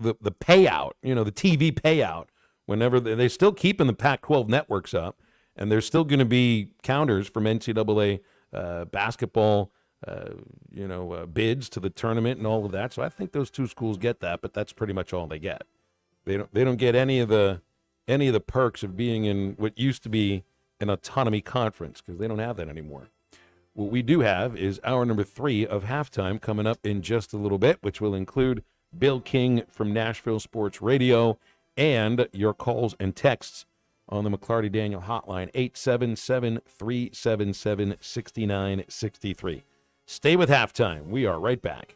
payout, the TV payout, whenever they're still keeping the Pac-12 networks up, and there's still going to be counters from NCAA basketball, bids to the tournament and all of that. So I think those two schools get that, but that's pretty much all they get. They don't get any of the perks of being in what used to be an autonomy conference because they don't have that anymore. What we do have is hour number 3 of Halftime coming up in just a little bit, which will include Bill King from Nashville Sports Radio, and your calls and texts on the McLarty Daniel hotline, 877-377-6963. Stay with Halftime. We are right back.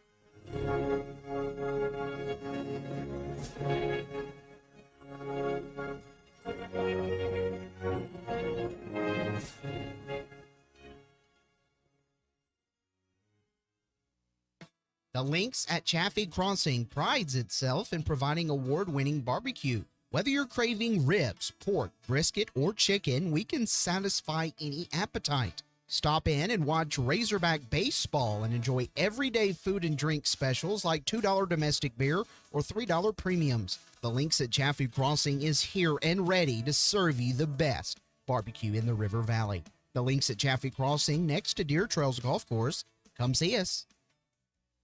The Lynx at Chaffee Crossing prides itself in providing award-winning barbecue. Whether you're craving ribs, pork, brisket, or chicken, we can satisfy any appetite. Stop in and watch Razorback baseball and enjoy everyday food and drink specials like $2 domestic beer or $3 premiums. The Lynx at Chaffee Crossing is here and ready to serve you the best barbecue in the River Valley. The Lynx at Chaffee Crossing next to Deer Trails Golf Course. Come see us.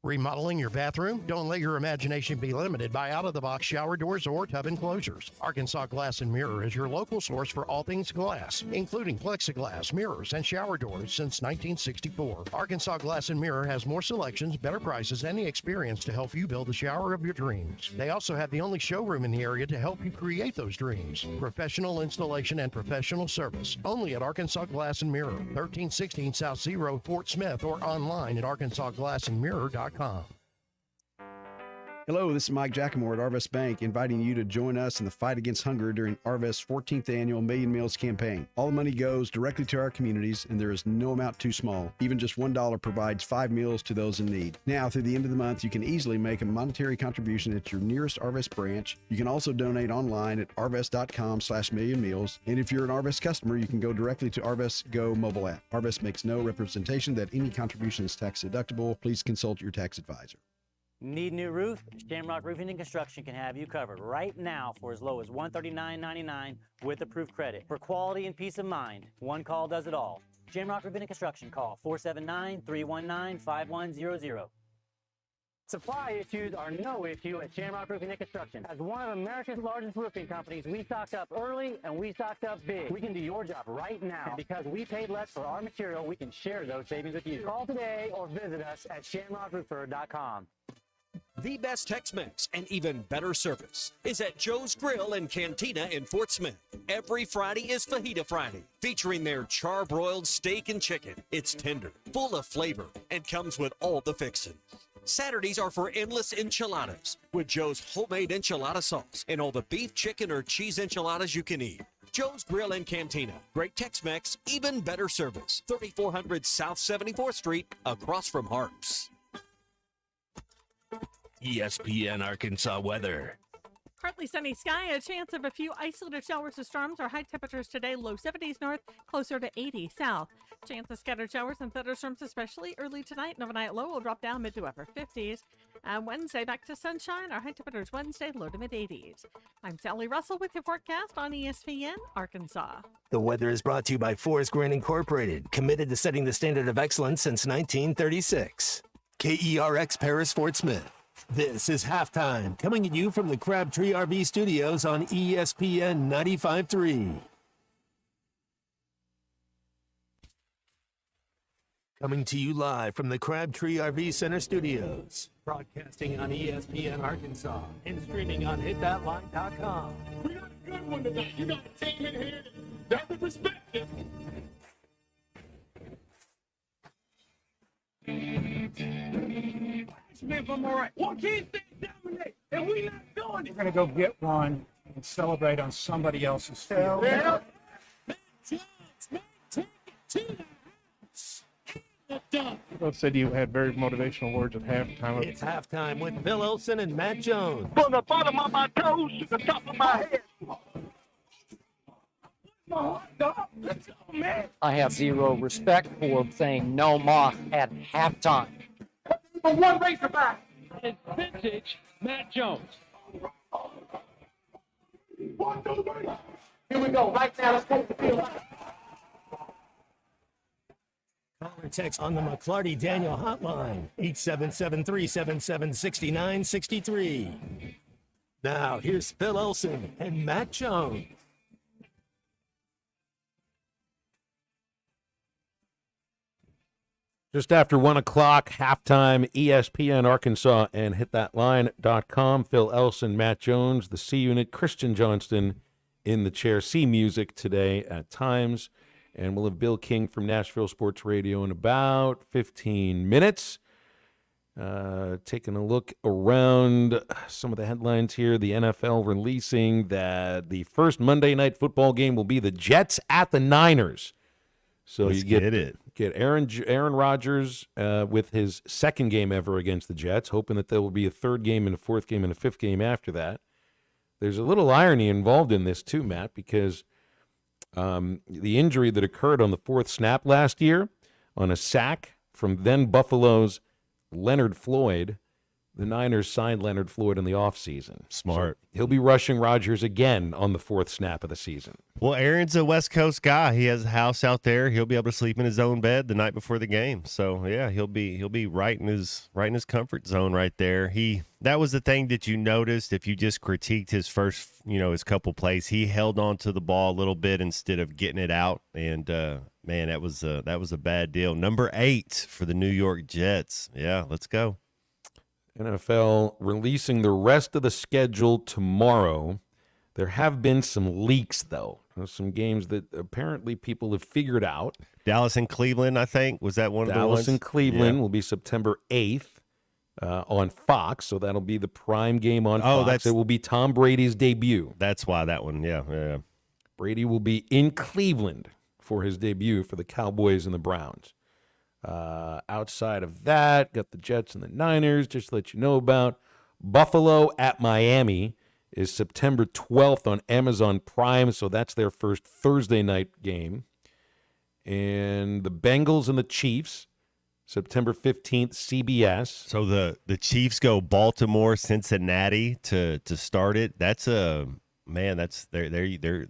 Remodeling your bathroom? Don't let your imagination be limited by out-of-the-box shower doors or tub enclosures. Arkansas Glass and Mirror is your local source for all things glass, including plexiglass, mirrors, and shower doors since 1964. Arkansas Glass and Mirror has more selections, better prices, and the experience to help you build the shower of your dreams. They also have the only showroom in the area to help you create those dreams. Professional installation and professional service. Only at Arkansas Glass and Mirror, 1316 South Z Road, Fort Smith, or online at arkansasglassandmirror.com. Hello, this is Mike Jackamore at Arvest Bank, inviting you to join us in the fight against hunger during Arvest's 14th annual Million Meals campaign. All the money goes directly to our communities, and there is no amount too small. Even just $1 provides 5 meals to those in need. Now, through the end of the month, you can easily make a monetary contribution at your nearest Arvest branch. You can also donate online at arvest.com/millionmeals. And if you're an Arvest customer, you can go directly to Arvest Go mobile app. Arvest makes no representation that any contribution is tax deductible. Please consult your tax advisor. Need new roof? Shamrock Roofing and Construction can have you covered right now for as low as $139.99 with approved credit. For quality and peace of mind, one call does it all. Shamrock Roofing and Construction, call 479-319-5100. Supply issues are no issue at Shamrock Roofing and Construction. As one of America's largest roofing companies, we stocked up early and we stocked up big. We can do your job right now. And because we paid less for our material, we can share those savings with you. Call today or visit us at shamrockroofer.com. The best Tex-Mex and even better service is at Joe's Grill and Cantina in Fort Smith. Every Friday is Fajita Friday, featuring their charbroiled steak and chicken. It's tender, full of flavor, and comes with all the fixings. Saturdays are for endless enchiladas with Joe's homemade enchilada sauce and all the beef, chicken, or cheese enchiladas you can eat. Joe's Grill and Cantina. Great Tex-Mex, even better service. 3400 South 74th Street, across from Harps. ESPN Arkansas weather. Partly sunny sky, a chance of a few isolated showers or storms. Our high temperatures today, low 70s north, closer to 80 south. Chance of scattered showers and thunderstorms, especially early tonight. And overnight low will drop down mid to upper 50s. Wednesday, back to sunshine. Our high temperatures Wednesday, low to mid 80s. I'm Sally Russell with your forecast on ESPN Arkansas. The weather is brought to you by Forest Grain Incorporated, committed to setting the standard of excellence since 1936. KERX Paris Fort Smith. This is Halftime, coming at you from the Crabtree RV Studios on ESPN 95.3. Coming to you live from the Crabtree RV Center Studios. Broadcasting on ESPN Arkansas and streaming on hitthatline.com. We got a good one tonight. You got a team in here that doesn't respect it. Smith, I'm all right. Why can't they dominate? And we not doing it. We're going to go get one and celebrate on somebody else's field. Yeah. Both said you had very motivational words at halftime. It's Halftime with Bill Olson and Matt Jones. From the bottom of my toes to the top of my head. Let's go, man. I have zero respect for saying no mock at halftime. For one Razorback. It's vintage Matt Jones. 1, 2, 3. Here we go. Right now, let's take the field. Call or text on the McClarty Daniel hotline, 877-377-6963. Now, here's Phil Olson and Matt Jones. Just after 1 o'clock, halftime, ESPN Arkansas and hitthatline.com. Phil Elson, Matt Jones, the C Unit, Christian Johnston in the chair. C Music today at times. And we'll have Bill King from Nashville Sports Radio in about 15 minutes. Taking a look around some of the headlines here. The NFL releasing that the first Monday Night Football game will be the Jets at the Niners. So Let's you get it. Get Aaron Rodgers with his second game ever against the Jets, hoping that there will be a third game and a fourth game and a fifth game after that. There's a little irony involved in this too, Matt, because the injury that occurred on the fourth snap last year on a sack from then Buffalo's Leonard Floyd, the Niners signed Leonard Floyd in the offseason. Smart. So he'll be rushing Rodgers again on the fourth snap of the season. Well, Aaron's a West Coast guy. He has a house out there. He'll be able to sleep in his own bed the night before the game. So yeah, he'll be right in his comfort zone right there. That was the thing that you noticed if you just critiqued his first, his couple plays. He held on to the ball a little bit instead of getting it out. And man, that was a bad deal. Number 8 for the New York Jets. Yeah, let's go. NFL releasing the rest of the schedule tomorrow. There have been some leaks, though. Some games that apparently people have figured out. Dallas and Cleveland, I think. Was that one of the ones? Dallas and Cleveland will be September 8th on Fox, so that'll be the prime game on Fox. It will be Tom Brady's debut. That's why that one, yeah. Brady will be in Cleveland for his debut for the Cowboys and the Browns. Outside of that, got the Jets and the Niners, just to let you know about. Buffalo at Miami is September 12th on Amazon Prime, so that's their first Thursday night game. And the Bengals and the Chiefs, September 15th, CBS. So the Chiefs go Baltimore, Cincinnati to start it. That's they're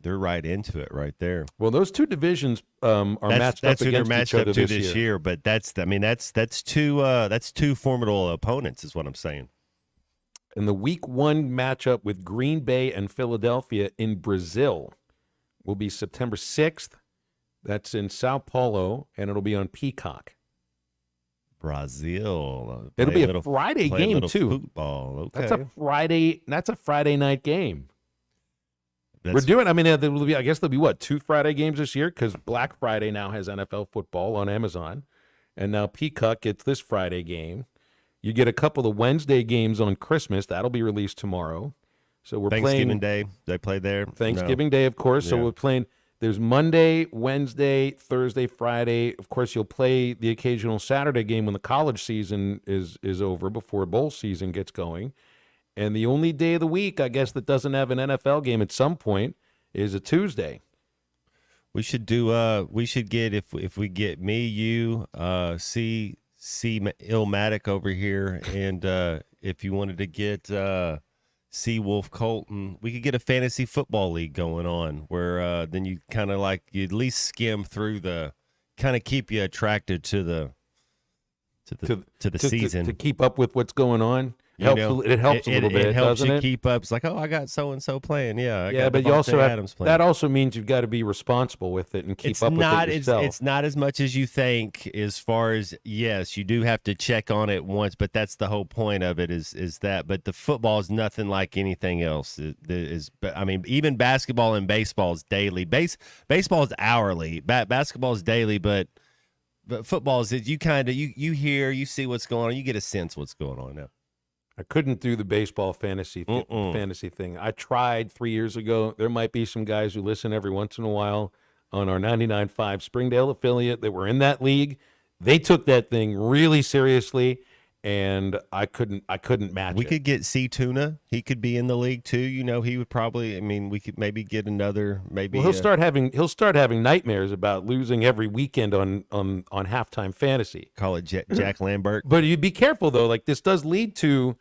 right into it right there. Well, those two divisions are matched up against each other this year. But that's two formidable opponents, is what I'm saying. And the Week 1 matchup with Green Bay and Philadelphia in Brazil will be September 6th. That's in Sao Paulo, and it'll be on Peacock. Brazil. It'll Play be a Friday play a game little too. Football. Okay. That's a Friday night game. That's- We're doing. I mean, there will be. I guess there'll be what 2 Friday games this year because Black Friday now has NFL football on Amazon, and now Peacock gets this Friday game. You get a couple of Wednesday games on Christmas. That'll be released tomorrow. So we're Thanksgiving playing Day. They play there. Thanksgiving Day, of course. So Yeah. we're playing. There's Monday, Wednesday, Thursday, Friday. Of course, you'll play the occasional Saturday game when the college season is over before bowl season gets going. And the only day of the week, I guess, that doesn't have an NFL game at some point is a Tuesday. We should do. We should get if we get me, you, C Illmatic over here, and if you wanted to get C Wolf Colton, we could get a fantasy football league going on where then you kind of like you at least skim through the kind of keep you attracted to the season to keep up with what's going on. You Helps, know, it helps a little bit. It helps doesn't you it? keep up. It's like, oh, I got so and so playing. Yeah, I Yeah, got but you also Devontae have, Adams playing. that also means you've got to be responsible with it and keep It's up not, with it yourself. It's not as much as you think. As far as yes, you do have to check on it once, but that's the whole point of it. Is that? But the football is nothing like anything else. I mean, even basketball and baseball is daily. Baseball is hourly. Basketball is daily, but football is you kind of you hear, you see what's going on, you get a sense what's going on now. I couldn't do the baseball fantasy thing. I tried 3 years ago. There might be some guys who listen every once in a while on our 99.5 Springdale affiliate that were in that league. They took that thing really seriously, and I couldn't match We it. could get C Tuna. He could be in the league too. You know, he would probably. I mean, we could maybe get another. Maybe Well, he'll start having nightmares about losing every weekend on halftime fantasy. Call it Jack Lambert. But you be careful though. Like this does lead to,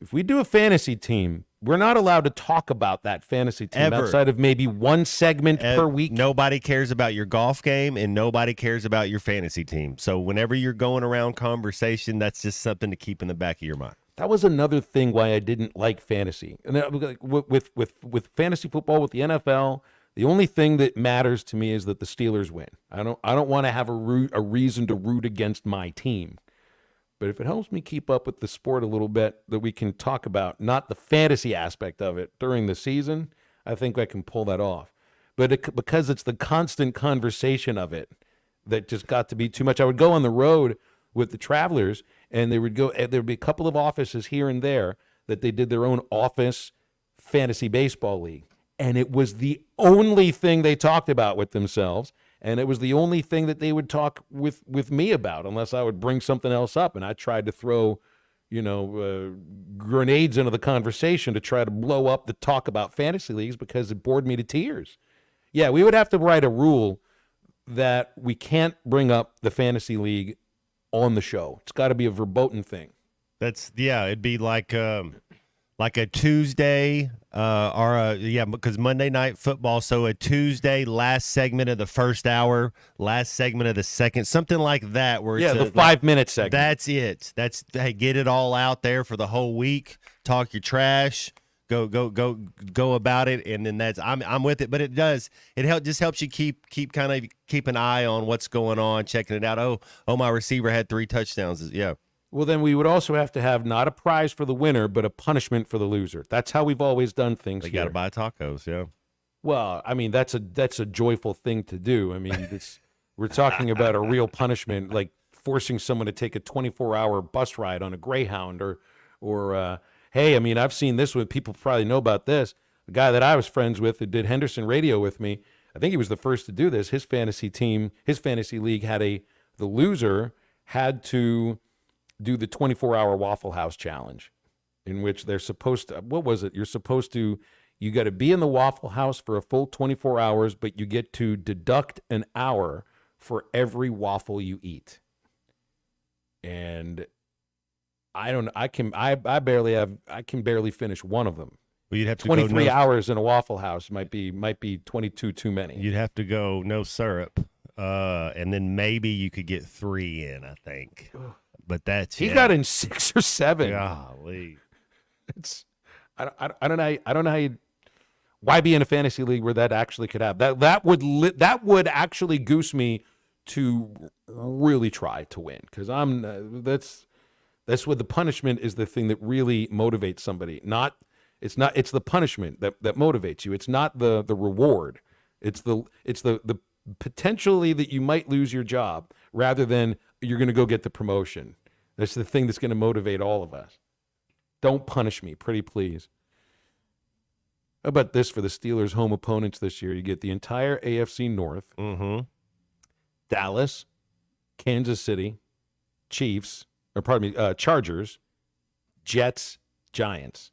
if we do a fantasy team, we're not allowed to talk about that fantasy team Ever. outside of maybe one segment per week. Nobody cares about your golf game, and nobody cares about your fantasy team. So whenever you're going around conversation, that's just something to keep in the back of your mind. That was another thing why I didn't like fantasy. And with fantasy football, with the NFL, the only thing that matters to me is that the Steelers win. I don't want to have a reason to root against my team. But if it helps me keep up with the sport a little bit, that we can talk about, not the fantasy aspect of it during the season, I think I can pull that off. But because it's the constant conversation of it that just got to be too much. I would go on the road with the Travelers, and there would be a couple of offices here and there that they did their own office fantasy baseball league. And it was the only thing they talked about with themselves. And it was the only thing that they would talk with me about, unless I would bring something else up. And I tried to throw, grenades into the conversation to try to blow up the talk about fantasy leagues because it bored me to tears. Yeah, we would have to write a rule that we can't bring up the fantasy league on the show. It's got to be a verboten thing. It'd be like a Tuesday because Monday Night Football. So a Tuesday, last segment of the first hour, last segment of the second, something like that. Where it's the 5-minute segment. That's it. Hey, get it all out there for the whole week. Talk your trash. Go about it, and then I'm with it. But it just helps you keep an eye on what's going on, checking it out. Oh, my receiver had 3 touchdowns. Yeah. Well, then we would also have to have not a prize for the winner, but a punishment for the loser. That's how we've always done things. They got to buy tacos, yeah. Well, I mean, that's a joyful thing to do. I mean, we're talking about a real punishment, like forcing someone to take a 24-hour bus ride on a Greyhound, or hey, I mean, I've seen this one. People probably know about this. A guy that I was friends with who did Henderson Radio with me. I think he was the first to do this. His fantasy team, his fantasy league the loser had to do the 24-hour Waffle House challenge, in which they're supposed to, what was it? You got to be in the Waffle House for a full 24 hours, but you get to deduct an hour for every waffle you eat. And I can barely finish one of them. Well, you'd have to 23 hours in a Waffle House might be 22 too many. You'd have to go no syrup, and then maybe you could get 3 in, I think. But he got in 6 or 7. Golly, I don't know how you. Why be in a fantasy league where that actually could happen? That would actually goose me to really try to win, because that's what the punishment is, the thing that really motivates somebody. It's the punishment that motivates you. It's not the reward. It's the potentially that you might lose your job rather than you're going to go get the promotion. That's the thing that's going to motivate all of us. Don't punish me, pretty please. How about this for the Steelers' home opponents this year? You get the entire AFC North, Dallas, Kansas City, Chargers, Jets, Giants.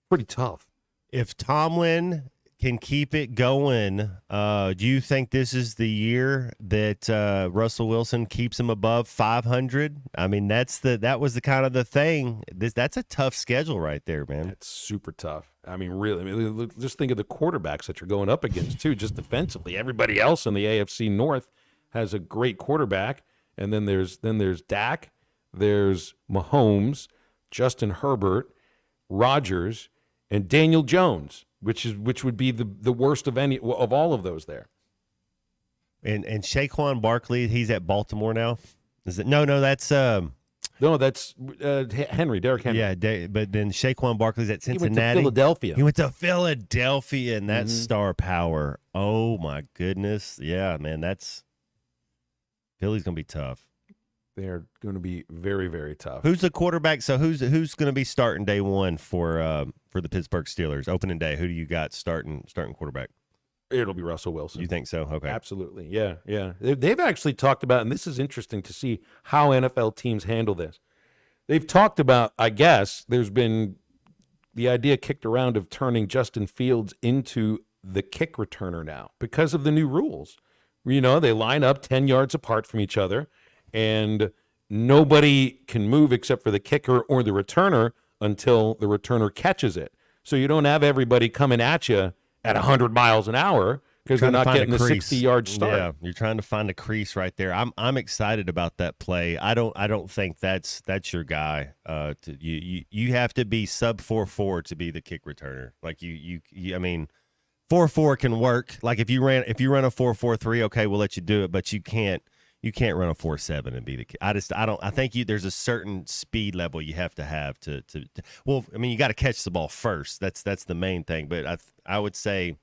Pretty tough. If Tomlin can keep it going, do you think this is the year that Russell Wilson keeps him above 500? I mean, that was the kind of the thing. That's a tough schedule right there, man. It's super tough. I mean, really. I mean, just think of the quarterbacks that you're going up against too, just defensively. Everybody else in the AFC North has a great quarterback, and then there's Dak, there's Mahomes, Justin Herbert, Rodgers, and Daniel Jones, which would be the worst of all of those there. And Saquon Barkley, he's at Baltimore now. Is it? No, that's Derrick Henry. Yeah, but then Saquon Barkley's at Cincinnati. He went to Philadelphia. He went to Philadelphia, and that's star power. Oh my goodness, yeah, man, Philly's gonna be tough. They're going to be very, very tough. Who's the quarterback? So who's going to be starting day one for the Pittsburgh Steelers opening day? Who do you got starting quarterback? It'll be Russell Wilson. You think so? Okay, absolutely. Yeah. They've actually talked about, and this is interesting to see how NFL teams handle this. They've talked about, I guess, there's been the idea kicked around of turning Justin Fields into the kick returner now because of the new rules. You know, they line up 10 yards apart from each other, and nobody can move except for the kicker or the returner until the returner catches it. So you don't have everybody coming at you at 100 miles an hour because they're not getting the 60-yard start. Yeah, you're trying to find a crease right there. I'm excited about that play. I don't think that's your guy. You have to be sub 4.4 to be the kick returner. Like you I mean, 4.4 can work. Like if you run a 4.43, okay, we'll let you do it, but you can't run a 4.7 and be the kid. I think there's a certain speed level you have to well, I mean, you got to catch the ball first. That's the main thing. But I would say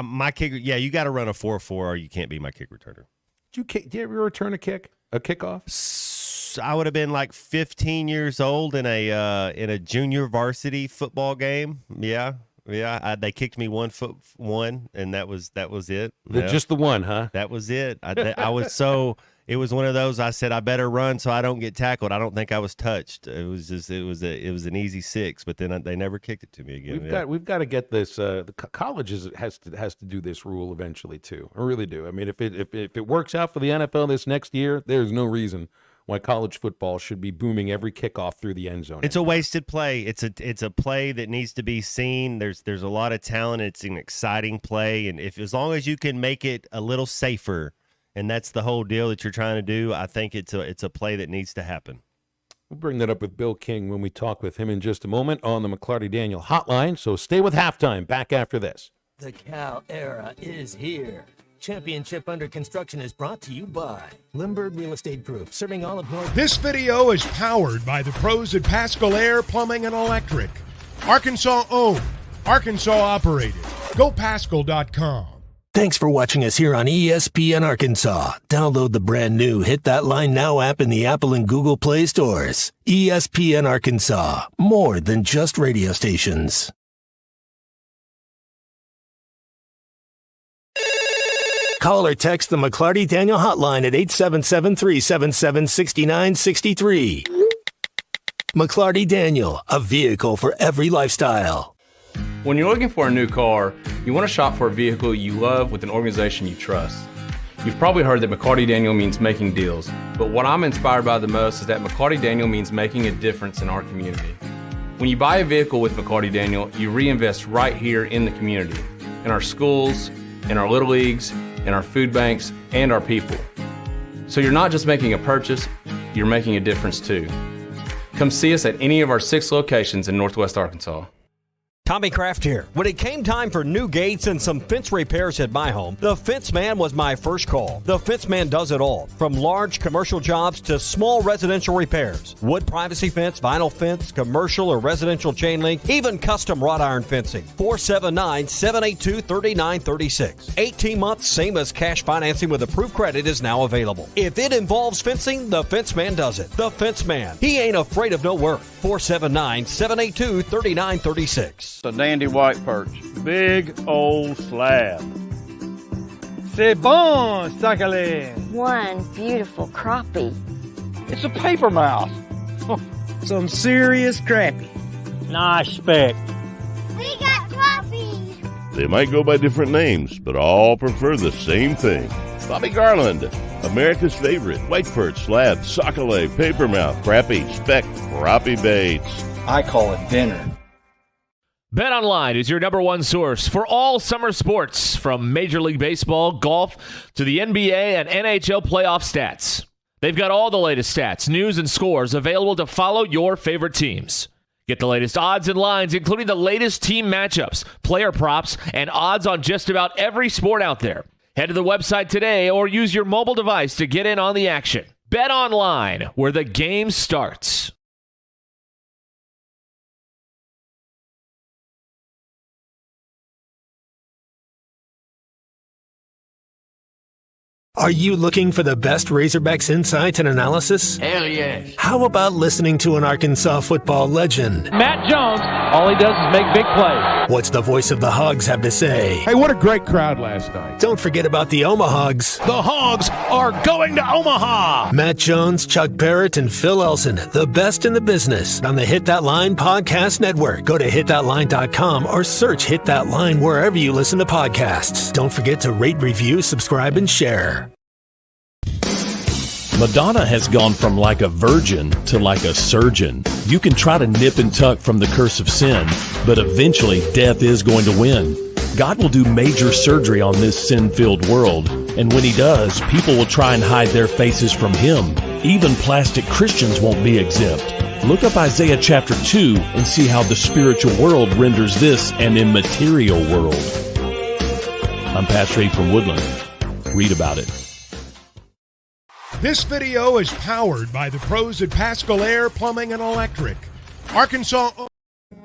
my kicker, yeah, you got to run a 4.4 or you can't be my kick returner. Did you ever return a kickoff? I would have been like 15 years old in a junior varsity football game. Yeah. Yeah, they kicked me 1 foot one, and that was it. Just the one, huh? That was it. I was it was one of those. I said I better run so I don't get tackled. I don't think I was touched. It was an easy 6, but then they never kicked it to me again. We've got to get this. The colleges has to do this rule eventually too. I really do. I mean, if it works out for the NFL this next year, there's no reason why college football should be booming every kickoff through the end zone. It's a wasted play. It's a play that needs to be seen. There's a lot of talent. It's an exciting play, and as long as you can make it a little safer, and that's the whole deal that you're trying to do, I think it's a play that needs to happen. We'll bring that up with Bill King when we talk with him in just a moment on the McLarty Daniel Hotline. So stay with Halftime. Back after this. The Cal era is here. Championship Under Construction is brought to you by Limburg Real Estate Group, serving all of North. This video is powered by the pros at Pascal Air Plumbing and Electric. Arkansas owned, Arkansas operated. GoPascal.com. Thanks for watching us here on ESPN Arkansas. Download the brand new Hit That Line Now app in the Apple and Google Play stores. ESPN Arkansas, more than just radio stations. Call or text the McLarty Daniel Hotline at 877-377-6963. McLarty Daniel, a vehicle for every lifestyle. When you're looking for a new car, you want to shop for a vehicle you love with an organization you trust. You've probably heard that McLarty Daniel means making deals, but what I'm inspired by the most is that McLarty Daniel means making a difference in our community. When you buy a vehicle with McLarty Daniel, you reinvest right here in the community, in our schools, in our little leagues, in our food banks, and our people. So you're not just making a purchase, you're making a difference too. Come see us at any of our 6 locations in Northwest Arkansas. Tommy Kraft here. When it came time for new gates and some fence repairs at my home, the Fence Man was my first call. The Fence Man does it all, from large commercial jobs to small residential repairs. Wood privacy fence, vinyl fence, commercial or residential chain link, even custom wrought iron fencing. 479-782-3936. 18 months, same as cash financing with approved credit is now available. If it involves fencing, the Fence Man does it. The Fence Man. He ain't afraid of no work. 479-782-3936. A dandy white perch. Big old slab. C'est bon, sacalé. One beautiful crappie. It's a paper mouse. Some serious crappie. Nice speck. We got crappie. They might go by different names, but all prefer the same thing. Bobby Garland, America's favorite white perch, slab, sockeye, papermouth, crappie, speck, crappie baits. I call it dinner. BetOnline is your number one source for all summer sports, from Major League Baseball, golf, to the NBA and NHL playoff stats. They've got all the latest stats, news, and scores available to follow your favorite teams. Get the latest odds and lines, including the latest team matchups, player props, and odds on just about every sport out there. Head to the website today or use your mobile device to get in on the action. BetOnline, where the game starts. Are you looking for the best Razorbacks insights and analysis? Hell yes. How about listening to an Arkansas football legend? Matt Jones, all he does is make big plays. What's the voice of the Hogs have to say? Hey, what a great crowd last night. Don't forget about the Omahogs. The Hogs are going to Omaha. Matt Jones, Chuck Barrett, and Phil Elson, the best in the business, on the Hit That Line Podcast Network. Go to hitthatline.com or search Hit That Line wherever you listen to podcasts. Don't forget to rate, review, subscribe, and share. Madonna has gone from like a virgin to like a surgeon. You can try to nip and tuck from the curse of sin, but eventually death is going to win. God will do major surgery on this sin-filled world, and when he does, people will try and hide their faces from him. Even plastic Christians won't be exempt. Look up Isaiah chapter 2 and see how the spiritual world renders this an immaterial world. I'm Pastor Abe from Woodland. Read about it. This video is powered by the pros at Pascal Air Plumbing and Electric. Arkansas.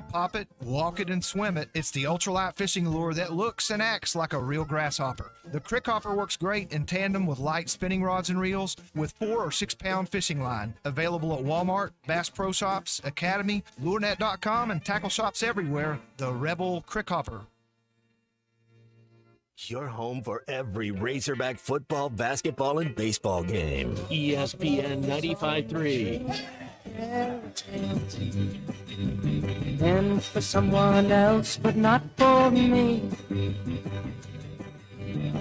Pop it, walk it, and swim it. It's the ultralight fishing lure that looks and acts like a real grasshopper. The Crick Hopper works great in tandem with light spinning rods and reels with 4 or 6 pound fishing line. Available at Walmart, Bass Pro Shops, Academy, LureNet.com, and tackle shops everywhere. The Rebel Crick Hopper. Your home for every Razorback football, basketball, and baseball game. ESPN 95.3. And for someone else, but not for me.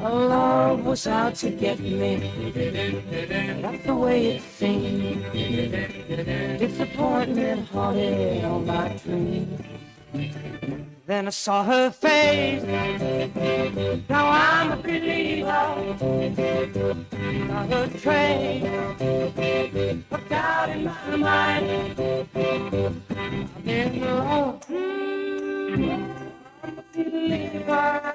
Love was out to get me. Not the way it seemed. Disappointment haunted all my dreams. Then I saw her face. Now I'm a believer. Not a trace. Put out in my mind. I'm in the wrong. I'm a believer.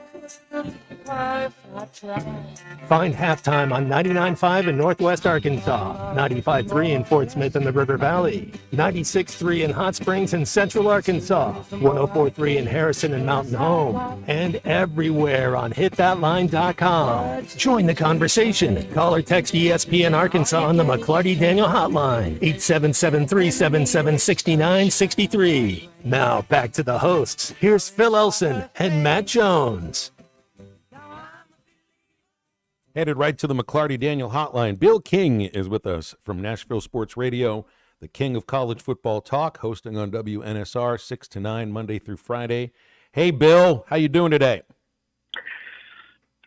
Find Halftime on 99.5 in Northwest Arkansas, 95.3 in Fort Smith and the River Valley, 96.3 in Hot Springs and Central Arkansas, 104.3 in Harrison and Mountain Home, and everywhere on hitthatline.com. Join the conversation. Call or text ESPN Arkansas on the McClarty Daniel Hotline, 877-377-6963. Now back to the hosts. Here's Phil Elson and Matt Jones. Headed right to the McClarty Daniel Hotline. Bill King is with us from Nashville Sports Radio, the king of college football talk, hosting on WNSR 6 to 9 Monday through Friday. Hey, Bill, how you doing today?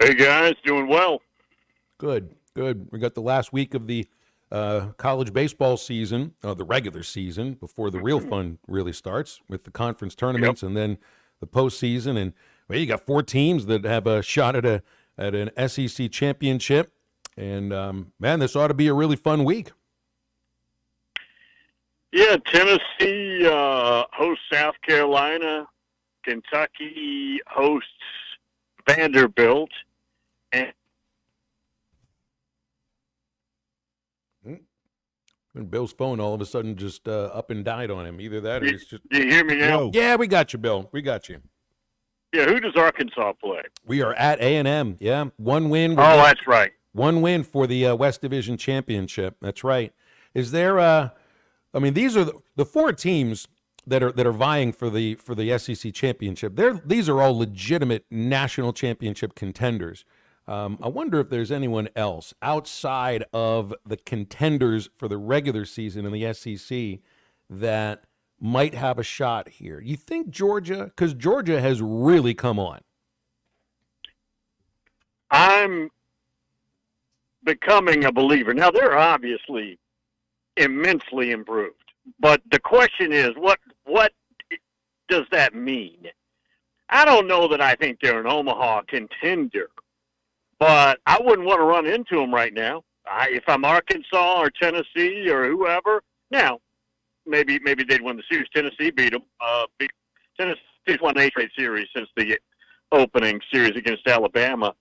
Hey, guys, doing well. Good. We got the last week of the college baseball season, the regular season, before the real fun really starts with the conference tournaments and then the postseason. And well, you got 4 teams that have a shot at an SEC championship. And, man, this ought to be a really fun week. Yeah, Tennessee hosts South Carolina. Kentucky hosts Vanderbilt, and Bill's phone all of a sudden just up and died on him. Either that or it's just. Do you hear me now? Yeah, we got you, Bill. We got you. Yeah, who does Arkansas play? We are at A&M. Yeah, one win. Oh, that's right. One win for the West Division Championship. That's right. Is there? I mean, these are the four teams that are vying for the SEC championship. These are all legitimate national championship contenders. I wonder if there's anyone else outside of the contenders for the regular season in the SEC that might have a shot here. You think Georgia? Because Georgia has really come on. I'm becoming a believer. Now, they're obviously immensely improved. But the question is, what does that mean? I don't know that I think they're an Omaha contender, but I wouldn't want to run into them right now. If I'm Arkansas or Tennessee or whoever, now maybe they'd win the series. Tennessee beat them. Tennessee's won a straight series since the opening series against Alabama,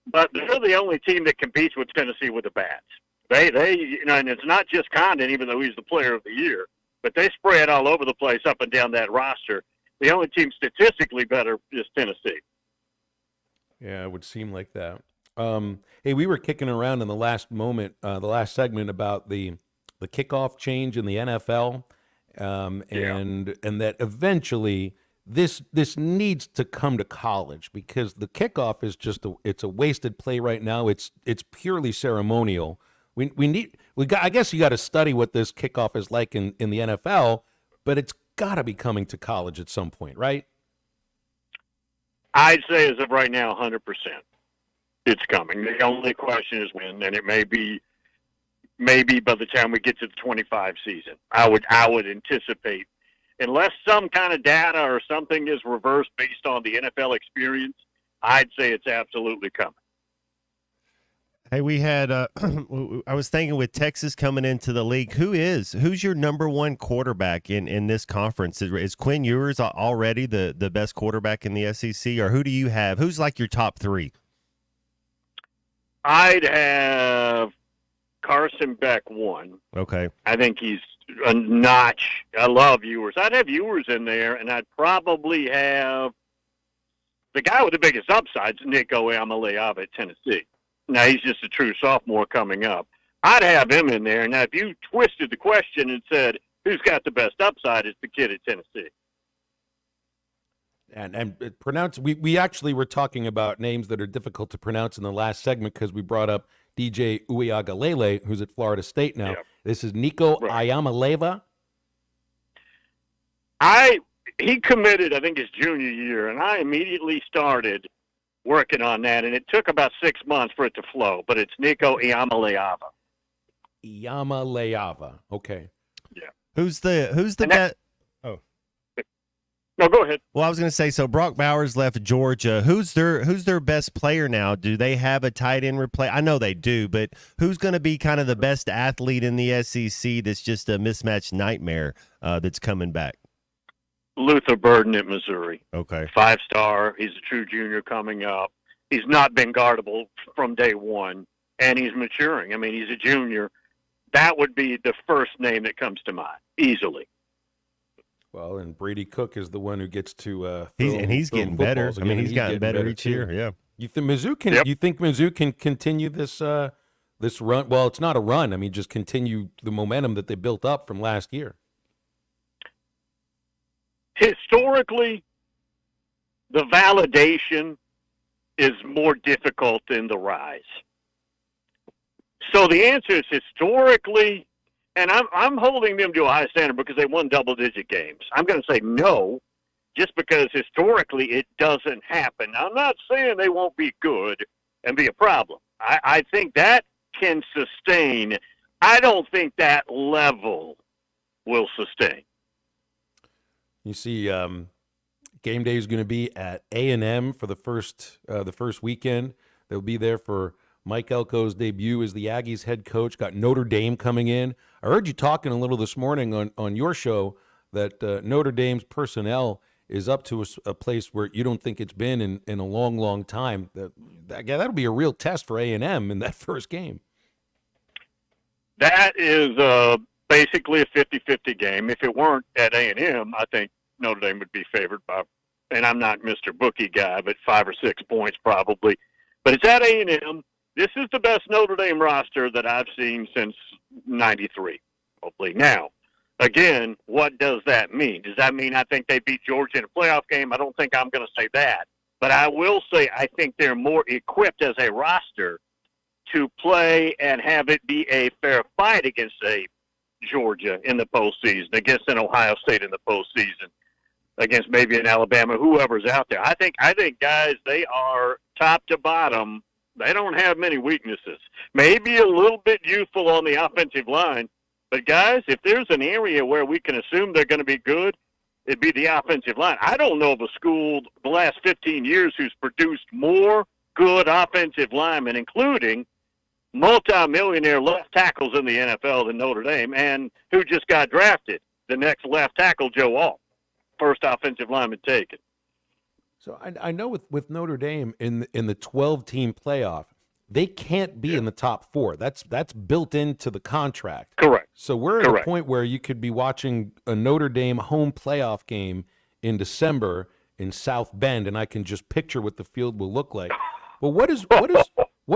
but they're the only team that competes with Tennessee with the bats. They and it's not just Condon, even though he's the player of the year, but they spread all over the place up and down that roster. The only team statistically better is Tennessee. Yeah, it would seem like that. Hey, we were kicking around in the last segment about the kickoff change in the NFL, and that eventually this needs to come to college because the kickoff is just it's a wasted play right now. It's purely ceremonial. I guess you got to study what this kickoff is like in the NFL, but it's got to be coming to college at some point, right? I'd say as of right now, 100%. It's coming. The only question is when, and it may be by the time we get to the 25 season. I would anticipate, unless some kind of data or something is reversed based on the NFL experience, I'd say it's absolutely coming. Hey, we had I was thinking with Texas coming into the league, who's your number one quarterback in this conference? Is Quinn Ewers already the best quarterback in the SEC, or who do you have? Who's like your top three? I'd have Carson Beck one. Okay. I think he's a notch. I love Ewers. I'd have Ewers in there, and I'd probably have the guy with the biggest upsides, Nico Amaleava at Tennessee. Now, he's just a true sophomore coming up. I'd have him in there. Now, if you twisted the question and said, who's got the best upside, it's the kid at Tennessee. And pronounce. We actually were talking about names that are difficult to pronounce in the last segment because we brought up DJ Uiagalelei, who's at Florida State now. Yep. This is Nico Iamaleava. He committed, I think, his junior year, and I immediately started working on that, and it took about 6 months for it to flow. But it's Nico Iamaleava. Iamaleava. Okay. Yeah. Who's the best? No, go ahead. Well, I was going to say, so Brock Bowers left Georgia. Who's their best player now? Do they have a tight end replace? I know they do, but who's going to be kind of the best athlete in the SEC that's just a mismatched nightmare that's coming back? Luther Burden at Missouri. Okay. 5-star. He's a true junior coming up. He's not been guardable from day one, and he's maturing. I mean, he's a junior. That would be the first name that comes to mind, easily. Well, and Brady Cook is the one who gets to he's getting better. I mean, he's gotten better each year. Yeah. You think Mizzou can? Yep. You think Mizzou can continue this run? Well, it's not a run. I mean, just continue the momentum that they built up from last year. Historically, the validation is more difficult than the rise. So the answer is historically. And I'm holding them to a high standard because they won double-digit games. I'm going to say no, just because historically it doesn't happen. Now, I'm not saying they won't be good and be a problem. I think that can sustain. I don't think that level will sustain. You see, game day is going to be at A&M for the first weekend. They'll be there for Mike Elko's debut as the Aggies head coach. Got Notre Dame coming in. I heard you talking a little this morning on your show that Notre Dame's personnel is up to a place where you don't think it's been in a long, long time, that'll be a real test for A&M in that first game. That is basically a 50-50 game. If it weren't at A&M, I think Notre Dame would be favored by, and I'm not Mr. Bookie guy, but 5 or 6 points probably. But it's at A&M. This is the best Notre Dame roster that I've seen since '93, probably. Now, again, what does that mean? Does that mean I think they beat Georgia in a playoff game? I don't think I'm going to say that. But I will say I think they're more equipped as a roster to play and have it be a fair fight against a Georgia in the postseason, against an Ohio State in the postseason, against maybe an Alabama, whoever's out there. I think, guys, they are top to bottom. They don't have many weaknesses. Maybe a little bit youthful on the offensive line. But, guys, if there's an area where we can assume they're going to be good, it'd be the offensive line. I don't know of a school the last 15 years who's produced more good offensive linemen, including multi-millionaire left tackles in the NFL than Notre Dame, and who just got drafted, the next left tackle, Joe Alt, first offensive lineman taken. So I know with Notre Dame in the 12-team playoff, they can't be in the top 4. That's built into the contract. Correct. So we're at a point where you could be watching a Notre Dame home playoff game in December in South Bend, and I can just picture what the field will look like. Well, what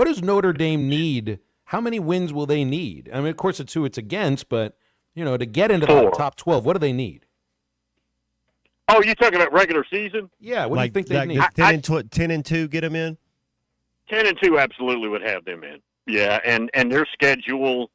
does Notre Dame need? How many wins will they need? I mean, of course, it's who it's against, but to get into the top 12, what do they need? Oh, you talking about regular season? Yeah. What do you think they need? 10-2, get them in. 10-2 absolutely would have them in. Yeah, and their schedule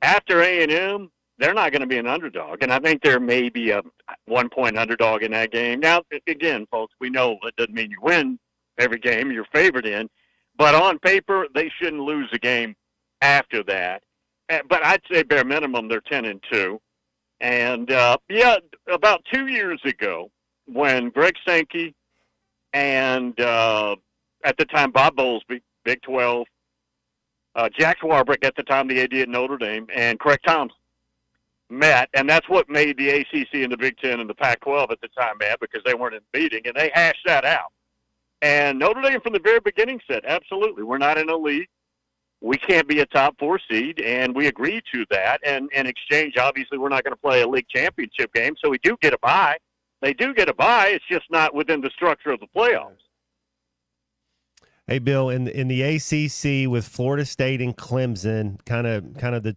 after A&M, they're not going to be an underdog, and I think there may be a 1-point underdog in that game. Now, again, folks, we know that doesn't mean you win every game you're favored in, but on paper they shouldn't lose a game after that. But I'd say bare minimum they're 10-2. And, about 2 years ago when Greg Sankey and at the time Bob Bowlesby, Big 12, Jack Swarbrick at the time the AD at Notre Dame, and Craig Thompson met, and that's what made the ACC and the Big Ten and the Pac-12 at the time mad, because they weren't in the meeting, and they hashed that out. And Notre Dame from the very beginning said, absolutely, we're not in a league. We can't be a top 4 seed, and we agreed to that. And in exchange, obviously, we're not going to play a league championship game, so we do get a bye. They do get a bye. It's just not within the structure of the playoffs. Hey, Bill, in the ACC with Florida State and Clemson, kind of the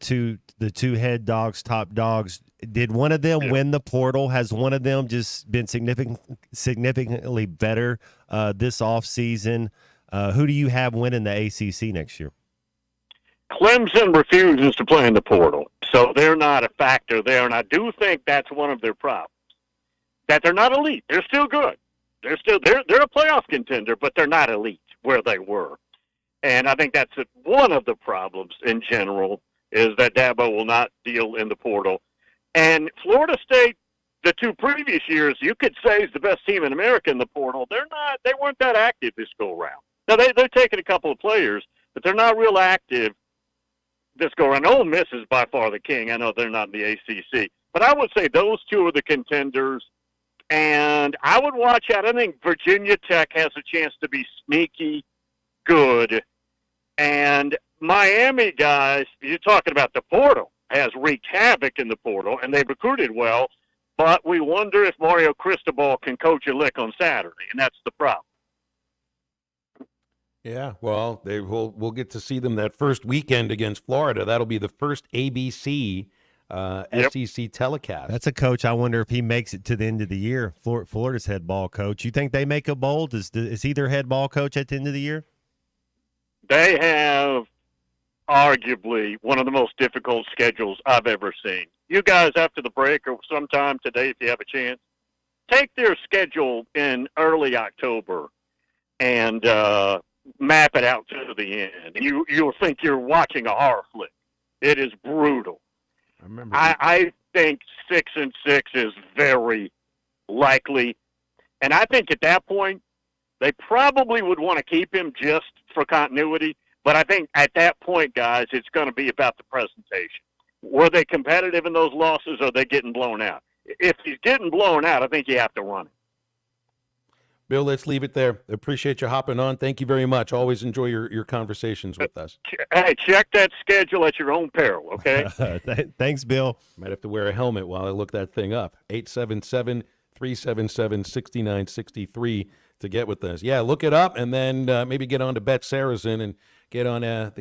two head dogs, top dogs. Did one of them win the portal? Has one of them just been significantly better this offseason? Who do you have winning the ACC next year? Clemson refuses to play in the portal, so they're not a factor there. And I do think that's one of their problems, that they're not elite. They're still good. They're a playoff contender, but they're not elite where they were. And I think that's one of the problems in general, is that Dabo will not deal in the portal. And Florida State, the 2 previous years, you could say is the best team in America in the portal. They weren't that active this go around. Now they're taking a couple of players, but they're not real active this go around. Ole Miss is by far the king. I know they're not in the ACC, but I would say those 2 are the contenders. And I would watch out. I think Virginia Tech has a chance to be sneaky good. And Miami, guys, you're talking about the portal, has wreaked havoc in the portal, and they've recruited well. But we wonder if Mario Cristobal can coach a lick on Saturday, and that's the problem. Yeah, well, we'll get to see them that first weekend against Florida. That'll be the first ABC SEC telecast. That's a coach. I wonder if he makes it to the end of the year. Florida's head ball coach. You think they make a bowl? Is he their head ball coach at the end of the year? They have arguably one of the most difficult schedules I've ever seen. You guys, after the break or sometime today, if you have a chance, take their schedule in early October and map it out to the end. You'll think you're watching a horror flick. It is brutal. I think 6-6 is very likely. And I think at that point, they probably would want to keep him just for continuity. But I think at that point, guys, it's going to be about the presentation. Were they competitive in those losses, or are they getting blown out? If he's getting blown out, I think you have to run it. Bill, let's leave it there. Appreciate you hopping on. Thank you very much. Always enjoy your conversations with us. Hey, check that schedule at your own peril, okay? Thanks, Bill. Might have to wear a helmet while I look that thing up. 877-377-6963 to get with us. Yeah, look it up and then maybe get on to Bet Saracen and get on their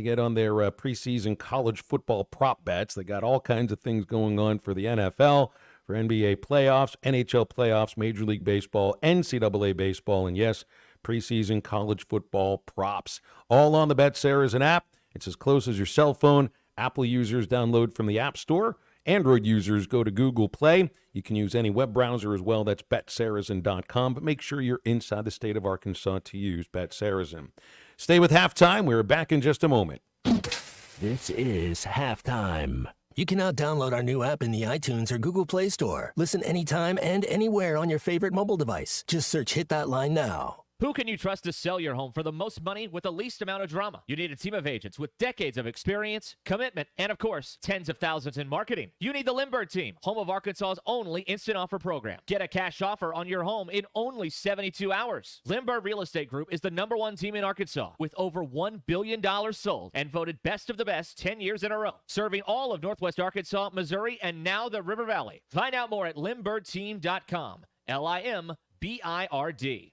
preseason college football prop bets. They got all kinds of things going on for the NFL, for NBA playoffs, NHL playoffs, Major League Baseball, NCAA baseball, and yes, preseason college football props. All on the Bet Saracen app. It's as close as your cell phone. Apple users download from the App Store. Android users go to Google Play. You can use any web browser as well. That's BetSaracen.com. But make sure you're inside the state of Arkansas to use Bet Saracen. Stay with Halftime. We're back in just a moment. This is Halftime. You can now download our new app in the iTunes or Google Play Store. Listen anytime and anywhere on your favorite mobile device. Just search Hit That Line now. Who can you trust to sell your home for the most money with the least amount of drama? You need a team of agents with decades of experience, commitment, and of course, tens of thousands in marketing. You need the Lindbergh team, home of Arkansas's only instant offer program. Get a cash offer on your home in only 72 hours. Lindbergh Real Estate Group is the #1 team in Arkansas with over $1 billion sold and voted best of the best 10 years in a row, serving all of Northwest Arkansas, Missouri, and now the River Valley. Find out more at LindberghTeam.com. LIMBIRD.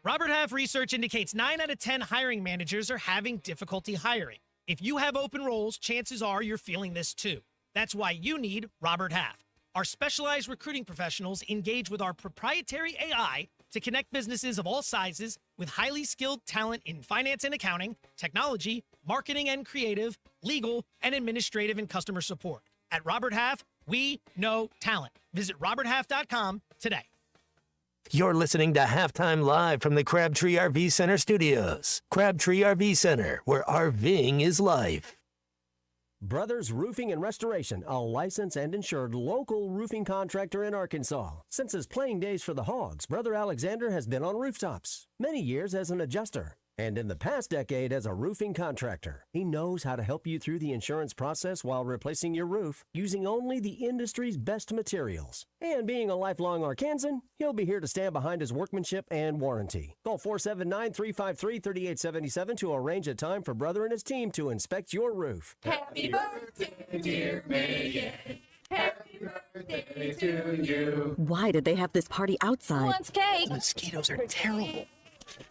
Robert Half research indicates 9 out of 10 hiring managers are having difficulty hiring. If you have open roles, chances are you're feeling this too. That's why you need Robert Half. Our specialized recruiting professionals engage with our proprietary AI to connect businesses of all sizes with highly skilled talent in finance and accounting, technology, marketing and creative, legal, and administrative and customer support. At Robert Half, we know talent. Visit roberthalf.com today. You're listening to Halftime Live from the Crabtree RV Center studios. Crabtree RV Center, where RVing is life. Brothers Roofing and Restoration, a licensed and insured local roofing contractor in Arkansas. Since his playing days for the Hogs, Brother Alexander has been on rooftops, many years as an adjuster, and in the past decade as a roofing contractor. He knows how to help you through the insurance process while replacing your roof using only the industry's best materials. And being a lifelong Arkansan, he'll be here to stand behind his workmanship and warranty. Call 479-353-3877 to arrange a time for Brother and his team to inspect your roof. Happy birthday, dear Megan. Happy birthday to you. Why did they have this party outside? Who wants cake? Mosquitoes are terrible.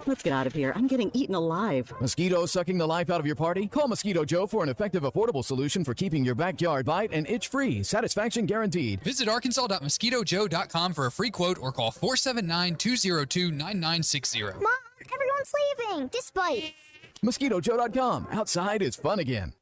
Let's get out of here. I'm getting eaten alive. Mosquitoes sucking the life out of your party? Call Mosquito Joe for an effective, affordable solution for keeping your backyard bite and itch-free. Satisfaction guaranteed. Visit arkansas.mosquitojoe.com for a free quote or call 479-202-9960. Mom, everyone's leaving. This bite. MosquitoJoe.com. Outside is fun again.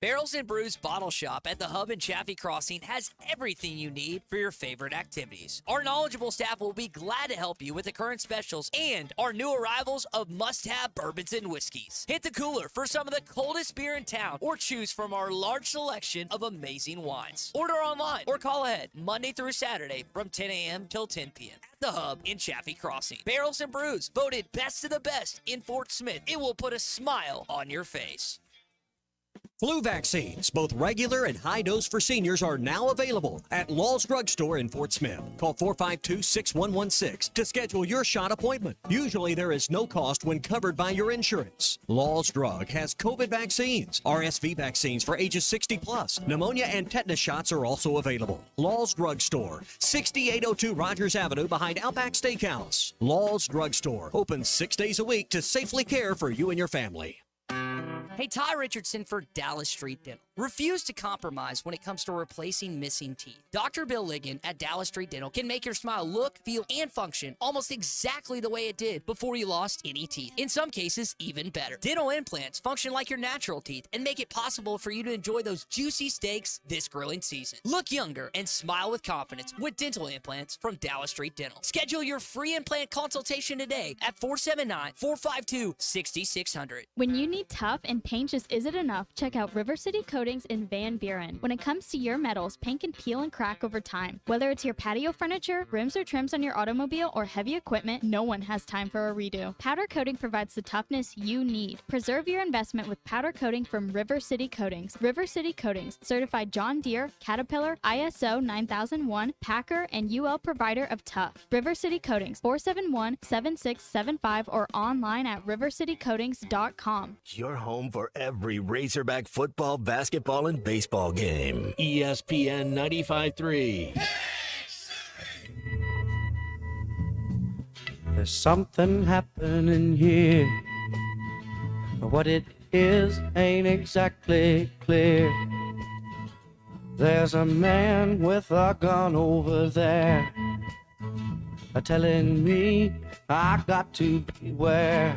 Barrels and Brews Bottle Shop at the Hub and Chaffee Crossing has everything you need for your favorite activities. Our knowledgeable staff will be glad to help you with the current specials and our new arrivals of must-have bourbons and whiskeys. Hit the cooler for some of the coldest beer in town or choose from our large selection of amazing wines. Order online or call ahead Monday through Saturday from 10 a.m. till 10 p.m. at the Hub in Chaffee Crossing. Barrels and Brews, voted best of the best in Fort Smith. It will put a smile on your face. Flu vaccines, both regular and high dose for seniors, are now available at Law's Drug Store in Fort Smith. Call 452-6116 to schedule your shot appointment. Usually there is no cost when covered by your insurance. Law's Drug has COVID vaccines, RSV vaccines for ages 60 plus. Pneumonia and tetanus shots are also available. Law's Drug Store, 6802 Rogers Avenue behind Outback Steakhouse. Law's Drug Store, open 6 days a week to safely care for you and your family. Hey, Ty Richardson for Dallas Street Dental. Refuse to compromise when it comes to replacing missing teeth. Dr. Bill Ligon at Dallas Street Dental can make your smile look, feel, and function almost exactly the way it did before you lost any teeth. In some cases, even better. Dental implants function like your natural teeth and make it possible for you to enjoy those juicy steaks this grilling season. Look younger and smile with confidence with dental implants from Dallas Street Dental. Schedule your free implant consultation today at 479-452-6600. When you need tough and paint just isn't enough, check out River City Coatings in Van Buren. When it comes to your metals, paint can peel and crack over time. Whether it's your patio furniture, rims or trims on your automobile, or heavy equipment, no one has time for a redo. Powder coating provides the toughness you need. Preserve your investment with powder coating from River City Coatings. River City Coatings, certified John Deere, Caterpillar, ISO 9001, Packer, and UL provider of tough. River City Coatings, 471-7675 or online at rivercitycoatings.com. Your home for every Razorback football, basketball, and baseball game. ESPN 95.3. There's something happening here, but what it is ain't exactly clear. There's a man with a gun over there, telling me I got to beware.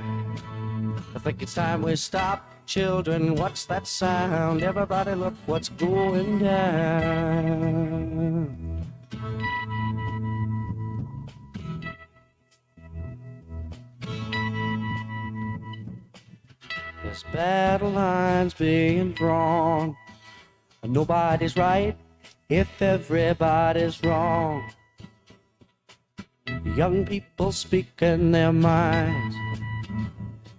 I think it's time we stop. Children, what's that sound? Everybody look what's going down. There's battle lines being drawn. Nobody's right if everybody's wrong. Young people speaking their minds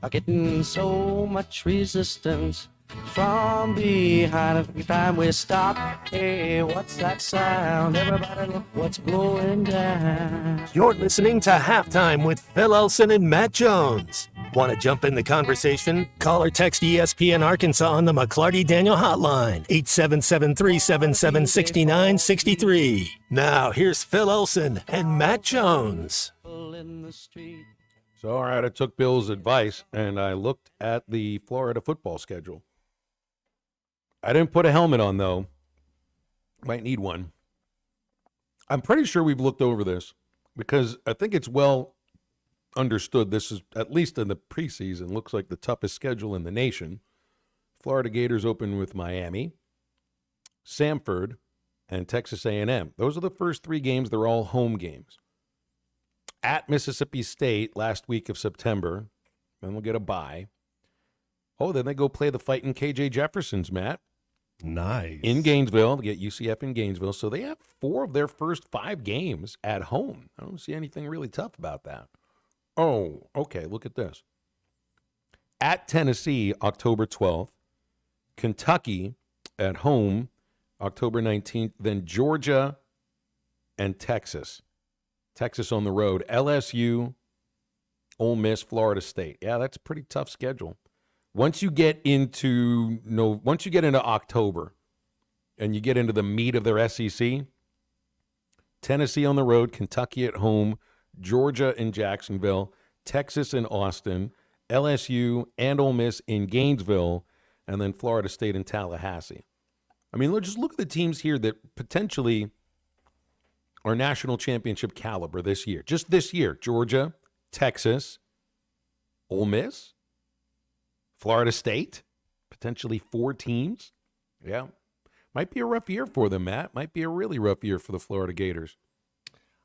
are getting so much resistance from behind. Every time we stop, hey, what's that sound? Everybody look what's going down. You're listening to Halftime with Phil Elson and Matt Jones. Want to jump in the conversation? Call or text ESPN Arkansas on the McClarty Daniel hotline, 877-377-6963. Now, here's Phil Elson and Matt Jones. So, all right, I took Bill's advice, and I looked at the Florida football schedule. I didn't put a helmet on, though. Might need one. I'm pretty sure we've looked over this because I think it's well understood this is, at least in the preseason, looks like the toughest schedule in the nation. Florida Gators open with Miami, Samford, and Texas A&M. Those are the first three games. They're all home games. At Mississippi State last week of September, then we'll get a bye. Oh, then they go play the Fighting KJ Jeffersons, Matt. Nice. In Gainesville. They get UCF in Gainesville. So they have 4 of their first 5 games at home. I don't see anything really tough about that. Oh, okay, look at this. At Tennessee, October 12th. Kentucky at home, October 19th. Then Georgia and Texas. Texas on the road. LSU, Ole Miss, Florida State. Yeah, that's a pretty tough schedule. Once you get into October and you get into the meat of their SEC, Tennessee on the road, Kentucky at home, Georgia in Jacksonville, Texas in Austin, LSU and Ole Miss in Gainesville, and then Florida State in Tallahassee. I mean, just look at the teams here that potentially are national championship caliber this year. Just this year, Georgia, Texas, Ole Miss, Florida State, potentially 4 teams. Yeah. Might be a rough year for them, Matt. Might be a really rough year for the Florida Gators.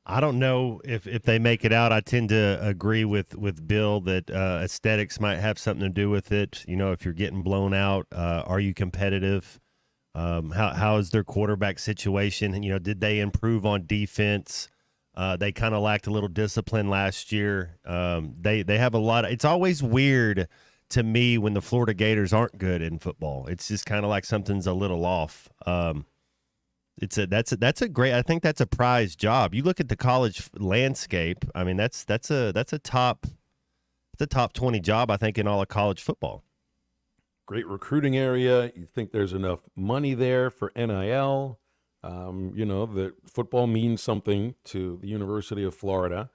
I don't know if they make it out. I tend to agree with Bill that aesthetics might have something to do with it. You know, if you're getting blown out, are you competitive? How is their quarterback situation? You know, did they improve on defense? They kind of lacked a little discipline last year. They have a lot. It's always weird to me when the Florida Gators aren't good in football. It's just kind of like something's a little off. That's a great. I think that's a prize job. You look at the college landscape. I mean, that's a top 20 job, I think, in all of college football. Great recruiting area. You think there's enough money there for NIL. You know, that football means something to the University of Florida.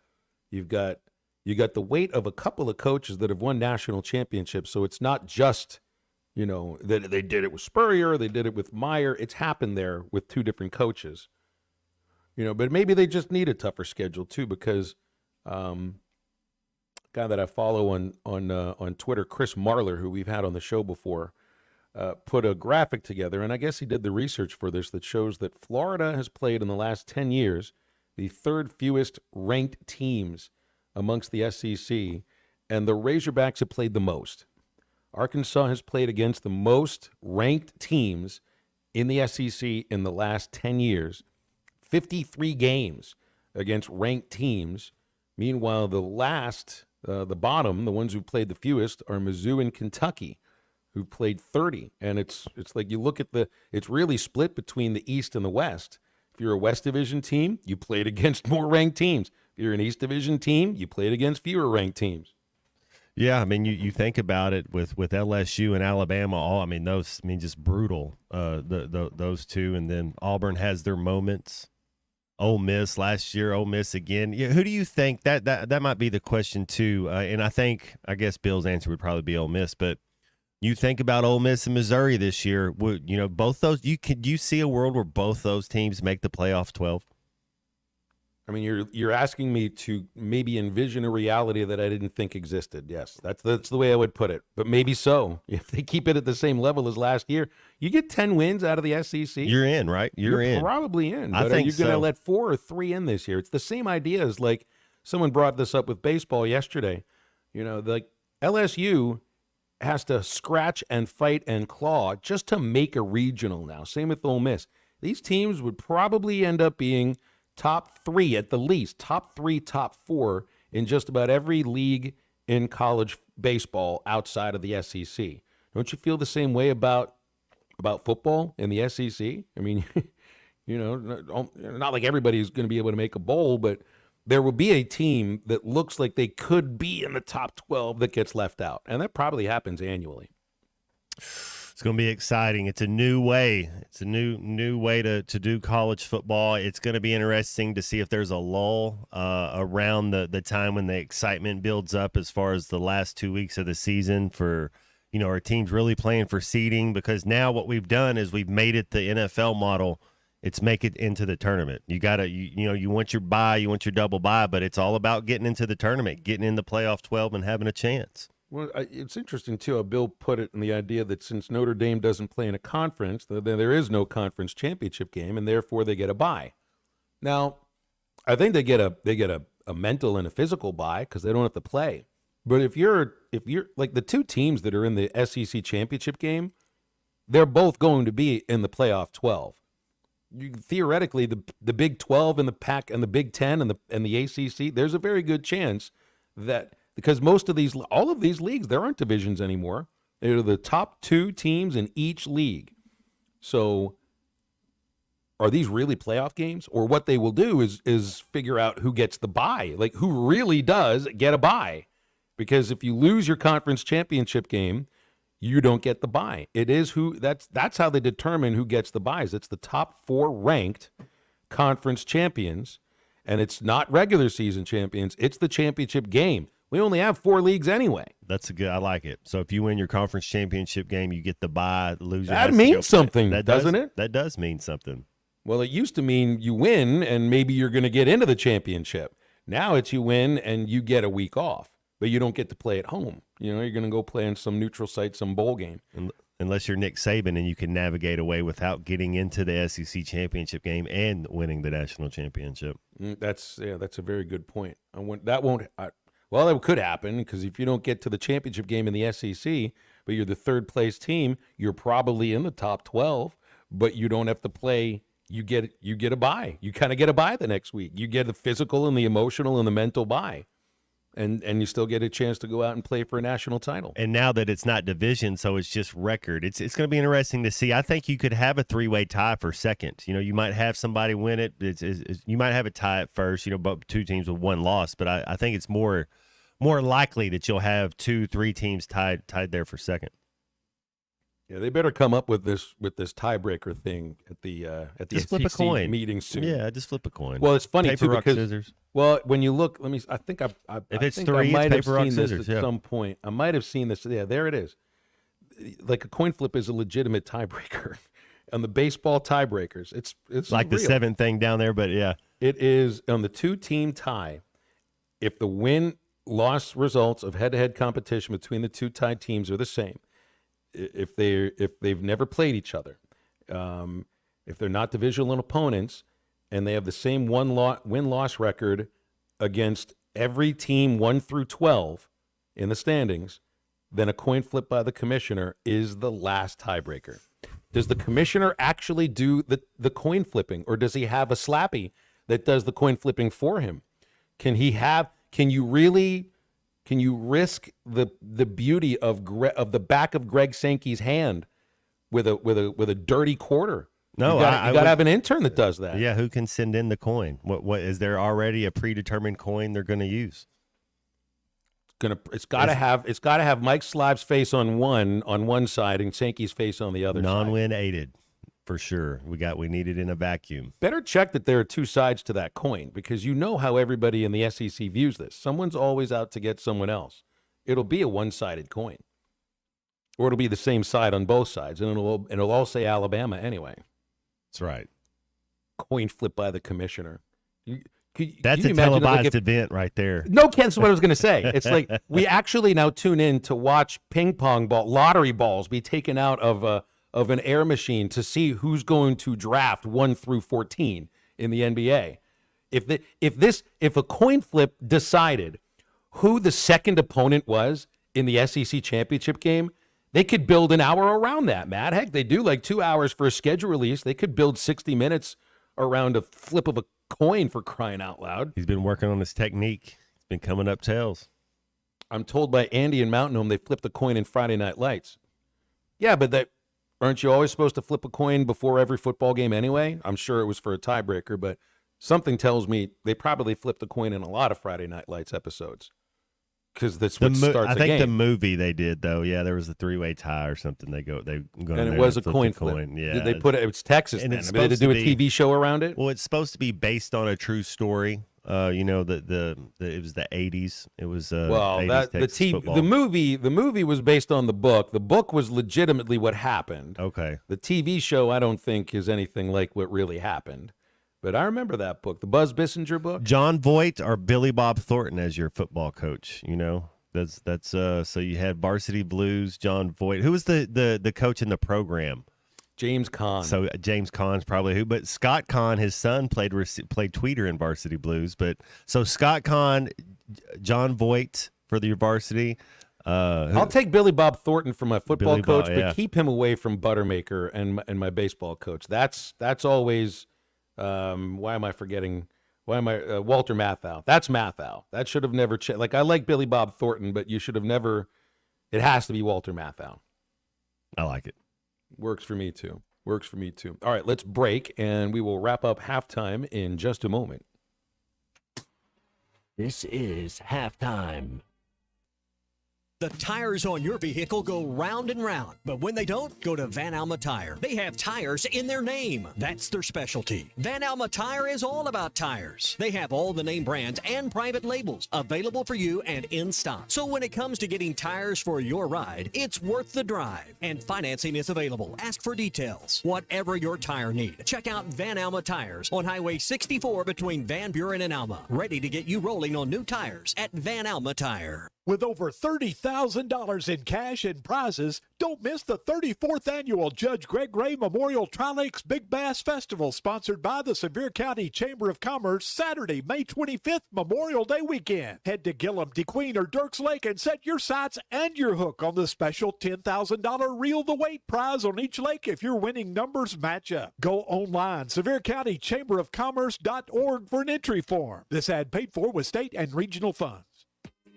You got the weight of a couple of coaches that have won national championships. So it's not just, you know, that they did it with Spurrier, they did it with Meyer. It's happened there with 2 different coaches. You know, but maybe they just need a tougher schedule too, because guy that I follow on Twitter, Chris Marler, who we've had on the show before, put a graphic together, and I guess he did the research for this, that shows that Florida has played in the last 10 years the 3rd fewest ranked teams amongst the SEC, and the Razorbacks have played the most. Arkansas has played against the most ranked teams in the SEC in the last 10 years. 53 games against ranked teams. Meanwhile, the bottom, the ones who played the fewest, are Mizzou and Kentucky, who played 30. And it's like you look at it's really split between the East and the West. If you're a West Division team, you played against more ranked teams. If you're an East Division team, you played against fewer ranked teams. Yeah, I mean, you think about it with LSU and Alabama, just brutal. Those two, and then Auburn has their moments. Ole Miss last year, Ole Miss again. Yeah, who do you think that might be the question too? And I guess Bill's answer would probably be Ole Miss. But you think about Ole Miss and Missouri this year. Both those. Could you see a world where both those teams make the playoff 12? I mean, you're asking me to maybe envision a reality that I didn't think existed. Yes, that's the way I would put it. But maybe so. If they keep it at the same level as last year, you get 10 wins out of the SEC. You're in, right? You're in. Probably in. I But think are you going to so. let 4 or 3 in this year? It's the same idea as like someone brought this up with baseball yesterday. Like LSU has to scratch and fight and claw just to make a regional now. Same with Ole Miss. These teams would probably end up being top 3 at the least, top 3, top 4 in just about every league in college baseball outside of the SEC. Don't you feel the same way about football in the SEC? I mean, not like everybody's going to be able to make a bowl, but there will be a team that looks like they could be in the top 12 that gets left out, and that probably happens annually. It's going to be exciting. It's a new way. It's a new way to do college football. It's going to be interesting to see if there's a lull around the time when the excitement builds up as far as the last 2 weeks of the season for, our teams really playing for seeding, because now what we've done is we've made it the NFL model. It's make it into the tournament. You got to, you want your bye, you want your double bye, but it's all about getting into the tournament, getting in the playoff 12 and having a chance. Well, it's interesting, too, how Bill put it in the idea that since Notre Dame doesn't play in a conference, there is no conference championship game, and therefore they get a bye. Now, I think they get a mental and a physical bye because they don't have to play. But if you're like the two teams that are in the SEC championship game, they're both going to be in the playoff 12. Theoretically, the Big 12 and the Pac and the Big 10 and the ACC, there's a very good chance that. Because all of these leagues, there aren't divisions anymore. They're the top 2 teams in each league. So are these really playoff games? Or what they will do is figure out who gets the bye, like who really does get a bye. Because if you lose your conference championship game, you don't get the bye. It is that's how they determine who gets the byes. It's the top 4 ranked conference champions, and it's not regular season champions. It's the championship game. We only have 4 leagues anyway. I like it. So if you win your conference championship game, you get the bye. The loser that has means to go something, doesn't it? That does mean something. Well, it used to mean you win and maybe you're going to get into the championship. Now it's you win and you get a week off, but you don't get to play at home. You're going to go play in some neutral site, some bowl game. Unless you're Nick Saban and you can navigate away without getting into the SEC championship game and winning the national championship. That's a very good point. Well, that could happen because if you don't get to the championship game in the SEC, but you're the 3rd place team, you're probably in the top 12, but you don't have to play. You get a bye. You kind of get a bye the next week. You get the physical and the emotional and the mental bye. And you still get a chance to go out and play for a national title. And now that it's not division, so it's just record. It's going to be interesting to see. I think you could have a 3-way tie for second. You might have somebody win it. You might have a tie at first. But 2 teams with 1 loss. But I think it's more likely that you'll have 2-3 teams tied there for second. Yeah, they better come up with this tiebreaker thing at the just SEC flip a coin meeting soon. Yeah, just flip a coin. Well, it's funny paper, too rock, because scissors. Well, when you look, I think I might have seen this at some point. I might have seen this. Yeah, there it is. Like a coin flip is a legitimate tiebreaker. On the baseball tiebreakers, it's like real. The 7th thing down there, but yeah, it is on the 2-team tie. If the win-loss results of head-to-head competition between the 2 tied teams are the same, if they've never played each other, if they're not divisional opponents, and they have the same win-loss record against every team 1 through 12 in the standings, then a coin flip by the commissioner is the last tiebreaker. Does the commissioner actually do the coin flipping, or does he have a slappy that does the coin flipping for him? Can you risk the beauty of the back of Greg Sankey's hand with a dirty quarter? No, you got to have an intern that does that. Yeah, who can send in the coin? What is there already a predetermined coin they're going to use? It's got to have Mike Slive's face on one side and Sankey's face on the other side. Non-win aided, for sure. We need it in a vacuum. Better check that there are two sides to that coin, because you know how everybody in the SEC views this. Someone's always out to get someone else. It'll be a one-sided coin, or it'll be the same side on both sides, and it'll all say Alabama anyway. That's right. Coin flip by the commissioner. That's a televised event right there. No, Ken, that's what I was going to say. It's like we actually now tune in to watch lottery balls be taken out of an air machine to see who's going to draft 1 through 14 in the NBA. If a coin flip decided who the second opponent was in the SEC championship game, they could build an hour around that, Matt. Heck, they do like 2 hours for a schedule release. They could build 60 minutes around a flip of a coin, for crying out loud. He's been working on his technique. He's been coming up tails. I'm told by Andy in Mountain Home they flipped the coin in Friday Night Lights. Yeah, but aren't you always supposed to flip a coin before every football game anyway? I'm sure it was for a tiebreaker, but something tells me they probably flipped the coin in a lot of Friday Night Lights episodes. Because that's what starts a game. I think the movie they did, though, yeah, there was a three-way tie or something. And it was a coin flip. Yeah, Did they put it was Texas and then. It's They had to do a TV show around it? Well, it's supposed to be based on a true story. It was the 80s. It was the movie was based on the book. The book was legitimately what happened. Okay. The TV show I don't think is anything like what really happened. But I remember that book, the Buzz Bissinger book. John Voight or Billy Bob Thornton as your football coach, That's so you had Varsity Blues, John Voight. Who was the coach in the program? James Caan. So James Caan's probably who, but Scott Caan, his son played Tweeter in Varsity Blues. But so Scott Caan, John Voight for your varsity. I'll take Billy Bob Thornton for my football coach, yeah. but keep him away from Buttermaker and my baseball coach. That's always. Why am I forgetting? Walter Matthau? That's Matthau. That should have never I like Billy Bob Thornton, but you should have never. It has to be Walter Matthau. I like it. Works for me too. All right, let's break, and we will wrap up halftime in just a moment. This is halftime. The tires on your vehicle go round and round, but when they don't, go to Van Alma Tire. They have tires in their name. That's their specialty. Van Alma Tire is all about tires. They have all the name brands and private labels available for you and in stock. So when it comes to getting tires for your ride, it's worth the drive. And financing is available. Ask for details. Whatever your tire need, check out Van Alma Tires on Highway 64 between Van Buren and Alma. Ready to get you rolling on new tires at Van Alma Tire. With over $30,000 in cash and prizes, don't miss the 34th annual Judge Greg Ray Memorial Tri-Lakes Big Bass Festival, sponsored by the Sevier County Chamber of Commerce, Saturday, May 25th, Memorial Day weekend. Head to Gillum, DeQueen, or Dirks Lake and set your sights and your hook on the special $10,000 Reel the Weight prize on each lake if your winning numbers match up. Go online, SevierCountyChamberOfCommerce.org for an entry form. This ad paid for with state and regional funds.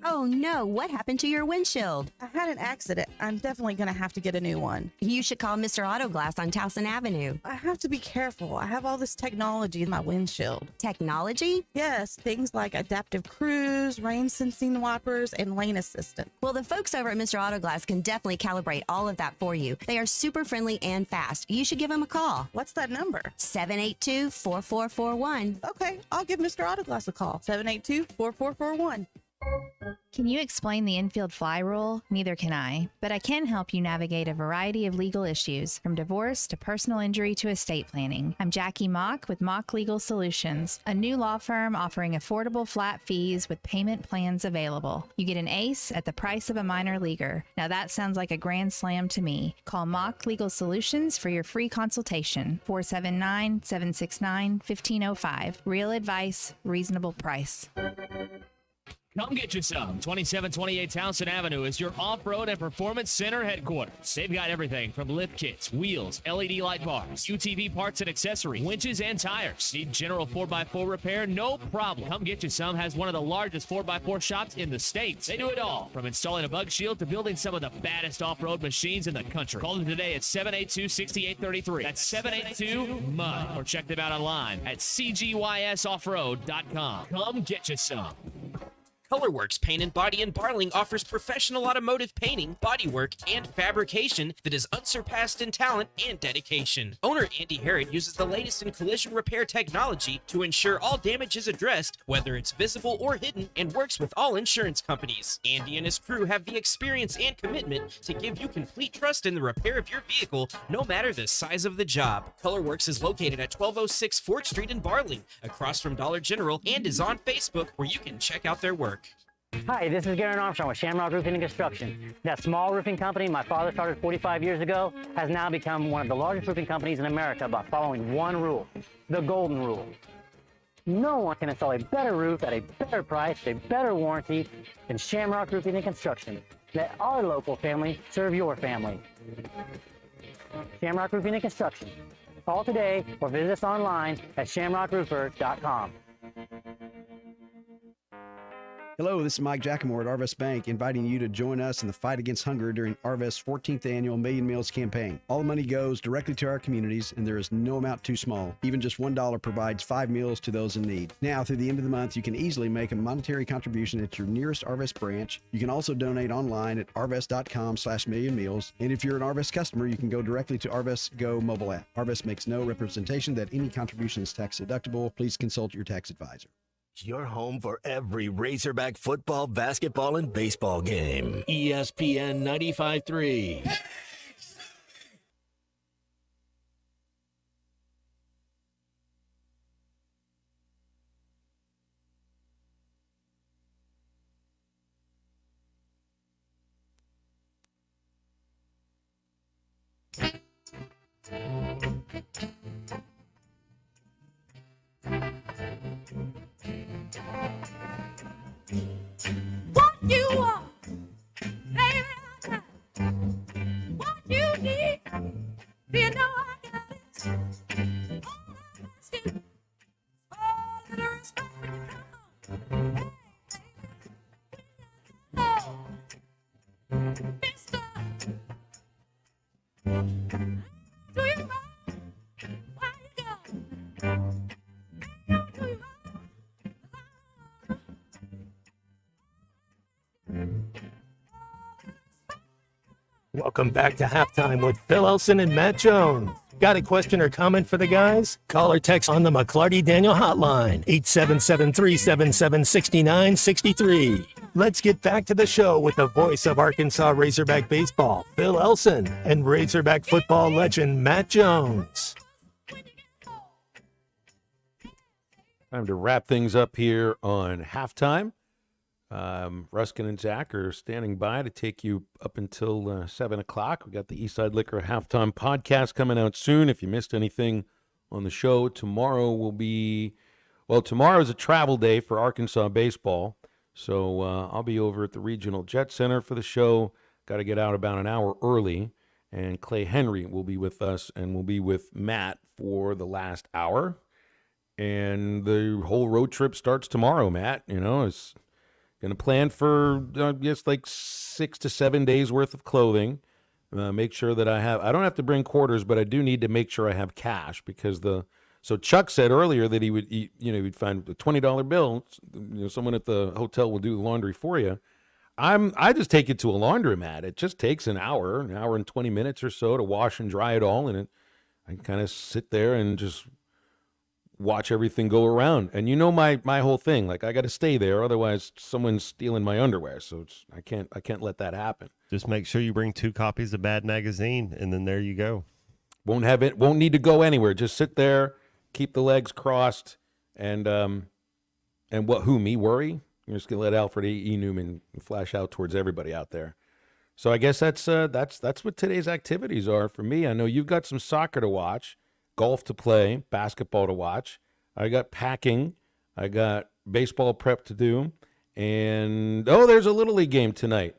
Oh no, what happened to your windshield? I had an accident. I'm definitely going to have to get a new one. You should call Mr. Auto Glass on Towson Avenue. I have to be careful. I have all this technology in my windshield. Technology? Yes, things like adaptive cruise, rain sensing wipers, and lane assistant. Well, the folks over at Mr. Auto Glass can definitely calibrate all of that for you. They are super friendly and fast. You should give them a call. What's that number? 782-4441. Okay, I'll give Mr. Auto Glass a call. 782-4441. Can you explain the infield fly rule? Neither can I, but I can help you navigate a variety of legal issues, from divorce to personal injury to estate planning. I'm Jackie Mock with Mock Legal Solutions, a new law firm offering affordable flat fees with payment plans available. You get an ace at the price of a minor leaguer. Now that sounds like a grand slam to me. Call Mock Legal Solutions for your free consultation. 479-769-1505. Real advice, reasonable price. Come get you some. 2728 Townsend Avenue is your off-road and performance center headquarters. They've got everything from lift kits, wheels, LED light bars, UTV parts and accessories, winches and tires. Need general 4x4 repair? No problem. Come get you some has one of the largest 4x4 shops in the States. They do it all, from installing a bug shield to building some of the baddest off-road machines in the country. Call them today at 782-6833. That's 782-MUD. Or check them out online at cgysoffroad.com. Come get you some. Colorworks Paint and Body in Barling offers professional automotive painting, bodywork, and fabrication that is unsurpassed in talent and dedication. Owner Andy Herod uses the latest in collision repair technology to ensure all damage is addressed, whether it's visible or hidden, and works with all insurance companies. Andy and his crew have the experience and commitment to give you complete trust in the repair of your vehicle, no matter the size of the job. Colorworks is located at 1206 4th Street in Barling, across from Dollar General, and is on Facebook, where you can check out their work. Hi, this is Garen Armstrong with Shamrock Roofing and Construction. That small roofing company my father started 45 years ago has now become one of the largest roofing companies in America by following one rule, the golden rule. No one can install a better roof at a better price, a better warranty than Shamrock Roofing and Construction. Let our local family serve your family. Shamrock Roofing and Construction. Call today or visit us online at shamrockroofer.com. Hello, this is Mike Giacomo at Arvest Bank, inviting you to join us in the fight against hunger during Arvest's 14th annual Million Meals campaign. All the money goes directly to our communities, and there is no amount too small. Even just $1 provides 5 meals to those in need. Now, through the end of the month, you can easily make a monetary contribution at your nearest Arvest branch. You can also donate online at arvest.com/millionmeals. And if you're an Arvest customer, you can go directly to Arvest Go mobile app. Arvest makes no representation that any contribution is tax deductible. Please consult your tax advisor. Your home for every Razorback football, basketball, and baseball game. ESPN 95.3. What you want, baby, I got it. What you need, you know I got it. All I'm asking is for a little respect when you come home. Hey, baby, oh, mister, do you mind? Why you go? Do you mind? Welcome back to Halftime with Phil Elson and Matt Jones. Got a question or comment for the guys? Call or text on the McClarty Daniel hotline, 877-377-6963. Let's get back to the show with the voice of Arkansas Razorback baseball, Phil Elson, and Razorback football legend Matt Jones. Time to wrap things up here on Halftime. Ruskin and Zach are standing by to take you up until 7 o'clock. We got the Eastside Liquor Halftime podcast coming out soon. If you missed anything on the show, tomorrow will be, well, tomorrow is a travel day for Arkansas baseball. So I'll be over at the Regional Jet Center for the show. Got to get out about an hour early. And Clay Henry will be with us, and we'll be with Matt for the last hour. And the whole road trip starts tomorrow, Matt. You know, it's going to plan for, I guess, like 6 to 7 days worth of clothing. Make sure that I don't have to bring quarters, but I do need to make sure I have cash because so Chuck said earlier that he'd find a $20 bill. Someone at the hotel will do the laundry for you. I just take it to a laundromat. It just takes an hour and 20 minutes or so to wash and dry it all. And I kind of sit there and just watch everything go around. And my whole thing, like I got to stay there, otherwise someone's stealing my underwear. So I can't let that happen. Just make sure you bring 2 copies of Bad Magazine, and then there you go. Won't need to go anywhere. Just sit there, keep the legs crossed, and me worry? You're just gonna let Alfred E. Newman flash out towards everybody out there. So I guess that's what today's activities are for me. I know you've got some soccer to watch, golf to play, basketball to watch. I got packing. I got baseball prep to do. And there's a Little League game tonight.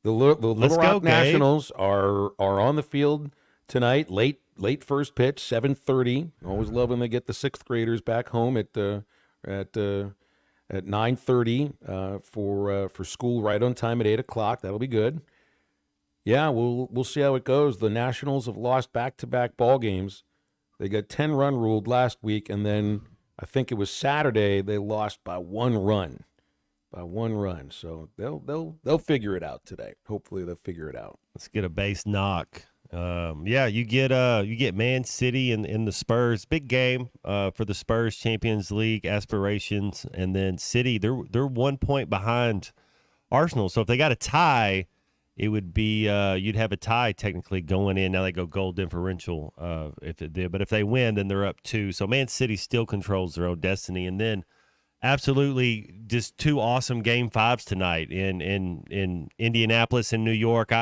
The Little Rock Nationals are on the field tonight. Late first pitch, 7:30. Always love when they get the sixth graders back home at 9:30 for school right on time at 8 o'clock. That'll be good. Yeah, we'll see how it goes. The Nationals have lost back-to-back ball games. They got 10-run ruled last week, and then I think it was Saturday they lost by 1 run. So they'll figure it out today. Hopefully they'll figure it out. Let's get a base knock. You get Man City and the Spurs. Big game for the Spurs Champions League aspirations, and then City they're 1 point behind Arsenal. So if they got a tie, it would be you'd have a tie technically going in. Now they go goal differential if it did, but if they win, then they're up 2. So Man City still controls their own destiny, and then. Absolutely, just 2 awesome Game 5s tonight in Indianapolis and New York.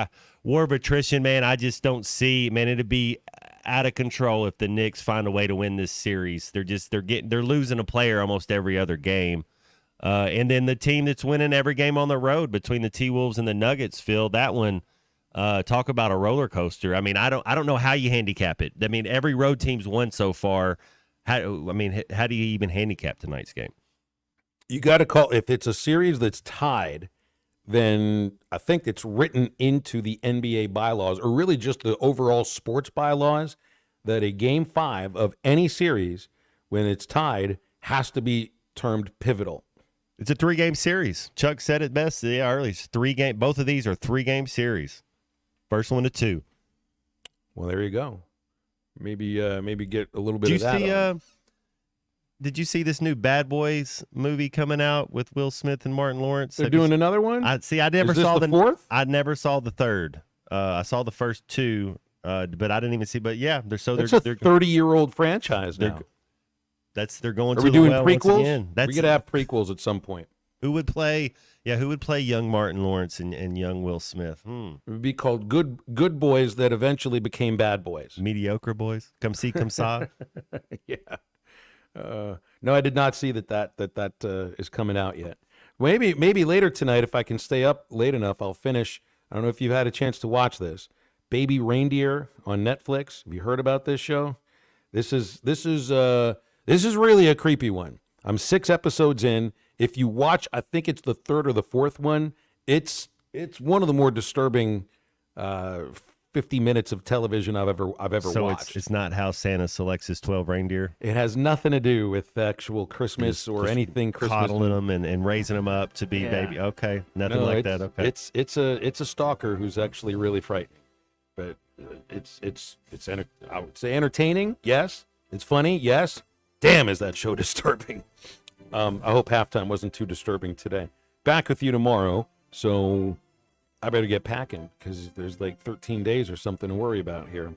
War of attrition, man. I just don't see, man. It'd be out of control if the Knicks find a way to win this series. They're losing a player almost every other game, and then the team that's winning every game on the road between the T-Wolves and the Nuggets, Phil. That one, talk about a roller coaster. I mean, I don't know how you handicap it. I mean, every road team's won so far. How do you even handicap tonight's game? You got to call if it's a series that's tied, then I think it's written into the NBA bylaws, or really just the overall sports bylaws, that a Game 5 of any series, when it's tied, has to be termed pivotal. It's a 3-game series. Chuck said it best early. It's 3-game. Both of these are 3-game series. First one to 2. Well, there you go. Maybe get a little bit of that. Did you see this new Bad Boys movie coming out with Will Smith and Martin Lawrence? They're doing another one? I never saw the fourth? I never saw the third. I saw the first 2, but I didn't even see. But yeah, they're 30-year-old franchise now. They're going. Are to we the doing well prequels? Once again. We're gonna have prequels at some point. Who would play? Yeah, who would play young Martin Lawrence and young Will Smith? It would be called Good Boys that eventually became Bad Boys. Mediocre boys. Come see, come saw. Yeah. No, I did not see that is coming out yet. Maybe later tonight, if I can stay up late enough, I'll finish. I don't know if you've had a chance to watch this. Baby Reindeer on Netflix. Have you heard about this show? This is really a creepy one. I'm 6 episodes in. If you watch, I think it's the 3rd or the 4th one. It's one of the more disturbing 50 minutes of television I've ever watched. So it's not how Santa selects his 12 reindeer? It has nothing to do with actual Christmas or anything Christmas. Coddling them and raising them up to be baby. Okay, nothing like that. Okay, it's a stalker who's actually really frightening, but it's I would say entertaining. Yes, it's funny. Yes, damn, is that show disturbing? I hope halftime wasn't too disturbing today. Back with you tomorrow. So. I better get packing because there's like 13 days or something to worry about here.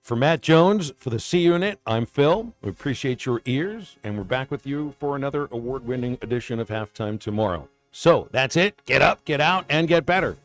For Matt Jones, for the C Unit, I'm Phil. We appreciate your ears, and we're back with you for another award-winning edition of Halftime tomorrow. So that's it. Get up, get out, and get better.